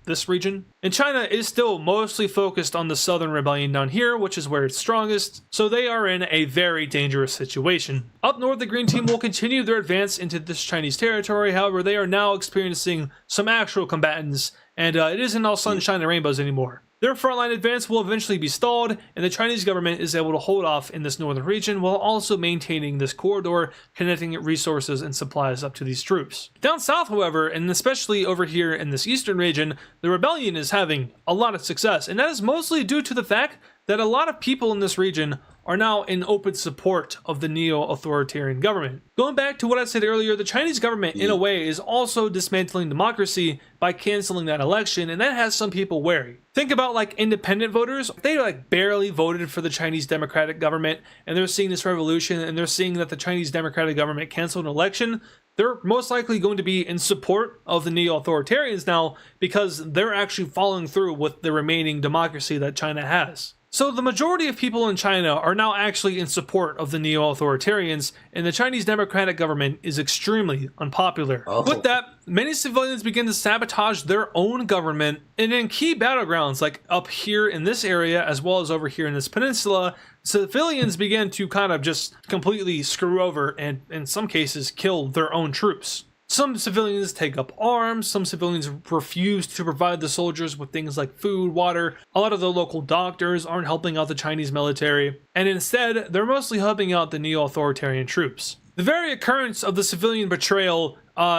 this region. And China is still mostly focused on the southern rebellion down here, which is where it's strongest, so they are in a very dangerous situation. Up north, the green team will continue their advance into this Chinese territory. However, they are now experiencing some actual combatants, and it isn't all sunshine and rainbows anymore. Their frontline advance will eventually be stalled, and the Chinese government is able to hold off in this northern region while also maintaining this corridor connecting resources and supplies up to these troops. Down south, however, and especially over here in this eastern region, the rebellion is having a lot of success, and that is mostly due to the fact that a lot of people in this region are now in open support of the neo-authoritarian government. Going back to what I said earlier, the Chinese government, in a way, is also dismantling democracy by canceling that election, and that has some people wary. Think about, like, independent voters. They, like, barely voted for the Chinese democratic government, and they're seeing this revolution, and they're seeing that the Chinese democratic government canceled an election. they're most likely going to be in support of the neo-authoritarians now because they're actually following through with the remaining democracy that China has. So the majority of people in China are now actually in support of the neo-authoritarians, and the Chinese democratic government is extremely unpopular. With that, many civilians begin to sabotage their own government, and in key battlegrounds like up here in this area as well as over here in this peninsula, civilians began to kind of just completely screw over and in some cases kill their own troops. Some civilians take up arms, some civilians refuse to provide the soldiers with things like food, water. A lot of the local doctors aren't helping out the Chinese military, and instead, they're mostly helping out the neo-authoritarian troops. The very occurrence of the civilian betrayal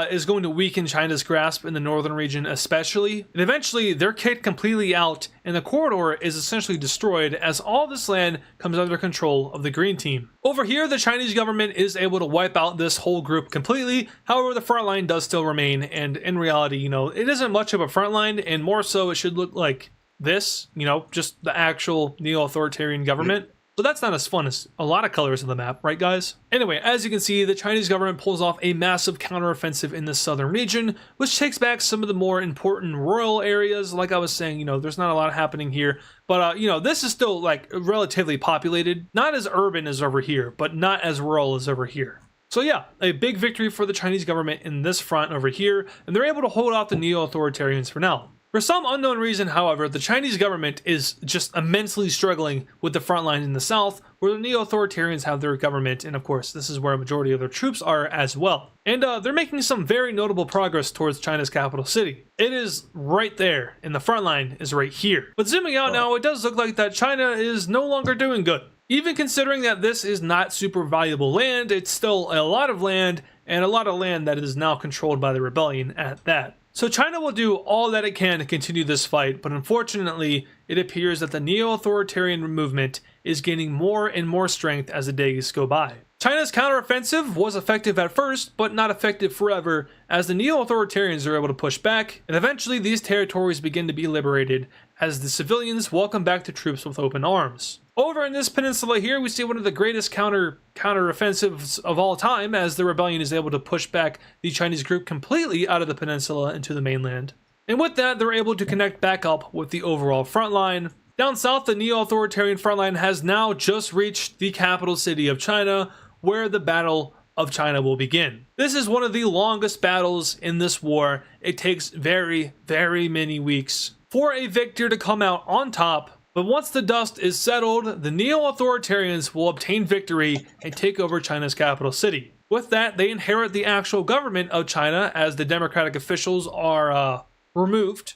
is going to weaken China's grasp in the northern region especially, and eventually they're kicked completely out and the corridor is essentially destroyed as all this land comes under control of the Green Team. Over here, the Chinese government is able to wipe out this whole group completely, however the front line does still remain, and in reality, you know, it isn't much of a front line, and more so it should look like this, you know, just the actual neo-authoritarian government. So that's not as fun as a lot of colors on the map, right guys? Anyway, as you can see, the Chinese government pulls off a massive counteroffensive in the southern region, which takes back some of the more important rural areas. Like I was saying, you know, there's not a lot happening here, but you know, this is still like relatively populated, not as urban as over here, but not as rural as over here. So yeah, a big victory for the Chinese government in this front over here, and they're able to hold off the neo-authoritarians for now. For some unknown reason, however, the Chinese government is just immensely struggling with the front line in the south, where the neo-authoritarians have their government, and of course, this is where a majority of their troops are as well. And they're making some very notable progress towards China's capital city. It is right there, and the front line is right here. But zooming out now, it does look like that China is no longer doing good. Even considering that this is not super valuable land, it's still a lot of land, and a lot of land that is now controlled by the rebellion at that. So China will do all that it can to continue this fight, but unfortunately, it appears that the neo-authoritarian movement is gaining more and more strength as the days go by. China's counteroffensive was effective at first, but not effective forever, as the neo-authoritarians are able to push back, and eventually these territories begin to be liberated as the civilians welcome back the troops with open arms. Over in this peninsula here, we see one of the greatest counteroffensives of all time, as the rebellion is able to push back the Chinese group completely out of the peninsula into the mainland. And with that, they're able to connect back up with the overall front line. Down south, the neo-authoritarian front line has now just reached the capital city of China, where the Battle of China will begin. This is one of the longest battles in this war. It takes very, very many weeks for a victor to come out on top. But once the dust is settled, the neo-authoritarians will obtain victory and take over China's capital city. With that, they inherit the actual government of China as the democratic officials are removed,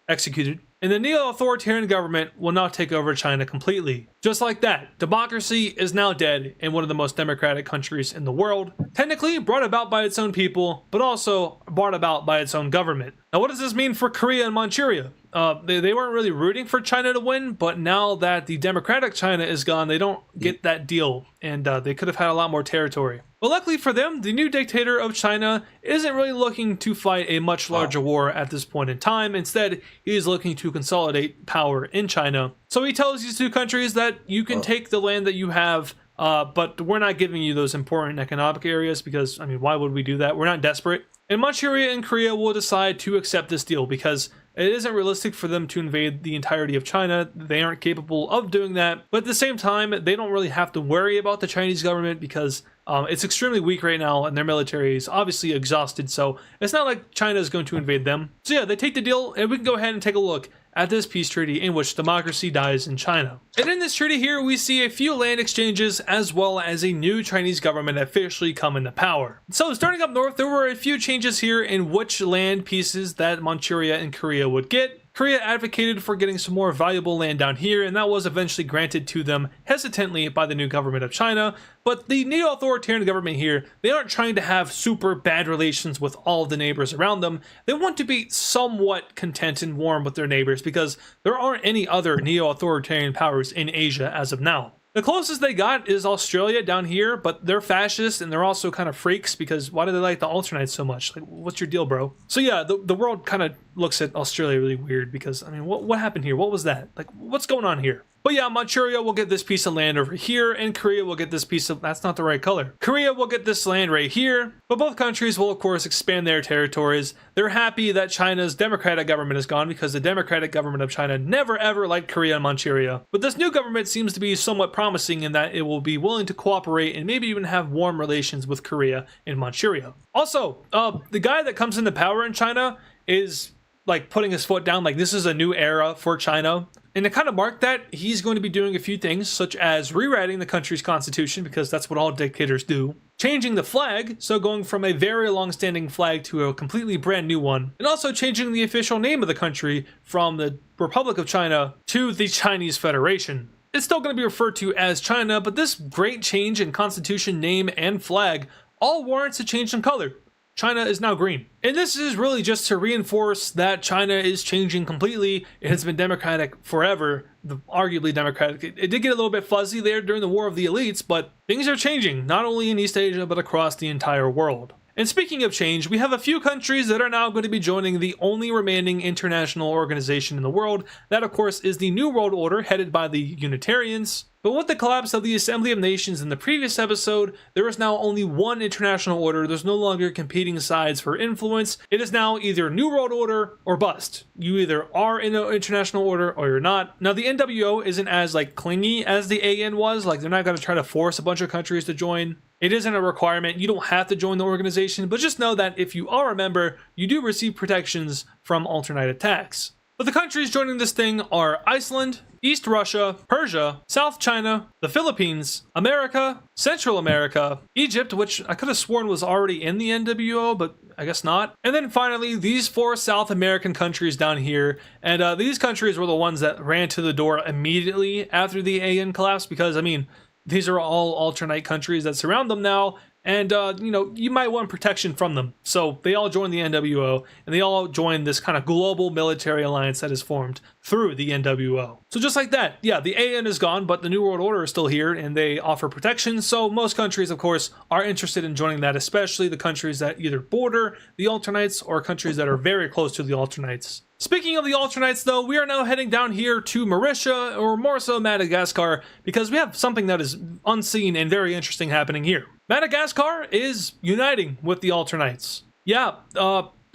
executed, and the neo-authoritarian government will now take over China completely. Just like that, democracy is now dead in one of the most democratic countries in the world, technically brought about by its own people, but also brought about by its own government. Now, what does this mean for Korea and Manchuria? They weren't really rooting for China to win, but now that the democratic China is gone, they don't get that deal, and they could have had a lot more territory. But luckily for them, the new dictator of China isn't really looking to fight a much larger war at this point in time. Instead, he is looking to consolidate power in China. So he tells these two countries that you can take the land that you have, but we're not giving you those important economic areas because, I mean, why would we do that? We're not desperate. And Manchuria and Korea will decide to accept this deal because it isn't realistic for them to invade the entirety of China. They aren't capable of doing that. But at the same time, they don't really have to worry about the Chinese government because it's extremely weak right now and their military is obviously exhausted. So it's not like China is going to invade them. So yeah, they take the deal, and we can go ahead and take a look at this peace treaty in which democracy dies in China. And in this treaty here, we see a few land exchanges as well as a new Chinese government officially come into power. So starting up north, there were a few changes here in which land pieces that Manchuria and Korea would get. Korea advocated for getting some more valuable land down here, and that was eventually granted to them hesitantly by the new government of China. But the neo-authoritarian government here, they aren't trying to have super bad relations with all of the neighbors around them. They want to be somewhat content and warm with their neighbors because there aren't any other neo-authoritarian powers in Asia as of now. The closest they got is Australia down here, but they're fascist and they're also kind of freaks because why do they like the Alternites so much? Like, what's your deal, bro? So yeah, the world kind of looks at Australia really weird because, I mean, what happened here? What was that? Like, what's going on here? But yeah, Manchuria will get this piece of land over here, and Korea will get this piece of... That's not the right color. Korea will get this land right here, but both countries will, of course, expand their territories. They're happy that China's democratic government is gone because the democratic government of China never ever liked Korea and Manchuria. But this new government seems to be somewhat promising in that it will be willing to cooperate and maybe even have warm relations with Korea and Manchuria. Also, the guy that comes into power in China is like putting his foot down, like this is a new era for China. And to kind of mark that, he's going to be doing a few things, such as rewriting the country's constitution, because that's what all dictators do. Changing the flag, so going from a very long-standing flag to a completely brand new one. And also changing the official name of the country from the Republic of China to the Chinese Federation. It's still going to be referred to as China, but this great change in constitution, name, and flag all warrants a change in color. China is now green. And this is really just to reinforce that China is changing completely. It has been democratic forever, arguably democratic. It did get a little bit fuzzy there during the War of the Elites, but things are changing, not only in East Asia, but across the entire world. And speaking of change, we have a few countries that are now going to be joining the only remaining international organization in the world. That, of course, is the New World Order, headed by the Unitarians. But with the collapse of the Assembly of Nations in the previous episode, there is now only one international order. There's no longer competing sides for influence. It is now either New World Order or bust. You either are in an international order or you're not. Now, the NWO isn't as clingy as the AN was. They're not going to try to force a bunch of countries to join. It isn't a requirement. You don't have to join the organization, but just know that if you are a member, you do receive protections from alternate attacks. But the countries joining this thing are Iceland, East Russia, Persia, South China, the Philippines, America, Central America, Egypt, which I could have sworn was already in the NWO, but I guess not. And then finally, these 4 South American countries down here. And these countries were the ones that ran to the door immediately after the AN collapse because, I mean, these are all alternate countries that surround them now. And, you might want protection from them. So they all joined the NWO, and they all joined this kind of global military alliance that is formed through the NWO. So just like that, yeah, the AN is gone, but the New World Order is still here, and they offer protection. So most countries, of course, are interested in joining that, especially the countries that either border the alternates or countries that are very close to the alternates. Speaking of the alternates, though, we are now heading down here to Mauritius, or more so Madagascar, because we have something that is unseen and very interesting happening here. Madagascar is uniting with the alternates. Yeah,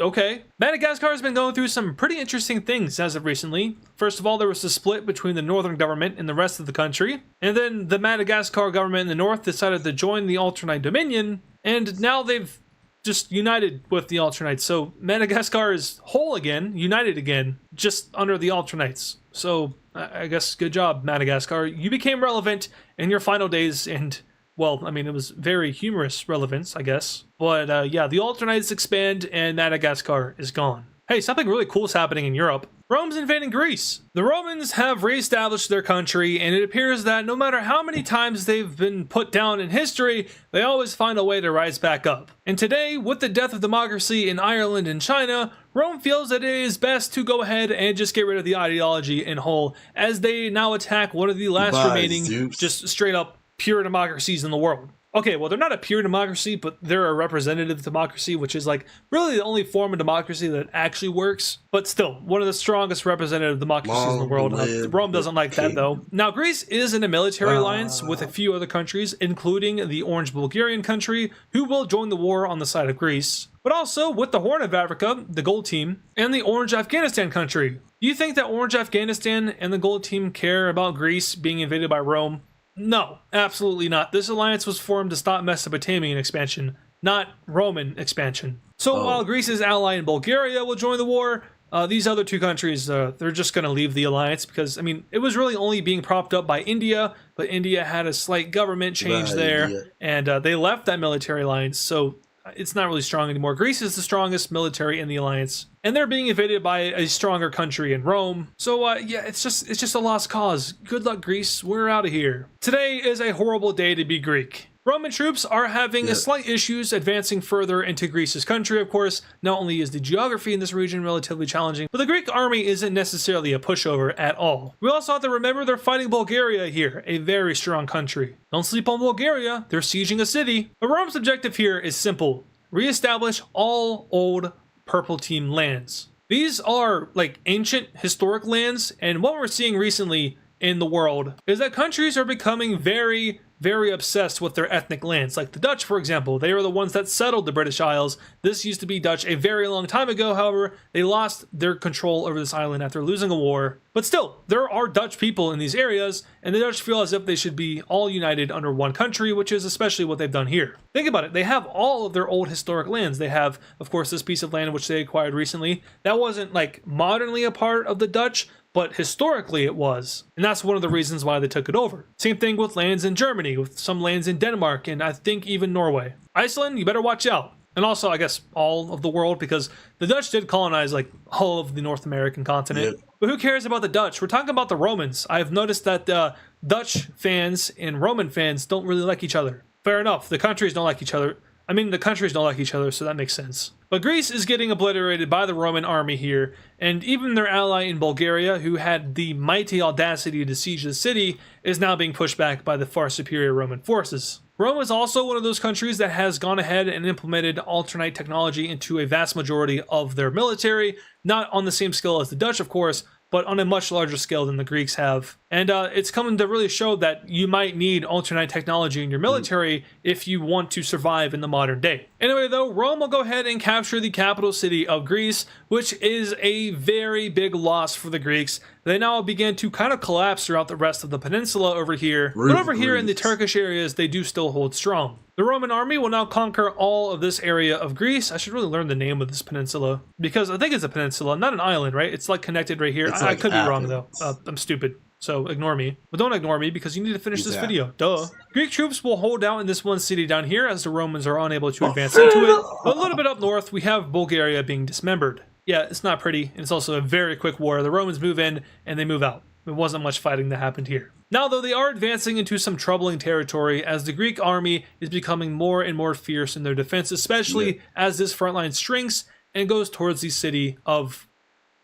okay. Madagascar has been going through some pretty interesting things as of recently. First of all, there was a split between the northern government and the rest of the country, and then the Madagascar government in the north decided to join the alternate dominion, and now they've just united with the alternates. So Madagascar is whole again, united again, just under the alternates. So I guess good job, Madagascar. You became relevant in your final days, and well, I mean, it was very humorous relevance, I guess. But yeah, the alternates expand and Madagascar is gone. Hey, something really cool is happening in Europe. Rome's invading Greece. The Romans have reestablished their country, and it appears that no matter how many times they've been put down in history, they always find a way to rise back up. And today, with the death of democracy in Ireland and China, Rome feels that it is best to go ahead and just get rid of the ideology in whole, as they now attack one of the last remaining just straight up pure democracies in the world. Okay, well, they're not a pure democracy, but they're a representative democracy, which is really the only form of democracy that actually works. But still, one of the strongest representative democracies in the world. Rome doesn't like that, though. Now, Greece is in a military alliance with a few other countries, including the Orange Bulgarian country, who will join the war on the side of Greece. But also with the Horn of Africa, the Gold Team, and the Orange Afghanistan country. Do you think that Orange Afghanistan and the Gold Team care about Greece being invaded by Rome? No, absolutely not. This alliance was formed to stop Mesopotamian expansion, not Roman expansion. So while Greece's ally in Bulgaria will join the war, these other two countries, they're just going to leave the alliance because, I mean, it was really only being propped up by India, but India had a slight government change there, and they left that military alliance, so it's not really strong anymore. Greece is the strongest military in the alliance, and they're being invaded by a stronger country in Rome. So yeah, it's just a lost cause. Good luck, Greece. We're out of here. Today is a horrible day to be Greek. Roman troops are having slight issues advancing further into Greece's country, of course. Not only is the geography in this region relatively challenging, but the Greek army isn't necessarily a pushover at all. We also have to remember they're fighting Bulgaria here, a very strong country. Don't sleep on Bulgaria, they're sieging a city. But Rome's objective here is simple: reestablish all old Purple Team lands. These are like ancient historic lands, and what we're seeing recently in the world is that countries are becoming very, very obsessed with their ethnic lands. Like the Dutch, for example, they were the ones that settled the British Isles. This used to be Dutch a very long time ago. However, they lost their control over this island after losing a war. But still, there are Dutch people in these areas, and the Dutch feel as if they should be all united under one country, which is especially what they've done here. Think about it. They have all of their old historic lands. They have, of course, this piece of land which they acquired recently. That wasn't like modernly a part of the Dutch, but historically it was. And that's one of the reasons why they took it over. Same thing with lands in Germany, with some lands in Denmark, and I think even Norway. Iceland, you better watch out. And also, I guess, all of the world, because the Dutch did colonize like all of the North American continent. Yep. But who cares about the Dutch? We're talking about the Romans. I've noticed that Dutch fans and Roman fans don't really like each other. Fair enough, the countries don't like each other. I mean, the countries don't like each other, so that makes sense. But Greece is getting obliterated by the Roman army here, and even their ally in Bulgaria, who had the mighty audacity to siege the city, is now being pushed back by the far superior Roman forces. Rome is also one of those countries that has gone ahead and implemented alternate technology into a vast majority of their military, not on the same scale as the Dutch, of course, but on a much larger scale than the Greeks have. And it's coming to really show that you might need alternate technology in your military if you want to survive in the modern day. Anyway though, Rome will go ahead and capture the capital city of Greece, which is a very big loss for the Greeks. They now begin to kind of collapse throughout the rest of the peninsula over here, but over here in the Turkish areas, they do still hold strong. The Roman army will now conquer all of this area of Greece. I should really learn the name of this peninsula, because I think it's a peninsula, not an island, right? It's like connected right here. I could be wrong though. I'm stupid, so ignore me. But don't ignore me, because you need to finish this video. Duh. Greek troops will hold out in this one city down here as the Romans are unable to advance into it. But a little bit up north, we have Bulgaria being dismembered. Yeah, it's not pretty, and it's also a very quick war. The Romans move in, and they move out. There wasn't much fighting that happened here. Now, though, they are advancing into some troubling territory as the Greek army is becoming more and more fierce in their defense, especially as this front line shrinks and goes towards the city of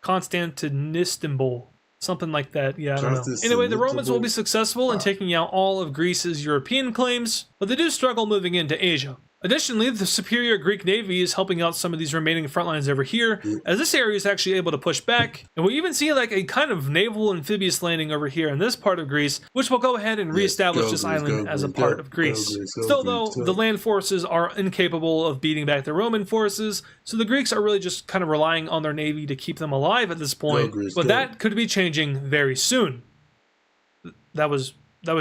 Constantinople. Something like that, yeah, I don't know. Anyway, the Romans will be successful in taking out all of Greece's European claims, but they do struggle moving into Asia. Additionally, the superior Greek navy is helping out some of these remaining front lines over here, as this area is actually able to push back, and we even see like a kind of naval amphibious landing over here in this part of Greece, which will go ahead and reestablish this island as a part of Greece. Still though, the land forces are incapable of beating back the Roman forces, so the Greeks are really just kind of relying on their navy to keep them alive at this point, but that could be changing very soon. That was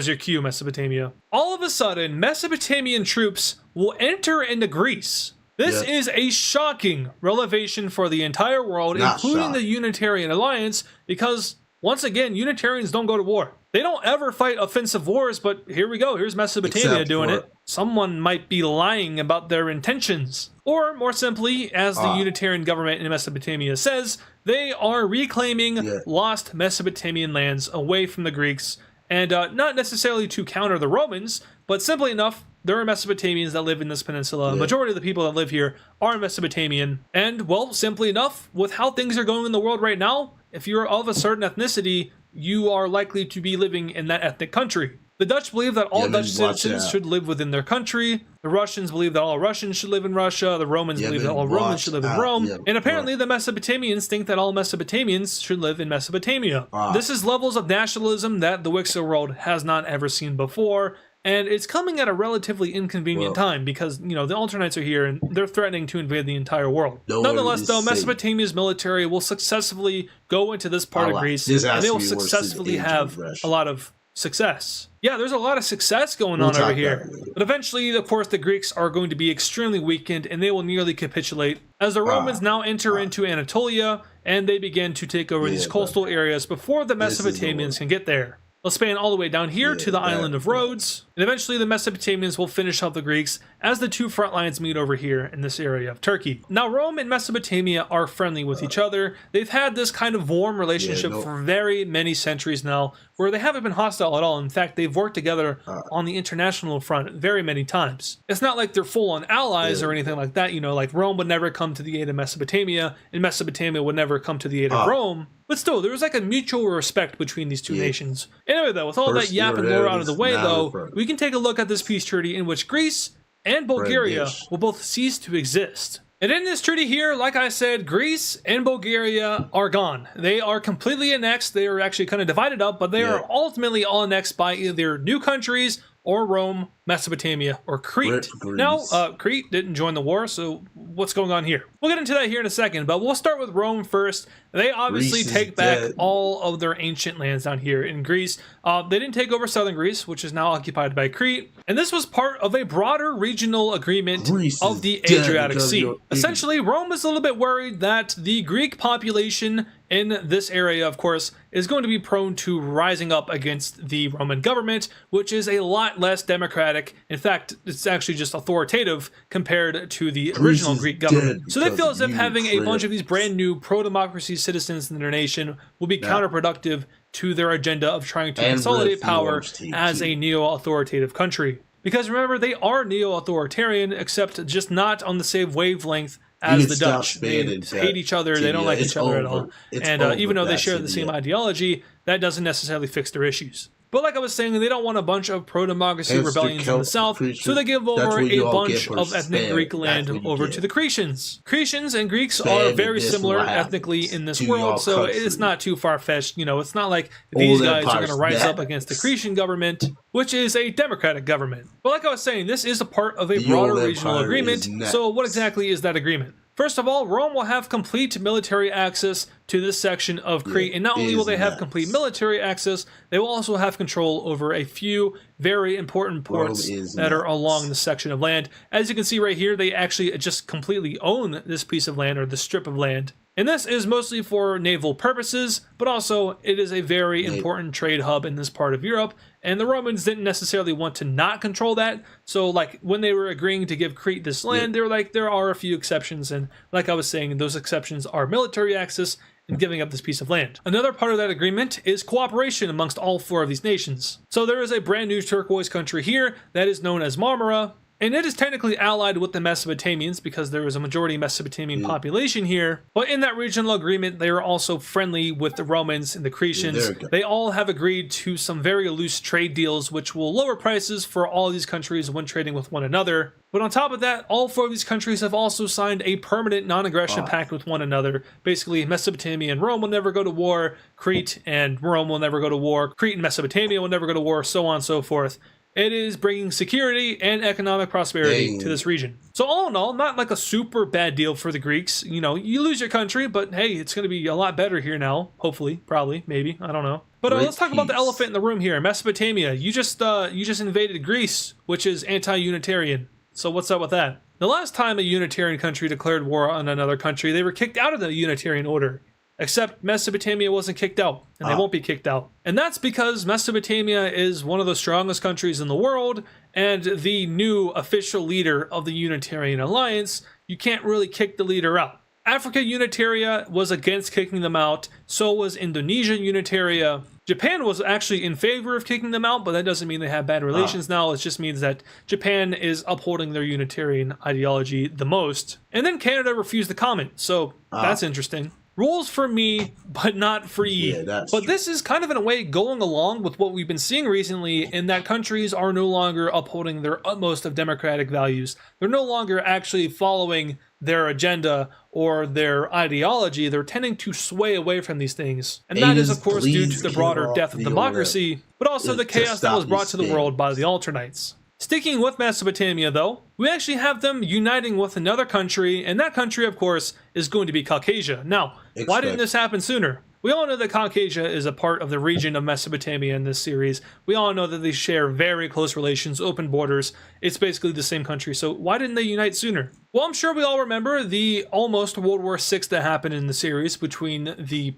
your cue, Mesopotamia. All of a sudden, Mesopotamian troops will enter into Greece. This is a shocking revelation for the entire world, including the Unitarian Alliance, because, once again, Unitarians don't go to war. They don't ever fight offensive wars, but here we go. Here's Mesopotamia doing it. Someone might be lying about their intentions. Or, more simply, as the Unitarian government in Mesopotamia says, they are reclaiming lost Mesopotamian lands away from the Greeks, and not necessarily to counter the Romans, but simply enough, there are Mesopotamians that live in this peninsula. A majority of the people that live here are Mesopotamian. And, well, simply enough, with how things are going in the world right now, if you're of a certain ethnicity, you are likely to be living in that ethnic country. The Dutch believe that all Dutch citizens should live within their country. The Russians believe that all Russians should live in Russia. The Romans believe that all Romans should live in Rome. And apparently the Mesopotamians think that all Mesopotamians should live in Mesopotamia. This is levels of nationalism that the WICSO world has not ever seen before. And it's coming at a relatively inconvenient time because, you know, the Alternites are here and they're threatening to invade the entire world. Nonetheless, though, Mesopotamia's military will successfully go into this part of Greece and they will successfully have a lot of success. Yeah, there's a lot of success going on over here. But eventually, of course, the Greeks are going to be extremely weakened and they will nearly capitulate as the Romans now enter into Anatolia and they begin to take over these coastal areas before the Mesopotamians can get there. They'll span all the way down here to the island of Rhodes, and eventually the Mesopotamians will finish off the Greeks as the two front lines meet over here in this area of Turkey. Now, Rome and Mesopotamia are friendly with each other. They've had this kind of warm relationship for very many centuries now, where they haven't been hostile at all. In fact, they've worked together on the international front very many times. It's not like they're full-on allies or anything like that, you know, like Rome would never come to the aid of Mesopotamia, and Mesopotamia would never come to the aid of Rome. But still, there was like a mutual respect between these two nations. Anyway, though, with all that yap and lore out of the way, though, we can take a look at this peace treaty in which Greece and Bulgaria will both cease to exist. And in this treaty here, like I said, Greece and Bulgaria are gone. They are completely annexed. They are actually kind of divided up, but they are ultimately all annexed by either new countries or Rome, Mesopotamia, or Crete. Now, Crete didn't join the war, so what's going on here? We'll get into that here in a second, but we'll start with Rome first. They obviously take back all of their ancient lands down here in Greece. They didn't take over southern Greece, which is now occupied by Crete, and this was part of a broader regional agreement of the Adriatic Sea. Essentially, Rome is a little bit worried that the Greek population in this area, of course, is going to be prone to rising up against the Roman government, which is a lot less democratic. In fact, it's actually just authoritative compared to the original Greek government. So they feel as if having a bunch of these brand new pro-democracy citizens in their nation will be counterproductive to their agenda of trying to consolidate power as a neo-authoritative country. Because remember, they are neo-authoritarian, except just not on the same wavelength as the Dutch. They hate each other, they don't like each other at all. And even though they share the same ideology, that doesn't necessarily fix their issues. But like I was saying, they don't want a bunch of pro-democracy rebellions in the south, so they give over a bunch of ethnic Greek land over to the Cretans. Cretans and Greeks are very similar ethnically in this world, so it's not too far-fetched. You know, it's not like these guys are going to rise up against the Cretan government, which is a democratic government. But like I was saying, this is a part of a broader regional agreement, so what exactly is that agreement? First of all, Rome will have complete military access to this section of Crete, and not only will they have complete military access, they will also have control over a few very important ports that are along the section of land. As you can see right here, they actually just completely own this piece of land, or this strip of land. And this is mostly for naval purposes, but also it is a very important trade hub in this part of Europe, and the Romans didn't necessarily want to not control that. So like when they were agreeing to give Crete this land, they were like, there are a few exceptions, and like I was saying, those exceptions are military access and giving up this piece of land. Another part of that agreement is cooperation amongst all four of these nations. So there is a brand new turquoise country here that is known as Marmara, and it is technically allied with the Mesopotamians because there is a majority Mesopotamian population here. But in that regional agreement, they are also friendly with the Romans and the Cretans. They all have agreed to some very loose trade deals, which will lower prices for all these countries when trading with one another. But on top of that, all four of these countries have also signed a permanent non-aggression pact with one another. Basically, Mesopotamia and Rome will never go to war, Crete and Rome will never go to war, Crete and Mesopotamia will never go to war, so on and so forth. It is bringing security and economic prosperity to this region. So all in all, not like a super bad deal for the Greeks. You know, you lose your country, but hey, it's going to be a lot better here now. Hopefully, probably, maybe, I don't know. But let's talk about the elephant in the room here. Mesopotamia, you just invaded Greece, which is anti-Unitarian. So what's up with that? The last time a Unitarian country declared war on another country, they were kicked out of the Unitarian order. Except Mesopotamia wasn't kicked out, and they won't be kicked out. And that's because Mesopotamia is one of the strongest countries in the world, and the new official leader of the Unitarian Alliance, you can't really kick the leader out. Africa Unitaria was against kicking them out, so was Indonesia Unitaria. Japan was actually in favor of kicking them out, but that doesn't mean they have bad relations now. It just means that Japan is upholding their Unitarian ideology the most. And then Canada refused to comment, so that's interesting. Rules for me, but not for ye. But this is kind of in a way going along with what we've been seeing recently, in that countries are no longer upholding their utmost of democratic values. They're no longer actually following their agenda or their ideology. They're tending to sway away from these things. And that is, of course, due to the broader death of democracy, but also the chaos that was brought to the world by the Alternites. Sticking with Mesopotamia, though, we actually have them uniting with another country, and that country, of course, is going to be Caucasia. Now, why didn't this happen sooner? We all know that Caucasia is a part of the region of Mesopotamia in this series. We all know that they share very close relations, open borders. It's basically the same country, so why didn't they unite sooner? Well, I'm sure we all remember the almost World War VI that happened in the series between the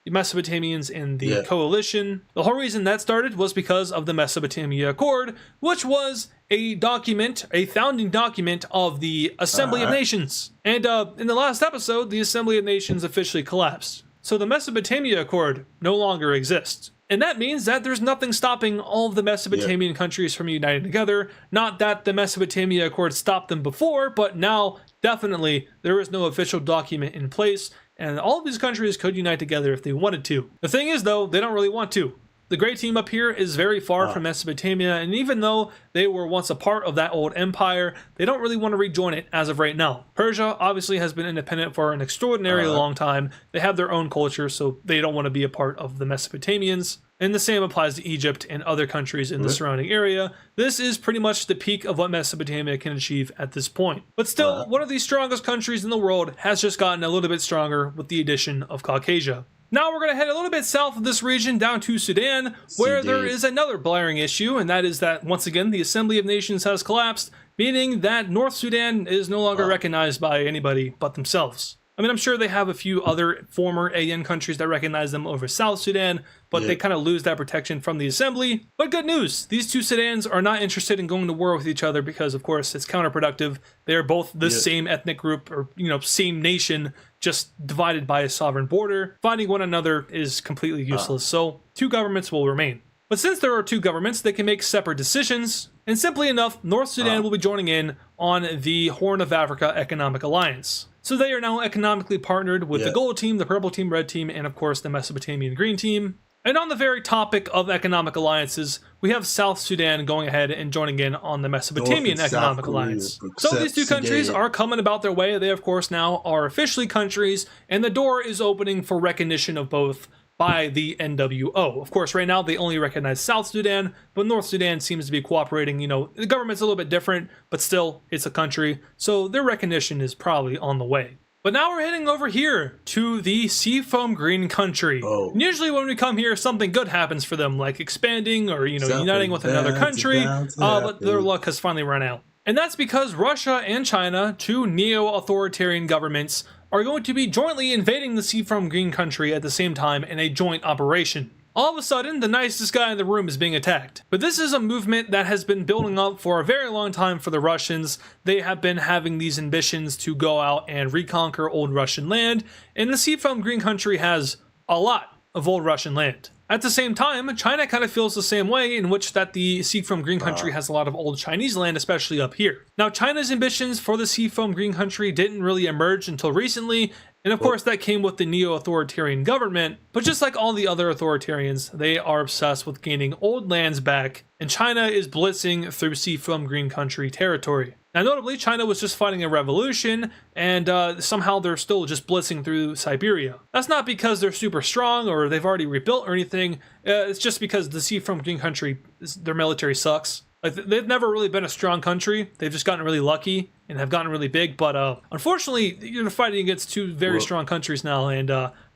Mesopotamians and the coalition. The whole reason that started was because of the Mesopotamia Accord, which was a document, a founding document of the Assembly of Nations. And in the last episode, the Assembly of Nations officially collapsed. So the Mesopotamia Accord no longer exists. And that means that there's nothing stopping all of the Mesopotamian countries from uniting together. Not that the Mesopotamia Accord stopped them before, but now definitely there is no official document in place, and all of these countries could unite together if they wanted to. The thing is, though, they don't really want to. the gray team up here is very far from Mesopotamia, and even though they were once a part of that old empire, they don't really want to rejoin it as of right now. Persia obviously has been independent for an extraordinarily long time. They have their own culture, so they don't want to be a part of the Mesopotamians. And the same applies to Egypt and other countries in the surrounding area. This is pretty much the peak of what Mesopotamia can achieve at this point. But still, one of the strongest countries in the world has just gotten a little bit stronger with the addition of Caucasia. Now we're going to head a little bit south of this region down to Sudan, where there is another blaring issue, and that is that, once again, the Assembly of Nations has collapsed, meaning that North Sudan is no longer recognized by anybody but themselves. I mean, I'm sure they have a few other former AN countries that recognize them over South Sudan, but they kind of lose that protection from the assembly. But good news, these two Sudans are not interested in going to war with each other because, of course, it's counterproductive. They are both the same ethnic group or, same nation, just divided by a sovereign border. Fighting one another is completely useless, so two governments will remain. But since there are two governments, they can make separate decisions, and simply enough, North Sudan will be joining in on the Horn of Africa Economic Alliance. So they are now economically partnered with the gold team, the purple team, red team, and of course the Mesopotamian green team. And on the very topic of economic alliances, we have South Sudan going ahead and joining in on the Mesopotamian Economic Alliance. So these two countries are coming about their way. They, of course, now are officially countries, and the door is opening for recognition of both by the NWO. Of course, right now they only recognize South Sudan, but North Sudan seems to be cooperating. The government's a little bit different, but still, it's a country, so their recognition is probably on the way. But now we're heading over here to the Seafoam Green country. And usually when we come here, something good happens for them, like expanding or, uniting with another country, but their luck has finally run out. And that's because Russia and China, two neo-authoritarian governments, are going to be jointly invading the Seafoam Green country at the same time in a joint operation. All of a sudden, the nicest guy in the room is being attacked. But this is a movement that has been building up for a very long time for the Russians. They have been having these ambitions to go out and reconquer old Russian land, and the Seafoam Green country has a lot of old Russian land. At the same time, China kind of feels the same way, in which that the Seafoam Green country has a lot of old Chinese land, especially up here. Now, China's ambitions for the Seafoam Green country didn't really emerge until recently, and of course that came with the neo-authoritarian government, but just like all the other authoritarians, they are obsessed with gaining old lands back, and China is blitzing through Seafoam Green country territory. Now, notably, China was just fighting a revolution, and somehow they're still just blitzing through Siberia. That's not because they're super strong or they've already rebuilt or anything. It's just because the Seafoam Green country, their military sucks. Like, they've never really been a strong country. They've just gotten really lucky and have gotten really big. But unfortunately, you're fighting against two very strong countries now, and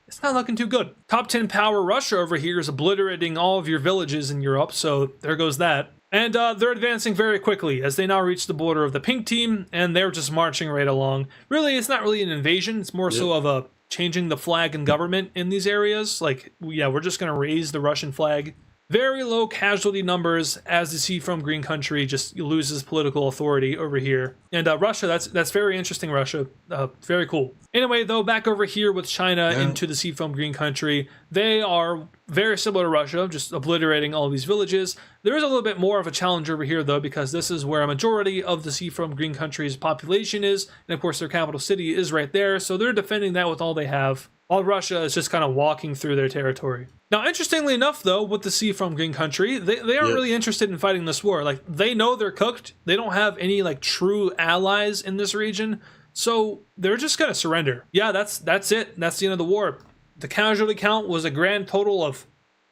it's not looking too good. Top 10 power Russia over here is obliterating all of your villages in Europe, so there goes that. And they're advancing very quickly as they now reach the border of the pink team, and they're just marching right along. Really, it's not really an invasion. It's more so of a changing the flag and government in these areas. Like, yeah, we're just going to raise the Russian flag. Very low casualty numbers as the Seafoam Green country just loses political authority over here. And Russia, that's very interesting, Russia. Very cool. Anyway, though, back over here with China into the Seafoam Green country, they are very similar to Russia, just obliterating all these villages. There is a little bit more of a challenge over here, though, because this is where a majority of the Seafoam Green country's population is, and of course their capital city is right there, so they're defending that with all they have, while Russia is just kind of walking through their territory. Now, interestingly enough, though, with the Seafoam Green country, they aren't really interested in fighting this war. Like, they know they're cooked. They don't have any, like, true allies in this region, so they're just gonna surrender. Yeah, that's it. That's the end of the war. The casualty count was a grand total of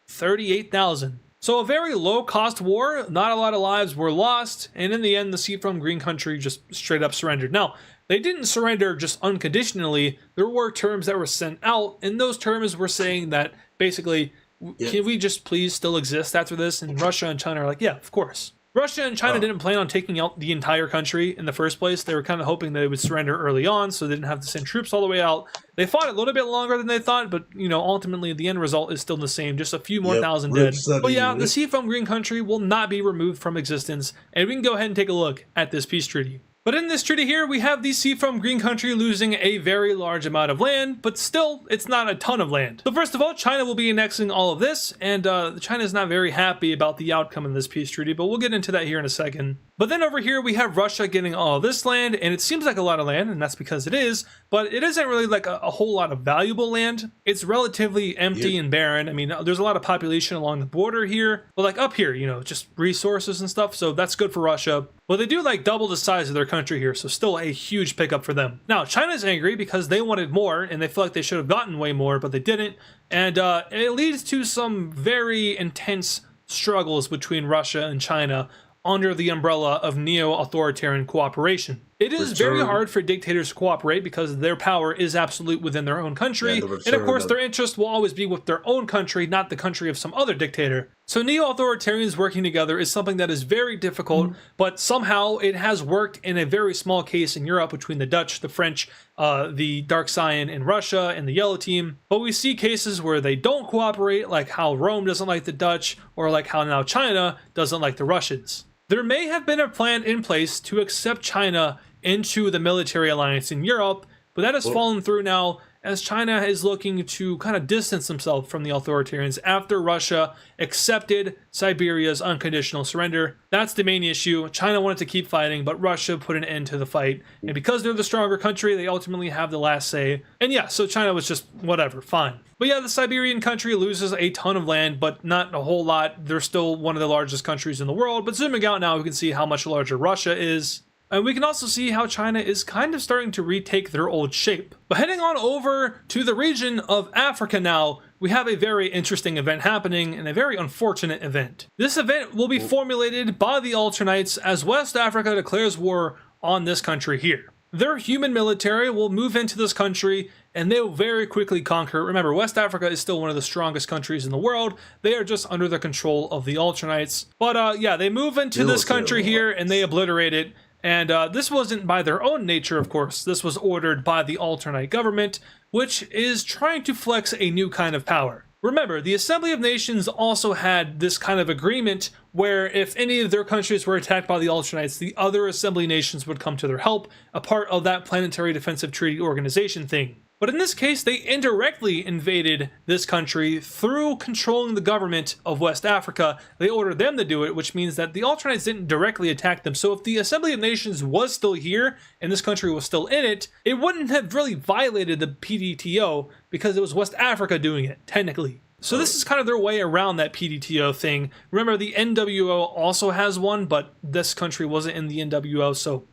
38,000. So a very low-cost war, not a lot of lives were lost, and in the end, the Seafoam Green country just straight up surrendered. Now, they didn't surrender just unconditionally. There were terms that were sent out, and those terms were saying that basically, can we just please still exist after this? And Russia and China are like, yeah, of course. Russia and China didn't plan on taking out the entire country in the first place. They were kind of hoping that they would surrender early on, so they didn't have to send troops all the way out. They fought a little bit longer than they thought, but, ultimately the end result is still the same, just a few more thousand dead. But yeah, the Seafoam Green country will not be removed from existence, and we can go ahead and take a look at this peace treaty. But in this treaty here, we have the Seafoam Green country losing a very large amount of land, but still, it's not a ton of land. So first of all, China will be annexing all of this, and China is not very happy about the outcome of this peace treaty, but we'll get into that here in a second. But then over here we have Russia getting all this land, and it seems like a lot of land, and that's because it is, but it isn't really like a whole lot of valuable land. It's relatively empty and barren. I mean, there's a lot of population along the border here, but like up here, you know, just resources and stuff, so that's good for Russia. But they do like double the size of their country here, so still a huge pickup for them. Now, China's angry because they wanted more, and they feel like they should have gotten way more, but they didn't, and it leads to some very intense struggles between Russia and China under the umbrella of neo-authoritarian cooperation. It is very hard for dictators to cooperate because their power is absolute within their own country, and of course their interest will always be with their own country, not the country of some other dictator. So neo-authoritarians working together is something that is very difficult, but somehow it has worked in a very small case in Europe between the Dutch, the French, the Dark Scion in Russia, and the Yellow Team. But we see cases where they don't cooperate, like how Rome doesn't like the Dutch, or like how now China doesn't like the Russians. There may have been a plan in place to accept China into the military alliance in Europe, but that has fallen through now as China is looking to kind of distance themselves from the authoritarians after Russia accepted Siberia's unconditional surrender. That's the main issue. China wanted to keep fighting, but Russia put an end to the fight. And because they're the stronger country, they ultimately have the last say. And yeah, so China was just whatever, fine. But yeah, the Siberian country loses a ton of land, but not a whole lot. They're still one of the largest countries in the world. But zooming out now, we can see how much larger Russia is. And we can also see how China is kind of starting to retake their old shape. But heading on over to the region of Africa now, we have a very interesting event happening and a very unfortunate event. This event will be formulated by the Alternites as West Africa declares war on this country here. Their human military will move into this country and they will very quickly conquer. Remember, West Africa is still one of the strongest countries in the world. They are just under the control of the Alternites. But yeah, they move into this country here and they obliterate it. And this wasn't by their own nature, of course. This was ordered by the Alternate government, which is trying to flex a new kind of power. Remember, the Assembly of Nations also had this kind of agreement where if any of their countries were attacked by the Alternites, the other Assembly Nations would come to their help, a part of that Planetary Defensive Treaty Organization thing. But in this case, they indirectly invaded this country through controlling the government of West Africa. They ordered them to do it, which means that the Alternites didn't directly attack them. So if the Assembly of Nations was still here and this country was still in it, it wouldn't have really violated the PDTO because it was West Africa doing it, technically. So this is kind of their way around that PDTO thing. Remember, the NWO also has one, but this country wasn't in the NWO, so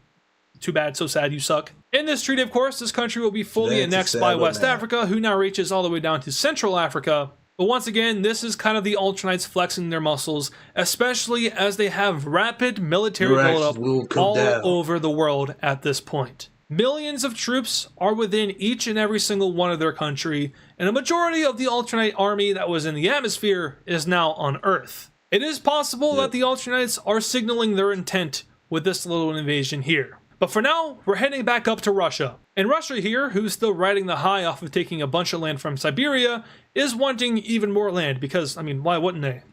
too bad, so sad, you suck. In this treaty, of course, this country will be fully annexed by West Africa, who now reaches all the way down to Central Africa. But once again, this is kind of the Alternites flexing their muscles, especially as they have rapid military buildup all over the world at this point. Millions of troops are within each and every single one of their country, and a majority of the Alternate army that was in the atmosphere is now on Earth. It is possible that the Alternites are signaling their intent with this little invasion here. But for now, we're heading back up to Russia. And Russia here, who's still riding the high off of taking a bunch of land from Siberia, is wanting even more land because, I mean, why wouldn't they?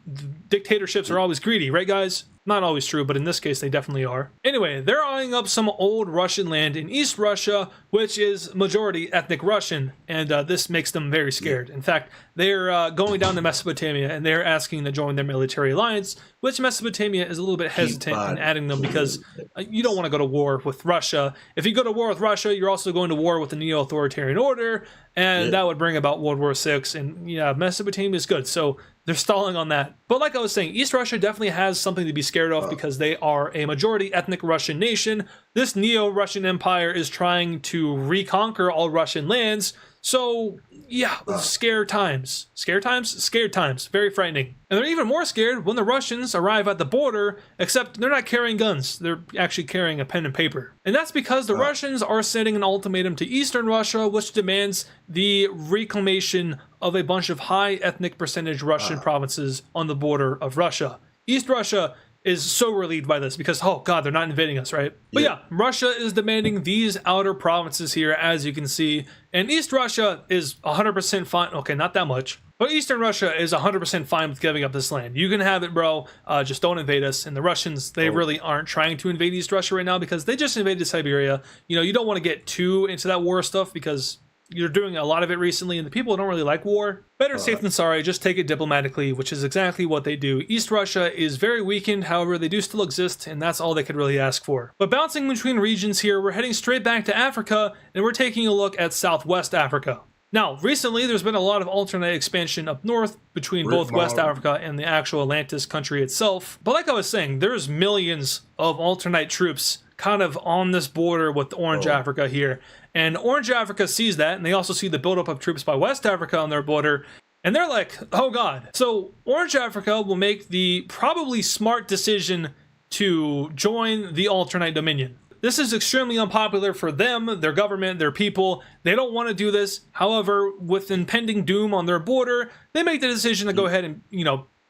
Dictatorships are always greedy, right guys? Not always true, but in this case they definitely are. Anyway, they're eyeing up some old Russian land in East Russia, which is majority ethnic Russian, and this makes them very scared. In fact, they're going down to Mesopotamia and they're asking to join their military alliance, which Mesopotamia is a little bit hesitant in adding them because you don't want to go to war with Russia. If you go to war with Russia, you're also going to war with the neo-authoritarian order, and that would bring about World War VI, and yeah, Mesopotamia is good, so they're stalling on that. But like I was saying, East Russia definitely has something to be scared of because they are a majority ethnic Russian nation. This neo-Russian empire is trying to reconquer all Russian lands. So yeah, scared times. Scared times? Scared times. Very frightening. And they're even more scared when the Russians arrive at the border, except they're not carrying guns. They're actually carrying a pen and paper. And that's because the Russians are sending an ultimatum to Eastern Russia, which demands the reclamation of a bunch of high ethnic percentage Russian provinces on the border of Russia. East Russia is so relieved by this because, oh god, they're not invading us, right? But yeah, Russia is demanding these outer provinces here, as you can see, and East Russia is 100% fine. Okay, not that much. But Eastern Russia is 100% fine with giving up this land. You can have it, bro. Just don't invade us. And the Russians, they really aren't trying to invade East Russia right now because they just invaded Siberia. You know, you don't want to get too into that war stuff because you're doing a lot of it recently, and the people don't really like war. Better safe than sorry, just take it diplomatically, which is exactly what they do. East Russia is very weakened, however, they do still exist, and that's all they could really ask for. But bouncing between regions here, we're heading straight back to Africa, and we're taking a look at Southwest Africa. Now, recently, there's been a lot of alternate expansion up north between both West Africa and the actual Atlantis country itself. But like I was saying, there's millions of alternate troops kind of on this border with Orange Africa here. And Orange Africa sees that, and they also see the buildup of troops by West Africa on their border, and they're like, oh god. So Orange Africa will make the probably smart decision to join the alternate dominion. This is extremely unpopular for them, their government, their people. They don't want to do this. However, with impending doom on their border, they make the decision to go ahead and,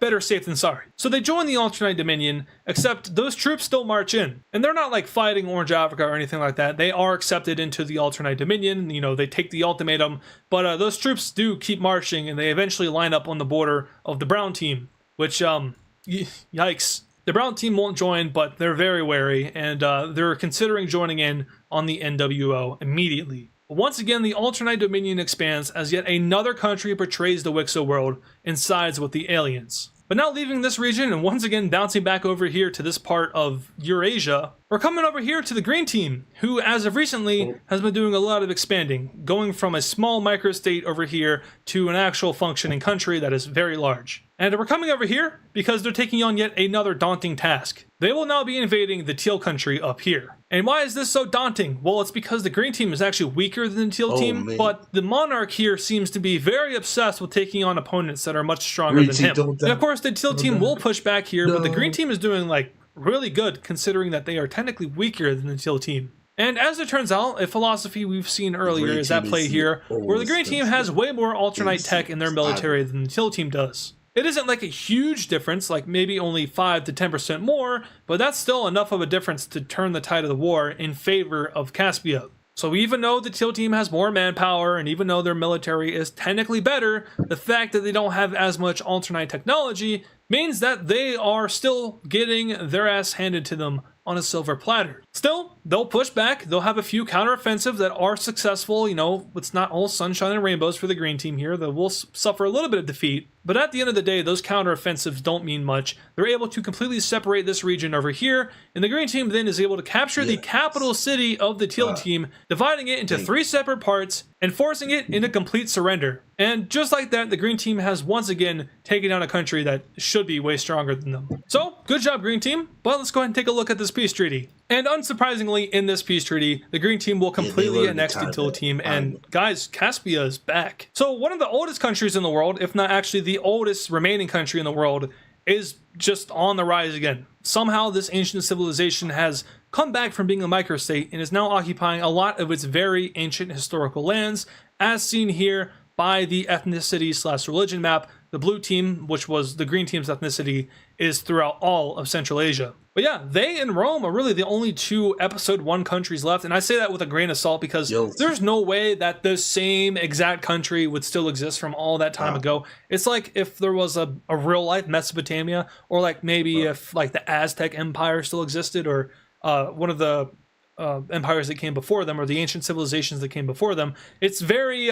better safe than sorry. So they join the alternate dominion, except those troops still march in. And they're not like fighting Orange Africa or anything like that. They are accepted into the alternate dominion. They take the ultimatum, but those troops do keep marching, and they eventually line up on the border of the brown team, which, yikes. The brown team won't join, but they're very wary, and they're considering joining in on the NWO immediately. Once again, the alternate dominion expands as yet another country betrays the WICSO world and sides with the aliens. But now leaving this region and once again bouncing back over here to this part of Eurasia, we're coming over here to the green team, who as of recently has been doing a lot of expanding, going from a small microstate over here to an actual functioning country that is very large. And we're coming over here because they're taking on yet another daunting task. They will now be invading the teal country up here. And why is this so daunting? Well, it's because the green team is actually weaker than the teal team, but the monarch here seems to be very obsessed with taking on opponents that are much stronger than him. And of course, the teal team will push back here, but the green team is doing really good considering that they are technically weaker than the teal team. And as it turns out, a philosophy we've seen earlier is at play here, where the green team has way more alternate tech in their military than the teal team does. It isn't like a huge difference, like maybe only 5 to 10% more, but that's still enough of a difference to turn the tide of the war in favor of Caspia. So even though the teal team has more manpower, and even though their military is technically better, the fact that they don't have as much alternate technology means that they are still getting their ass handed to them on a silver platter. Still, they'll push back, they'll have a few counteroffensives that are successful. It's not all sunshine and rainbows for the green team here. They will suffer a little bit of defeat, but at the end of the day, those counteroffensives don't mean much. They're able to completely separate this region over here, and the green team then is able to capture the capital city of the teal team, dividing it into 3 separate parts and forcing it into complete surrender. And just like that, the green team has once again taken down a country that should be way stronger than them. So, good job, green team, but let's go ahead and take a look at this peace treaty. And unsurprisingly, in this peace treaty, the green team will completely annex the teal team, and guys, Caspia is back. So one of the oldest countries in the world, if not actually the oldest remaining country in the world, is just on the rise again. Somehow this ancient civilization has come back from being a microstate and is now occupying a lot of its very ancient historical lands, as seen here by the ethnicity/religion map. The blue team, which was the green team's ethnicity, is throughout all of Central Asia. But yeah, they and Rome are really the only 2 episode 1 countries left, and I say that with a grain of salt because there's no way that the same exact country would still exist from all that time ago. It's like if there was a real life Mesopotamia, or like maybe if like the Aztec Empire still existed, or one of the empires that came before them, or the ancient civilizations that came before them. It's very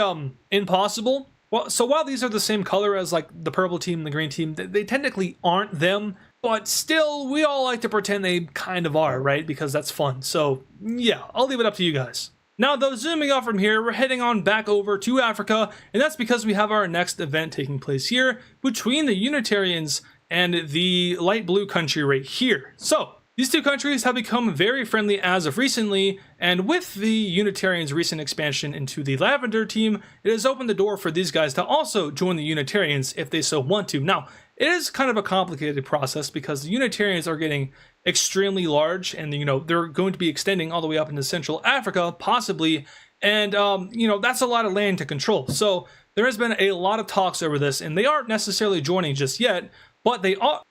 impossible. Well, so while these are the same color as like the purple team and the green team, they technically aren't them, but still we all like to pretend they kind of are, right? Because that's fun. So yeah, I'll leave it up to you guys. Now though, zooming off from here, we're heading on back over to Africa, and that's because we have our next event taking place here between the Unitarians and the light blue country right here. So these 2 countries have become very friendly as of recently, and with the Unitarians' recent expansion into the Lavender team, it has opened the door for these guys to also join the Unitarians if they so want to. Now, it is kind of a complicated process because the Unitarians are getting extremely large, and they're going to be extending all the way up into Central Africa, possibly, and that's a lot of land to control. So there has been a lot of talks over this, and they aren't necessarily joining just yet, but they are.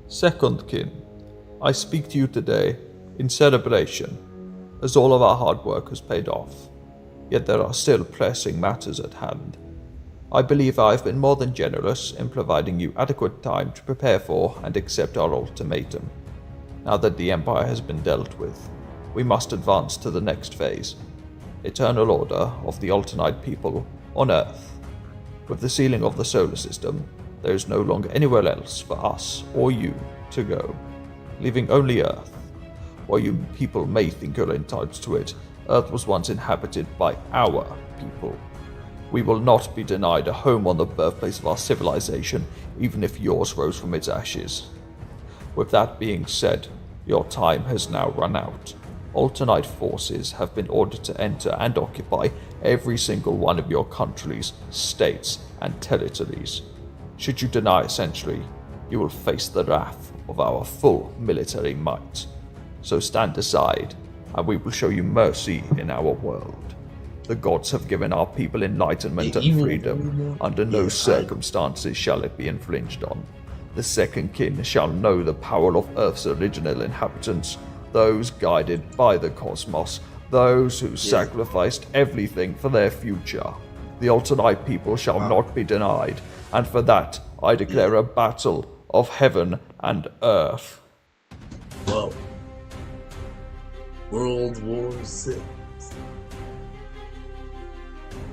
Second kin, I speak to you today in celebration, as all of our hard work has paid off. yet there are still pressing matters at hand. I believe I have been more than generous in providing you adequate time to prepare for and accept our ultimatum. Now that the Empire has been dealt with, we must advance to the next phase. Eternal order of the Ultonite people on Earth. With the sealing of the solar system, there is no longer anywhere else for us or you to go, leaving only Earth. While you people may think you're entitled to it, Earth was once inhabited by our people. We will not be denied a home on the birthplace of our civilization, even if yours rose from its ashes. With that being said, your time has now run out. Ultonite forces have been ordered to enter and occupy every single one of your countries, states, and territories. Should you deny essentially, you will face the wrath of our full military might. So stand aside, and we will show you mercy in our world. The gods have given our people enlightenment and freedom. Under no circumstances shall it be infringed on. The second kin shall know the power of Earth's original inhabitants, those guided by the cosmos, those who sacrificed everything for their future. The Ultonite people shall not be denied, and for that I declare a battle of heaven and earth. Whoa. World War VI.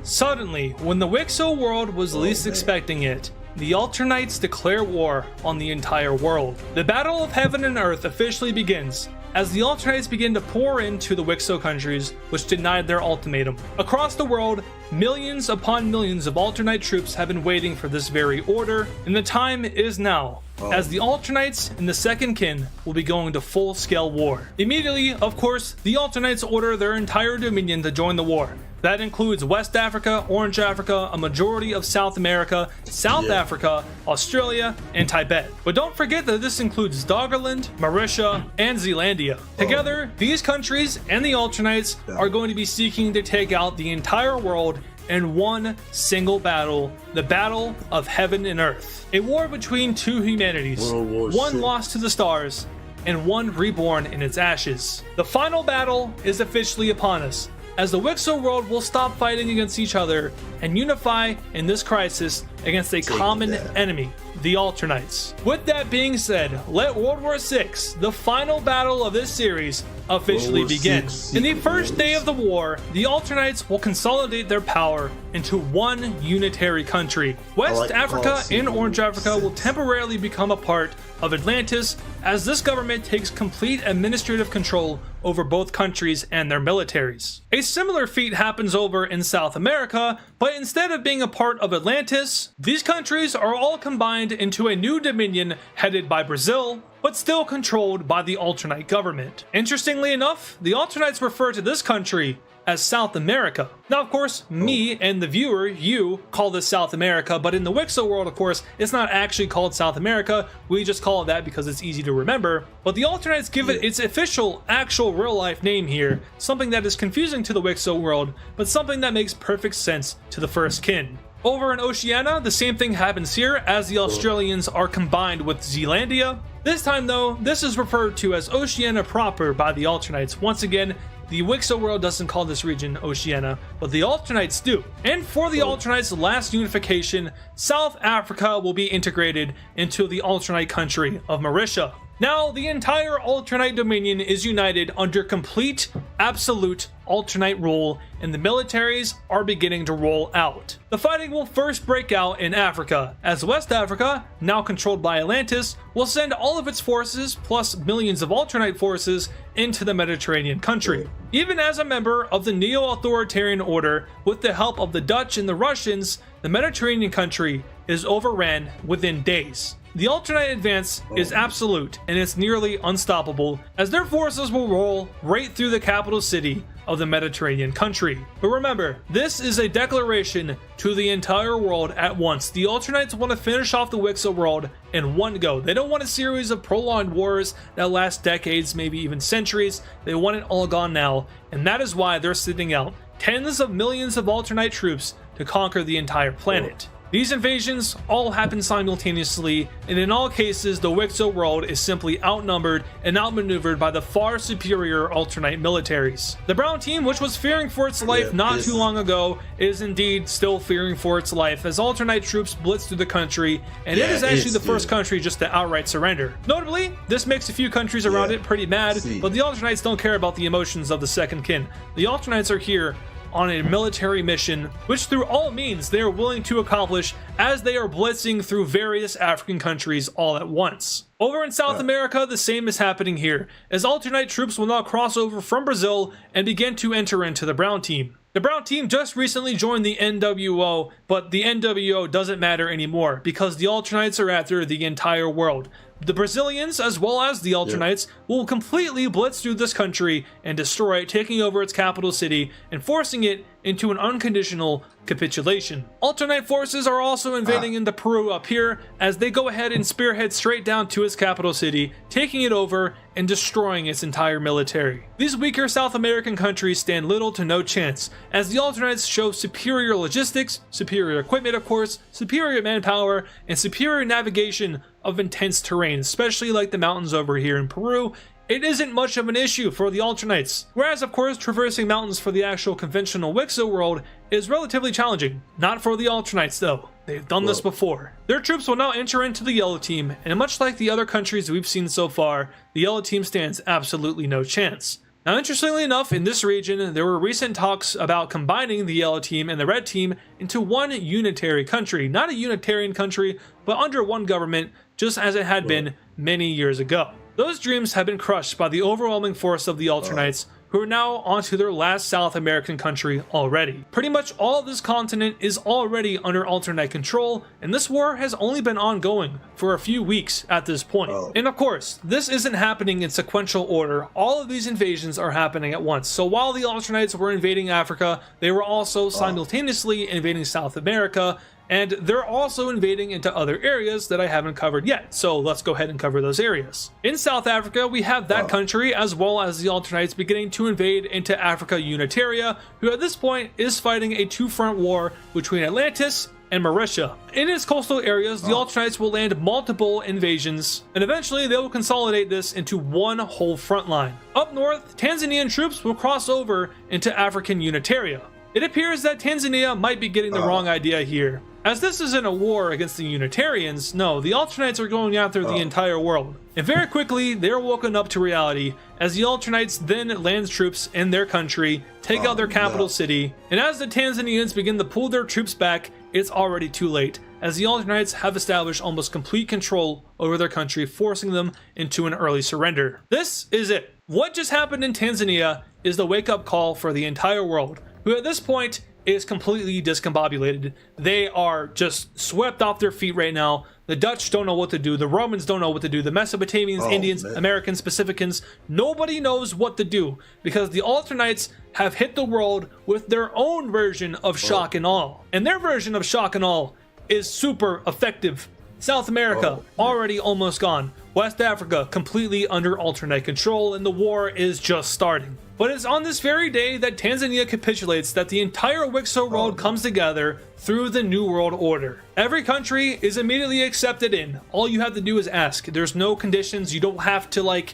Suddenly, when the WICSO world was least expecting it, the Alternites declare war on the entire world. The Battle of Heaven and Earth officially begins, as the Alternites begin to pour into the WICSO countries which denied their ultimatum. Across the world, millions upon millions of Alternite troops have been waiting for this very order, and the time is now, as the Alternites and the Second Kin will be going to full-scale war. Immediately, of course, the Alternites order their entire dominion to join the war. That includes West Africa, Orange Africa, a majority of South America, South Africa, Australia, and Tibet. But don't forget that this includes Doggerland, Mauritius, and Zealandia. Together, these countries and the Alternites are going to be seeking to take out the entire world in one single battle, the Battle of Heaven and Earth. A war between two humanities, one lost to the stars, and one reborn in its ashes. The final battle is officially upon us, as the WICSO world will stop fighting against each other and unify in this crisis against a common enemy, the Alternites. With that being said, let World War VI, the final battle of this series, officially begin. In the first day of the war, the Alternites will consolidate their power into one unitary country. West Africa and Orange Africa will temporarily become a part of Atlantis, as this government takes complete administrative control over both countries and their militaries. A similar feat happens over in South America, but instead of being a part of Atlantis, these countries are all combined into a new dominion headed by Brazil, but still controlled by the Alternite government. Interestingly enough, the Alternites refer to this country as South America. Now, of course, me and the viewer, you, call this South America, but in the WICSO world, of course, it's not actually called South America. We just call it that because it's easy to remember. But the Alternites give it its official, actual, real-life name here, something that is confusing to the WICSO world, but something that makes perfect sense to the First Kin. Over in Oceania, the same thing happens here, as the Australians are combined with Zealandia. This time, though, this is referred to as Oceania proper by the Alternites. Once again, the WICSO world doesn't call this region Oceania, but the Alternites do. And for the Alternites' last unification, South Africa will be integrated into the Alternite country of Mauritius. Now, the entire Alternite Dominion is united under complete, absolute Alternite rule, and the militaries are beginning to roll out. The fighting will first break out in Africa, as West Africa, now controlled by Atlantis, will send all of its forces, plus millions of Alternite forces, into the Mediterranean country. Even as a member of the neo-authoritarian order, with the help of the Dutch and the Russians, the Mediterranean country is overran within days. The Alternite advance is absolute, and it's nearly unstoppable, as their forces will roll right through the capital city of the Mediterranean country. But remember, this is a declaration to the entire world at once. The Alternites want to finish off the WICSO world in one go. They don't want a series of prolonged wars that last decades, maybe even centuries. They want it all gone now, and that is why they're sending out tens of millions of Alternite troops to conquer the entire planet. These invasions all happen simultaneously, and in all cases, the WICSO world is simply outnumbered and outmaneuvered by the far superior Alternate militaries. The Brown team, which was fearing for its life not too long ago, is indeed still fearing for its life as Alternate troops blitz through the country, and it is actually the first country just to outright surrender. Notably, this makes a few countries around it pretty mad, but the Alternates don't care about the emotions of the second kin. The Alternates are here on a military mission, which through all means they are willing to accomplish as they are blitzing through various African countries all at once. Over in South America, the same is happening here, as Alternate troops will now cross over from Brazil and begin to enter into the Brown team. The Brown team just recently joined the NWO, but the NWO doesn't matter anymore because the Alternates are after the entire world. The Brazilians, as well as the Alternates, will completely blitz through this country and destroy it, taking over its capital city and forcing it into an unconditional capitulation. Alternate forces are also invading into Peru up here as they go ahead and spearhead straight down to its capital city, taking it over and destroying its entire military. These weaker South American countries stand little to no chance, as the Alternates show superior logistics, superior equipment of course, superior manpower, and superior navigation of intense terrain, especially like the mountains over here in Peru. It isn't much of an issue for the Alternates, whereas of course traversing mountains for the actual conventional WICSO world is relatively challenging. Not for the Alternates though, they've done this before. Their troops will now enter into the Yellow Team, and much like the other countries we've seen so far, the Yellow Team stands absolutely no chance. Now interestingly enough, in this region, there were recent talks about combining the Yellow Team and the Red Team into one unitary country. Not a Unitarian country, but under one government, just as it had been many years ago. Those dreams have been crushed by the overwhelming force of the Alternates, who are now onto their last South American country already. Pretty much all of this continent is already under Alternate control, and this war has only been ongoing for a few weeks at this point. And of course, this isn't happening in sequential order. All of these invasions are happening at once. So while the Alternates were invading Africa, they were also simultaneously invading South America, and they're also invading into other areas that I haven't covered yet, so let's go ahead and cover those areas. In South Africa, we have that country, as well as the Alternates beginning to invade into Africa Unitaria, who at this point is fighting a two-front war between Atlantis and Mauritius. In its coastal areas, the Alternates will land multiple invasions, and eventually they will consolidate this into one whole front line. Up north, Tanzanian troops will cross over into African Unitaria. It appears that Tanzania might be getting the wrong idea here. As this isn't a war against the Unitarians, no, the Alternates are going after the entire world. And very quickly, they're woken up to reality, as the Alternates then land troops in their country, take out their capital city, and as the Tanzanians begin to pull their troops back, it's already too late, as the Alternates have established almost complete control over their country, forcing them into an early surrender. This is it. What just happened in Tanzania is the wake-up call for the entire world, who at this point is completely discombobulated. They are just swept off their feet right now. The Dutch don't know what to do. The Romans don't know what to do. The Mesopotamians, Indians, Americans, Pacificans, nobody knows what to do because the Alternates have hit the world with their own version of shock and awe. And their version of shock and awe is super effective. South America, already almost gone. West Africa, completely under Alternate control, and the war is just starting. But it's on this very day that Tanzania capitulates that the entire WICSO world comes together through the New World Order. Every country is immediately accepted in. All you have to do is ask. There's no conditions. You don't have to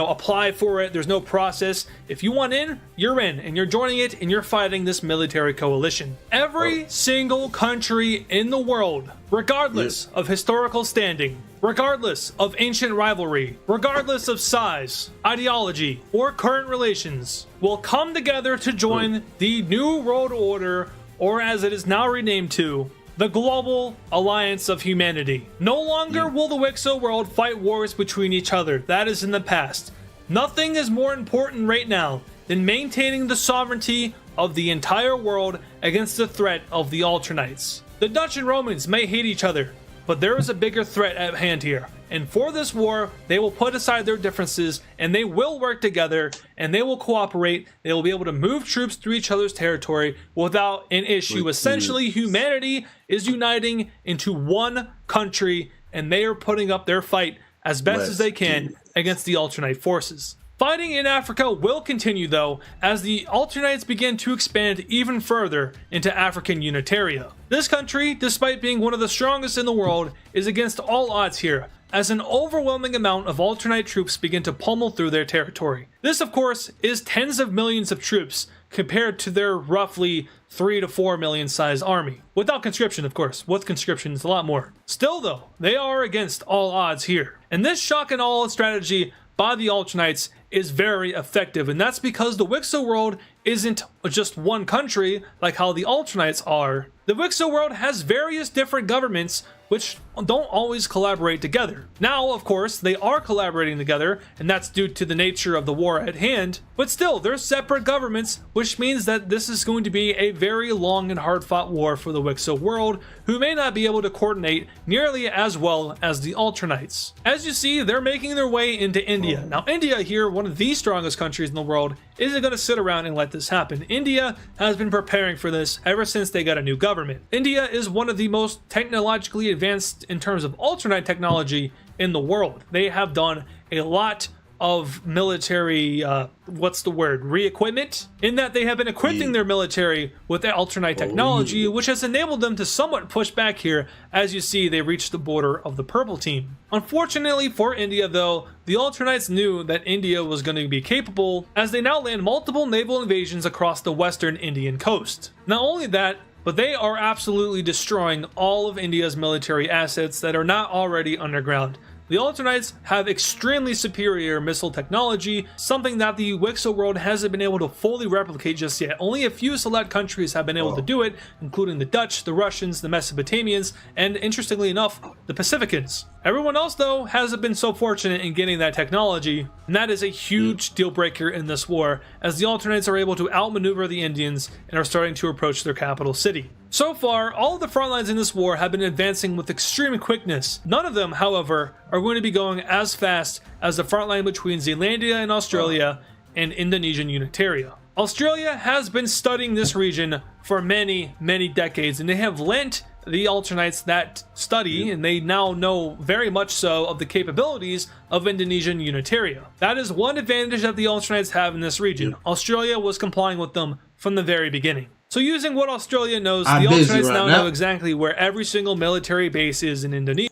apply for it. There's no process. If you want in, you're in, and you're joining it, and you're fighting this military coalition. Every single country in the world, regardless of historical standing, regardless of ancient rivalry, regardless of size, ideology, or current relations, will come together to join the New World Order, or as it is now renamed to, the Global Alliance of Humanity. No longer will the WICSO world fight wars between each other. That is in the past. Nothing is more important right now than maintaining the sovereignty of the entire world against the threat of the Alternates. The Dutch and Romans may hate each other, but there is a bigger threat at hand here. And for this war, they will put aside their differences and they will work together and they will cooperate. They will be able to move troops through each other's territory without an issue. Essentially, humanity is uniting into one country and they are putting up their fight as best as they can against the Alternate forces. Fighting in Africa will continue though, as the Alternites begin to expand even further into African Unitaria. This country, despite being one of the strongest in the world, is against all odds here, as an overwhelming amount of Alternite troops begin to pummel through their territory. This, of course, is tens of millions of troops compared to their roughly 3 to 4 million sized army. Without conscription, of course. With conscription, it's a lot more. Still, though, they are against all odds here. And this shock and awe strategy by the Alternites is very effective, and that's because the WICSO world isn't just one country like how the Alternites are. The WICSO world has various different governments which don't always collaborate together. Now, of course, they are collaborating together, and that's due to the nature of the war at hand, but still, they're separate governments, which means that this is going to be a very long and hard-fought war for the WICSO world, who may not be able to coordinate nearly as well as the Alternites. As you see, they're making their way into India. Now, India here, one of the strongest countries in the world, isn't going to sit around and let this happen. India has been preparing for this ever since they got a new government. India is one of the most technologically advanced in terms of Alternite technology in the world. They have done a lot of military, re-equipment, in that they have been equipping their military with the Alternite technology, which has enabled them to somewhat push back here. As you see, they reached the border of the purple team. Unfortunately for India though, the Alternites knew that India was going to be capable, as they now land multiple naval invasions across the western Indian coast. Not only that, but they are absolutely destroying all of India's military assets that are not already underground. The Alternites have extremely superior missile technology, something that the WICSO world hasn't been able to fully replicate just yet. Only a few select countries have been able to do it, including the Dutch, the Russians, the Mesopotamians, and interestingly enough, the Pacificans. Everyone else, though, hasn't been so fortunate in getting that technology, and that is a huge deal breaker in this war, as the Alternates are able to outmaneuver the Indians and are starting to approach their capital city. So far, all of the front lines in this war have been advancing with extreme quickness. None of them, however, are going to be going as fast as the front line between Zealandia and Australia and Indonesian Unitaria. Australia has been studying this region for many, many decades, and they have lent the Alternites that study, and they now know very much so of the capabilities of Indonesian Unitaria. That is one advantage that the Alternites have in this region. Australia was complying with them from the very beginning. So using what Australia knows, the Alternites now know exactly where every single military base is in Indonesia.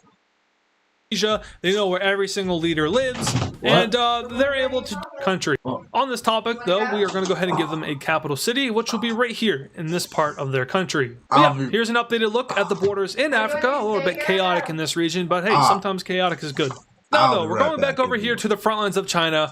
They know where every single leader lives, and they're able to country. On this topic, though, we are going to go ahead and give them a capital city, which will be right here in this part of their country. But yeah, here's an updated look at the borders in Africa. A little bit chaotic in this region, but hey, sometimes chaotic is good. Now, though, we're going back over here to the front lines of China,